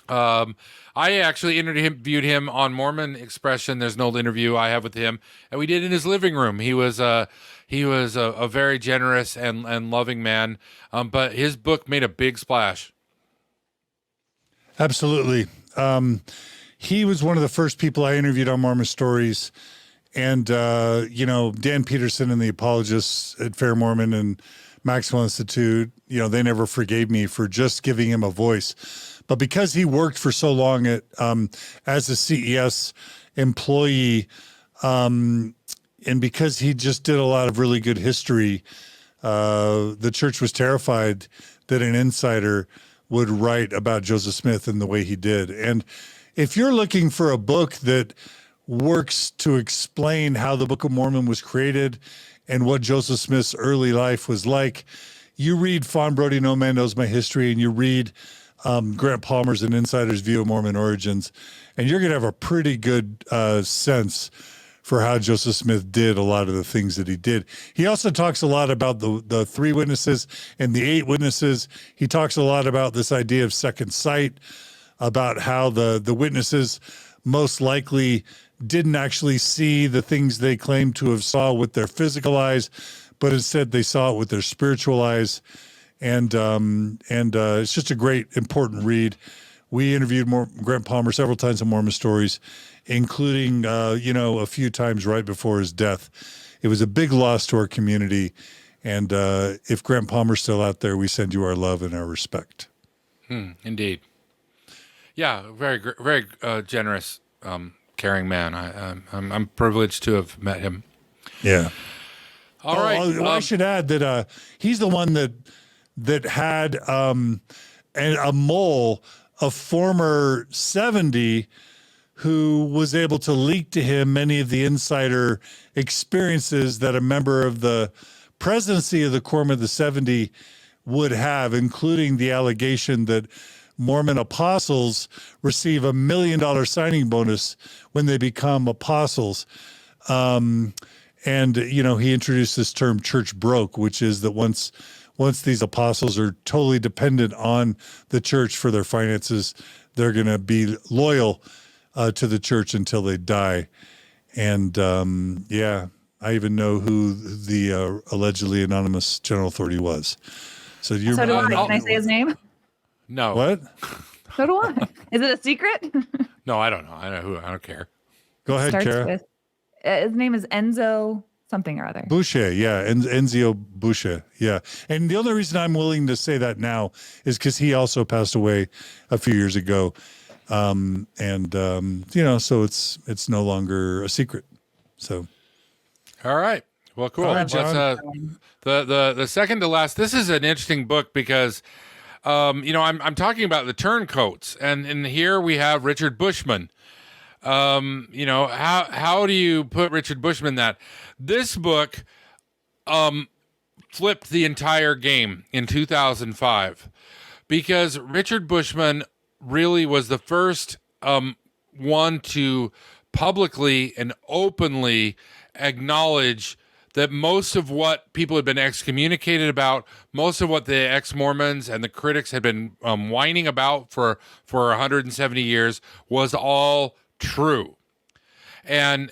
I actually interviewed him on Mormon Expression. There's an old interview I have with him, and we did it in his living room. He was a very generous and loving man, but his book made a big splash. Absolutely. He was one of the first people I interviewed on Mormon Stories, and Dan Peterson and the apologists at Fair Mormon and Maxwell Institute, they never forgave me for just giving him a voice. But because he worked for so long as a CES employee, and because he just did a lot of really good history, the church was terrified that an insider would write about Joseph Smith in the way he did. And if you're looking for a book that works to explain how the Book of Mormon was created and what Joseph Smith's early life was like, you read Fawn, Brodie, No Man Knows My History, and you read Grant Palmer's An Insider's View of Mormon Origins, and you're going to have a pretty good sense for how Joseph Smith did a lot of the things that he did. He also talks a lot about the 3 witnesses and the 8 witnesses. He talks a lot about this idea of second sight, about how the witnesses most likely didn't actually see the things they claimed to have saw with their physical eyes, but instead they saw it with their spiritual eyes. And it's just a great, important read. We interviewed Grant Palmer several times on Mormon Stories, including, a few times right before his death. It was a big loss to our community. And if Grant Palmer's still out there, we send you our love and our respect. Indeed. Yeah, very, very generous, caring man. I'm privileged to have met him. Yeah. All right. I should add that he's the one that had a mole, a former 70, who was able to leak to him many of the insider experiences that a member of the presidency of the Quorum of the 70 would have, including the allegation that Mormon apostles receive $1 million signing bonus when they become apostles. And, he introduced this term church broke, which is that once these apostles are totally dependent on the church for their finances, they're going to be loyal to the church until they die. And I even know who the allegedly anonymous general authority was. So do I. Can I say his name? No. What? So do I. Is it a secret? No, I don't know. I don't care. Go ahead, Starts Kara. with, his name is Enzo something or other. Boucher, yeah, Enzio Boucher, yeah. And the only reason I'm willing to say that now is because he also passed away a few years ago, so it's no longer a secret. So, all right, well, cool. All right, John. Let's the second to last. This is an interesting book because, I'm talking about the turncoats, and here we have Richard Bushman. How do you put Richard Bushman in that? This book flipped the entire game in 2005 because Richard Bushman really was the first one to publicly and openly acknowledge that most of what people had been excommunicated about, most of what the ex-Mormons and the critics had been whining about for 170 years was all true. And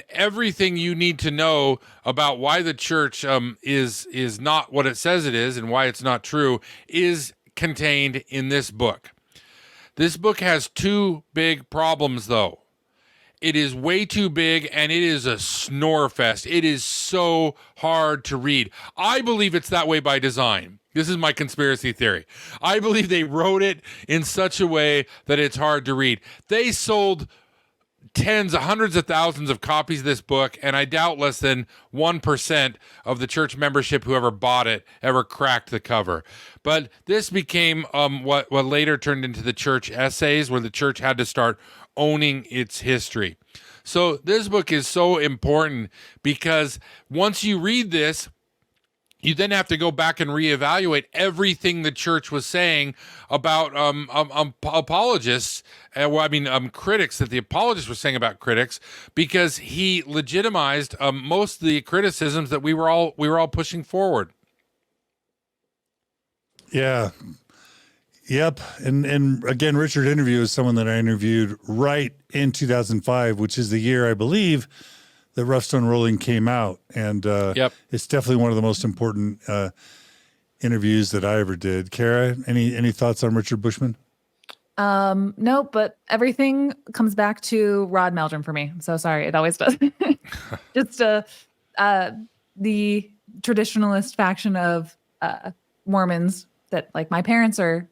everything you need to know about why the church is not what it says it is and why it's not true is contained in this book. This book has 2 big problems, though. It is way too big, and it is a snore fest. It is so hard to read. I believe it's that way by design. This is my conspiracy theory. I believe they wrote it in such a way that it's hard to read. They sold hundreds of thousands of copies of this book, and I doubt less than 1% of the church membership who ever bought it ever cracked the cover. But this became what later turned into the church essays, where the church had to start owning its history. So this book is so important because once you read this, you then have to go back and reevaluate everything the church was saying about apologists, critics, that the apologists were saying about critics, because he legitimized most of the criticisms that we were all pushing forward. Yeah. Yep. And again, Richard Interview is someone that I interviewed right in 2005, which is the year, I believe, that Rough Stone Rolling came out. And it's definitely one of the most important interviews that I ever did. Kara, any thoughts on Richard Bushman? No, but everything comes back to Rod Meldrum for me. I'm so sorry. It always does. Just the traditionalist faction of Mormons that like my parents are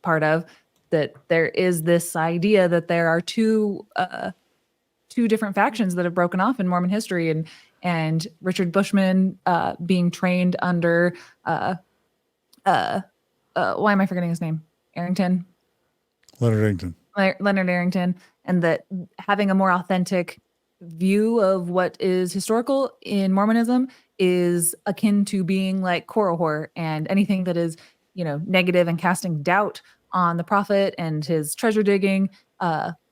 part of, that there is this idea that there are two different factions that have broken off in Mormon history, and Richard Bushman being trained under why am I forgetting his name? Leonard Arrington, and that having a more authentic view of what is historical in Mormonism is akin to being like Korihor, and anything that is, negative and casting doubt on the prophet and his treasure digging.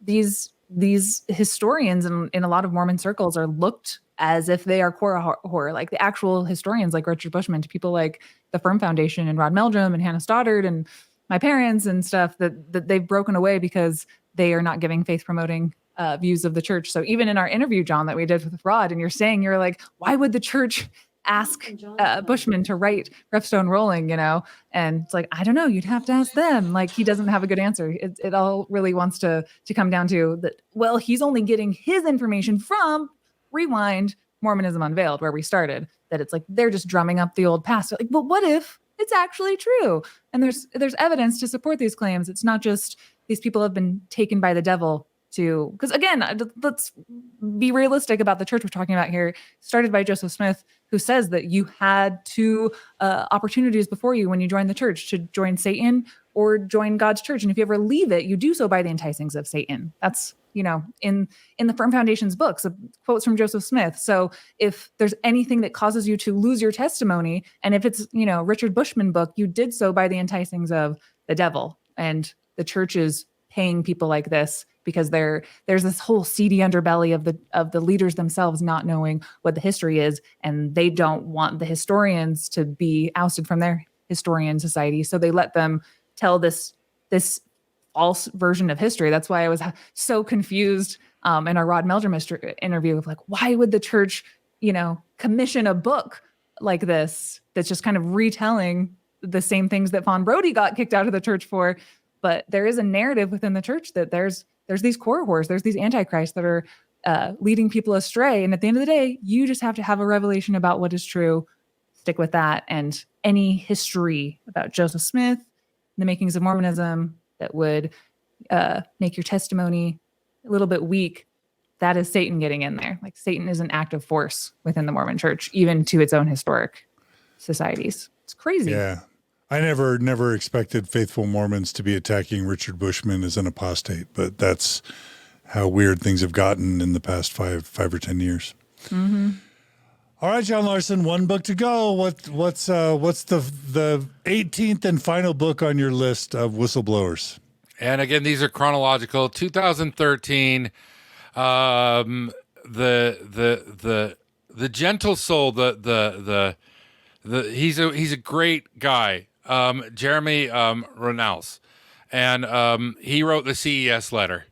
These these historians in a lot of Mormon circles are looked as if they are core horror, like the actual historians like Richard Bushman, to people like the Firm Foundation and Rod Meldrum and Hannah Stoddard and my parents and stuff, that they've broken away because they are not giving faith promoting views of the church. So even in our interview, John, that we did with Rod, and you're like, why would the church ask Bushman to write Rough Stone Rolling, And it's like, I don't know, you'd have to ask them. Like, he doesn't have a good answer. It all really wants to come down to that. Well, he's only getting his information from Rewind Mormonism Unveiled, where we started, that it's like they're just drumming up the old past. Like, but what if it's actually true? And there's evidence to support these claims. It's not just these people have been taken by the devil to, because again, let's be realistic about the church we're talking about here. Started by Joseph Smith, who says that you had two opportunities before you when you joined the church, to join Satan or join God's church. And if you ever leave it, you do so by the enticings of Satan. That's, in the Firm Foundation's books, quotes from Joseph Smith. So if there's anything that causes you to lose your testimony, and if it's, Richard Bushman book, you did so by the enticings of the devil. And the church is paying people like this because there's this whole seedy underbelly of the leaders themselves not knowing what the history is, and they don't want the historians to be ousted from their historian society. So they let them tell this false version of history. That's why I was so confused in our Rod Meldrum interview of like, why would the church, commission a book like this that's just kind of retelling the same things that Fawn Brodie got kicked out of the church for? But there is a narrative within the church that there's these core whores, there's these antichrists that are leading people astray. And at the end of the day, you just have to have a revelation about what is true, stick with that. And any history about Joseph Smith, the makings of Mormonism, that would make your testimony a little bit weak, that is Satan getting in there. Like, Satan is an active force within the Mormon church, even to its own historic societies. It's crazy. Yeah. I never expected faithful Mormons to be attacking Richard Bushman as an apostate, but that's how weird things have gotten in the past five or 10 years. Mm-hmm. All right, John Larsen, one book to go. What's the 18th and final book on your list of Whistleblowers? And again, these are chronological. 2013, the gentle soul, he's a great guy, Jeremy Runnells, and he wrote the CES letter.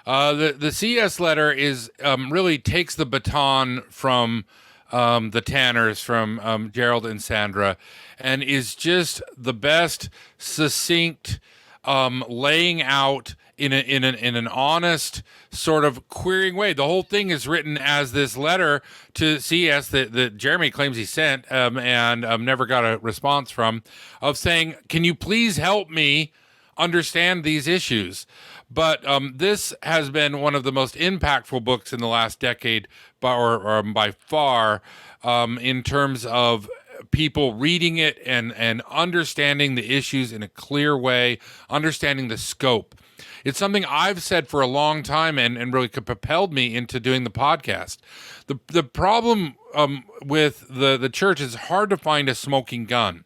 The CES letter is really takes the baton from the Tanners, from Jerald and Sandra, and is just the best succinct laying out in an honest sort of querying way. The whole thing is written as this letter to CS that Jeremy claims he sent and never got a response from, of saying, can you please help me understand these issues? But this has been one of the most impactful books in the last decade, by far, in terms of people reading it and understanding the issues in a clear way, understanding the scope. It's something I've said for a long time and really propelled me into doing the podcast. The problem with the church is hard to find a smoking gun.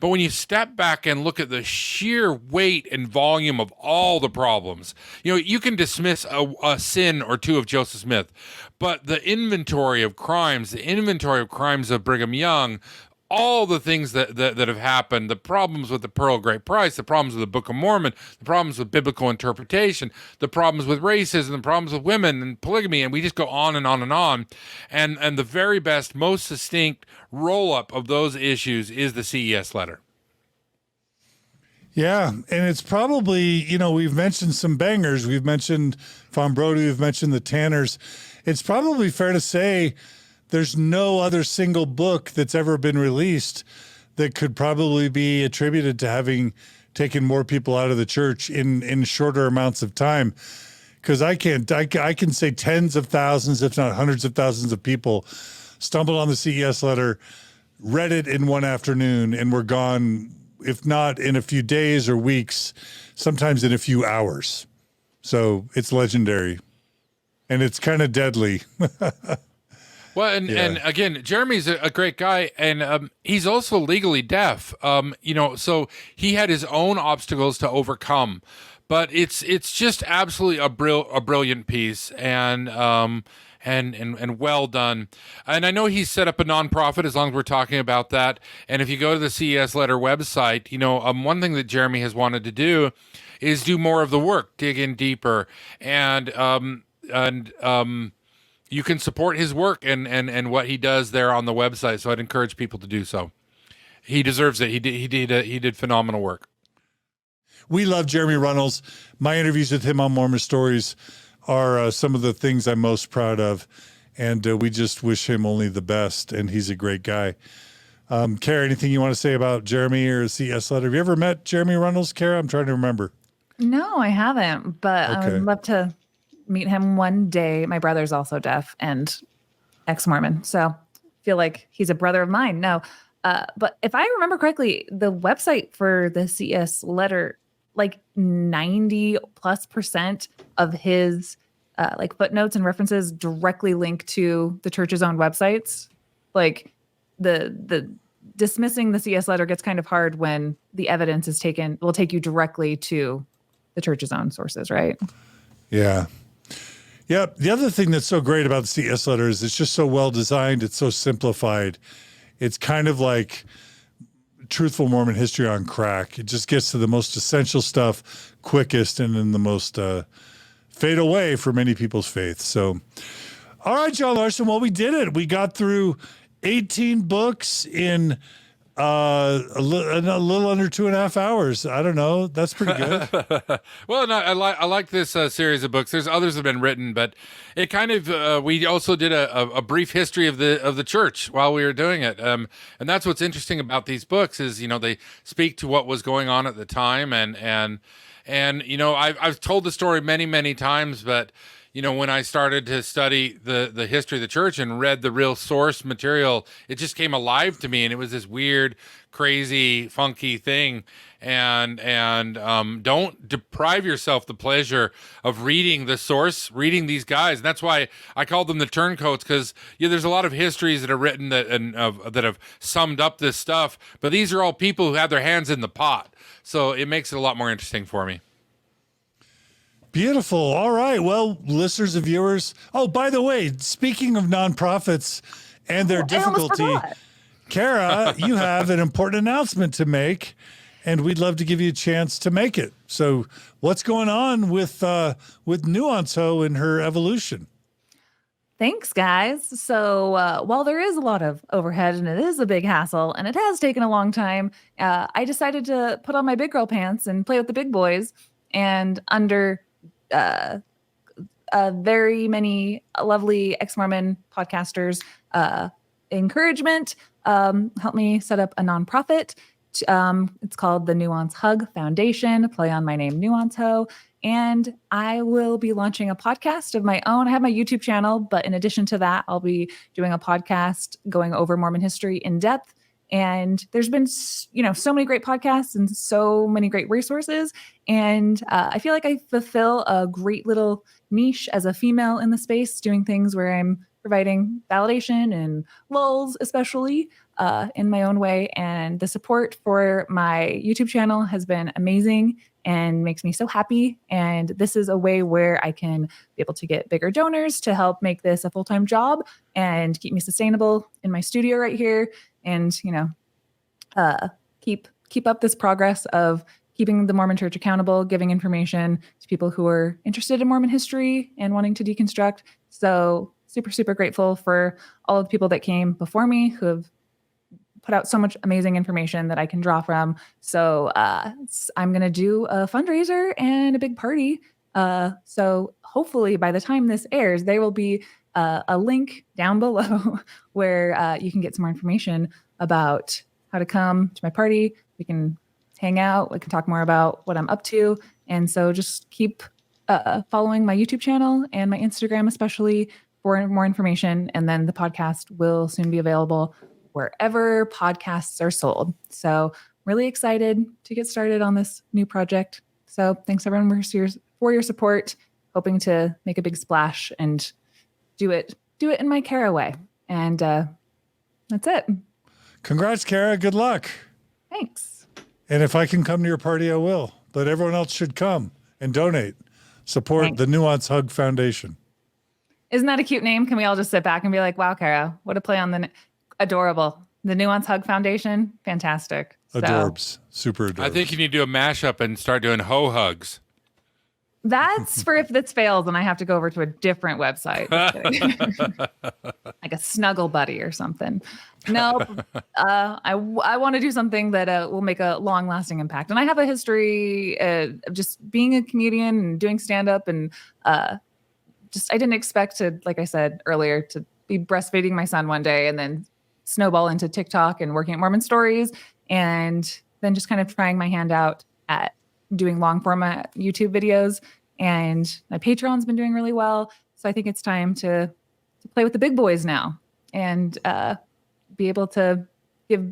But when you step back and look at the sheer weight and volume of all the problems, you can dismiss a sin or two of Joseph Smith, but the inventory of crimes, of Brigham Young, all the things that have happened, the problems with the Pearl of Great Price, the problems with the Book of Mormon, the problems with biblical interpretation, the problems with racism, the problems with women and polygamy, and we just go on and on and on. And the very best, most succinct roll-up of those issues is the CES letter. Yeah, and it's probably, we've mentioned some bangers. We've mentioned Fawn Brodie, we've mentioned the Tanners. It's probably fair to say there's no other single book that's ever been released that could probably be attributed to having taken more people out of the church in shorter amounts of time. Because I can say tens of thousands, if not hundreds of thousands of people stumbled on the CES letter, read it in one afternoon, and were gone, if not in a few days or weeks, sometimes in a few hours. So it's legendary. And it's kind of deadly. Well, and again, Jeremy's a great guy, and he's also legally deaf. So he had his own obstacles to overcome. but it's just absolutely a brilliant piece, and well done. And I know he's set up a nonprofit, as long as we're talking about that. And if you go to the CES Letter website, one thing that Jeremy has wanted to do is do more of the work, dig in deeper, and you can support his work and what he does there on the website. So I'd encourage people to do so. He deserves it. He did phenomenal work. We love Jeremy Runnells. My interviews with him on Mormon Stories are some of the things I'm most proud of, and we just wish him only the best, and he's a great guy. Kara, anything you want to say about Jeremy or CS Letter? Have you ever met Jeremy Runnells, Kara? I'm trying to remember. No, I haven't, but I Okay. would love to meet him one day. My brother's also deaf and ex-Mormon, so I feel like he's a brother of mine. No, but if I remember correctly, the website for the CS Letter, like 90+% of his like footnotes and references directly link to the church's own websites. Like the dismissing the CS Letter gets kind of hard when the evidence will take you directly to the church's own sources, right? Yeah. Yeah. The other thing that's so great about the CS Letter is it's just so well designed. It's so simplified. It's kind of like truthful Mormon history on crack. It just gets to the most essential stuff quickest and in the most fatal way for many people's faith. So, all right, John Larsen, well, we did it. We got through 18 books in a little under 2.5 hours. I don't know. That's pretty good. Well, no, I like this series of books. There's others that have been written, but it kind of we also did a brief history of the church while we were doing it. And that's what's interesting about these books is they speak to what was going on at the time, and I've told the story many times, but when I started to study the history of the church and read the real source material, it just came alive to me, and it was this weird, crazy, funky thing. And don't deprive yourself the pleasure of reading the source, reading these guys. And that's why I call them the turncoats, because there's a lot of histories that are written that have summed up this stuff, but these are all people who have their hands in the pot. So it makes it a lot more interesting for me. Beautiful. All right. Well, listeners and viewers. Oh, by the way, speaking of nonprofits and their difficulty, Kara, you have an important announcement to make, and we'd love to give you a chance to make it. So what's going on with Nuance Howe and her evolution? Thanks, guys. So while there is a lot of overhead and it is a big hassle and it has taken a long time, I decided to put on my big girl pants and play with the big boys. And under very many lovely ex-Mormon podcasters' encouragement, helped me set up a nonprofit. It's called the Nuance Hug Foundation, play on my name, Nuance Howe. And I will be launching a podcast of my own. I have my YouTube channel, but in addition to that, I'll be doing a podcast going over Mormon history in depth. And there's been, so many great podcasts and so many great resources. And I feel like I fulfill a great little niche as a female in the space, doing things where I'm providing validation and lulls, especially in my own way. And the support for my YouTube channel has been amazing and makes me so happy. And this is a way where I can be able to get bigger donors to help make this a full-time job and keep me sustainable in my studio right here. And, keep up this progress of keeping the Mormon Church accountable, giving information to people who are interested in Mormon history and wanting to deconstruct. So super, super grateful for all of the people that came before me who have put out so much amazing information that I can draw from. So I'm going to do a fundraiser and a big party. So hopefully by the time this airs, there will be a link down below where you can get some more information about how to come to my party. We can hang out. We can talk more about what I'm up to. And so just keep following my YouTube channel and my Instagram, especially for more information. And then the podcast will soon be available wherever podcasts are sold. So really excited to get started on this new project. So thanks everyone for your support, hoping to make a big splash and do it in my Kara way. And that's it. Congrats, Kara. Good luck. Thanks. And if I can come to your party, I will. But everyone else should come. and donate. Support Thanks. the Nuance Hug Foundation. Isn't that a cute name? Can we all just sit back and be like, wow, Kara, what a play on the adorable. The Nuance Hug Foundation, fantastic. So, Adorbs. Super adorbs. I think you need to do a mashup and start doing hoe hugs. that's for if this fails and I have to go over to a different website. Like a Snuggle Buddy or something. No, I want to do something that will make a long lasting impact. And I have a history of just being a comedian and doing stand up. And I didn't expect to, like I said earlier, to be breastfeeding my son one day and then snowball into TikTok and working at Mormon Stories. And then just kind of trying my hand out at doing long format YouTube videos. And my Patreon's been doing really well. So I think it's time to play with the big boys now and be able to give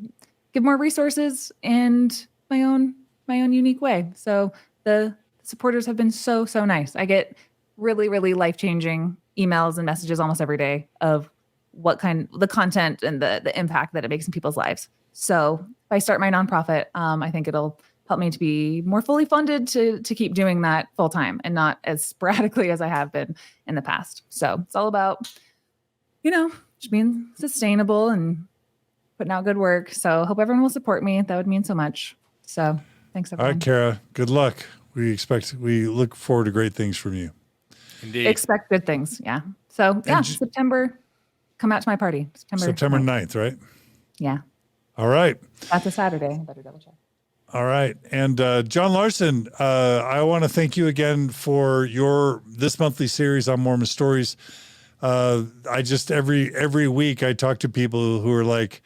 more resources and my own unique way. So the supporters have been so nice. I get really, really life-changing emails and messages almost every day of the content and the impact that it makes in people's lives. So if I start my nonprofit, I think it'll help me to be more fully funded to keep doing that full time and not as sporadically as I have been in the past. So it's all about, just being sustainable and putting out good work. So hope everyone will support me. That would mean so much. So thanks, everyone. All right, Kara, good luck. We look forward to great things from you. Indeed. Expect good things. Yeah. So September, come out to my party. September 9th, right? Yeah. All right. That's a Saturday. Better double check. All right. And John Larsen, I want to thank you again for this monthly series on Mormon Stories. I just every week I talk to people who are like,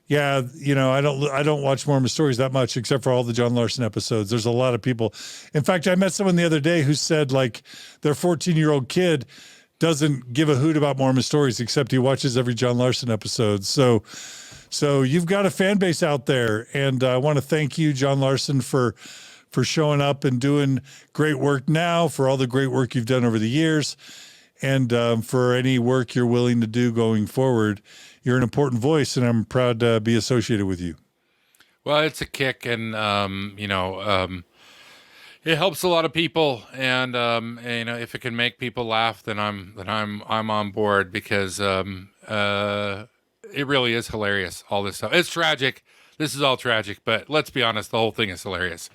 yeah, I don't watch Mormon Stories that much except for all the John Larsen episodes. There's a lot of people. In fact, I met someone the other day who said like their 14-year-old kid doesn't give a hoot about Mormon Stories except he watches every John Larsen episode. So you've got a fan base out there, and I want to thank you, John Larsen, for showing up and doing great work now, for all the great work you've done over the years, and for any work you're willing to do going forward. You're an important voice, and I'm proud to be associated with you. Well, it's a kick, and it helps a lot of people, and if it can make people laugh, then I'm on board because it really is hilarious. All this stuff. It's tragic. This is all tragic, but let's be honest, the whole thing is hilarious.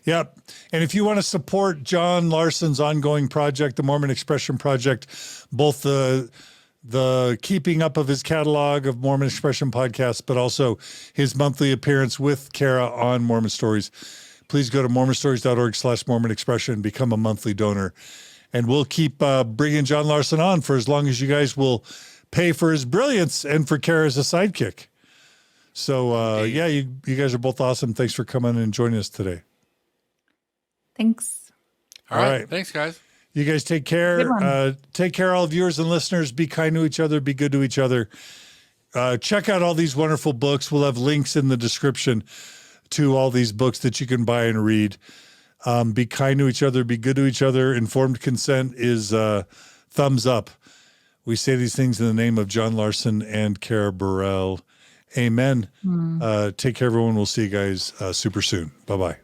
Yep. And if you want to support John Larsen's ongoing project, the Mormon Expression Project, both the keeping up of his catalog of Mormon Expression podcasts, but also his monthly appearance with Kara on Mormon Stories, please go to mormonstories.org/Mormon Expression and become a monthly donor. And we'll keep bringing John Larsen on for as long as you guys will pay for his brilliance and for Kara as a sidekick. So, you guys are both awesome. Thanks for coming and joining us today. Thanks. All right. Thanks, guys. You guys take care. Take care, all viewers and listeners. Be kind to each other. Be good to each other. Check out all these wonderful books. We'll have links in the description to all these books that you can buy and read. Be kind to each other. Be good to each other. Informed consent is thumbs up. We say these things in the name of John Larsen and Kara Burrell. Amen. Take care, everyone. We'll see you guys super soon. Bye-bye.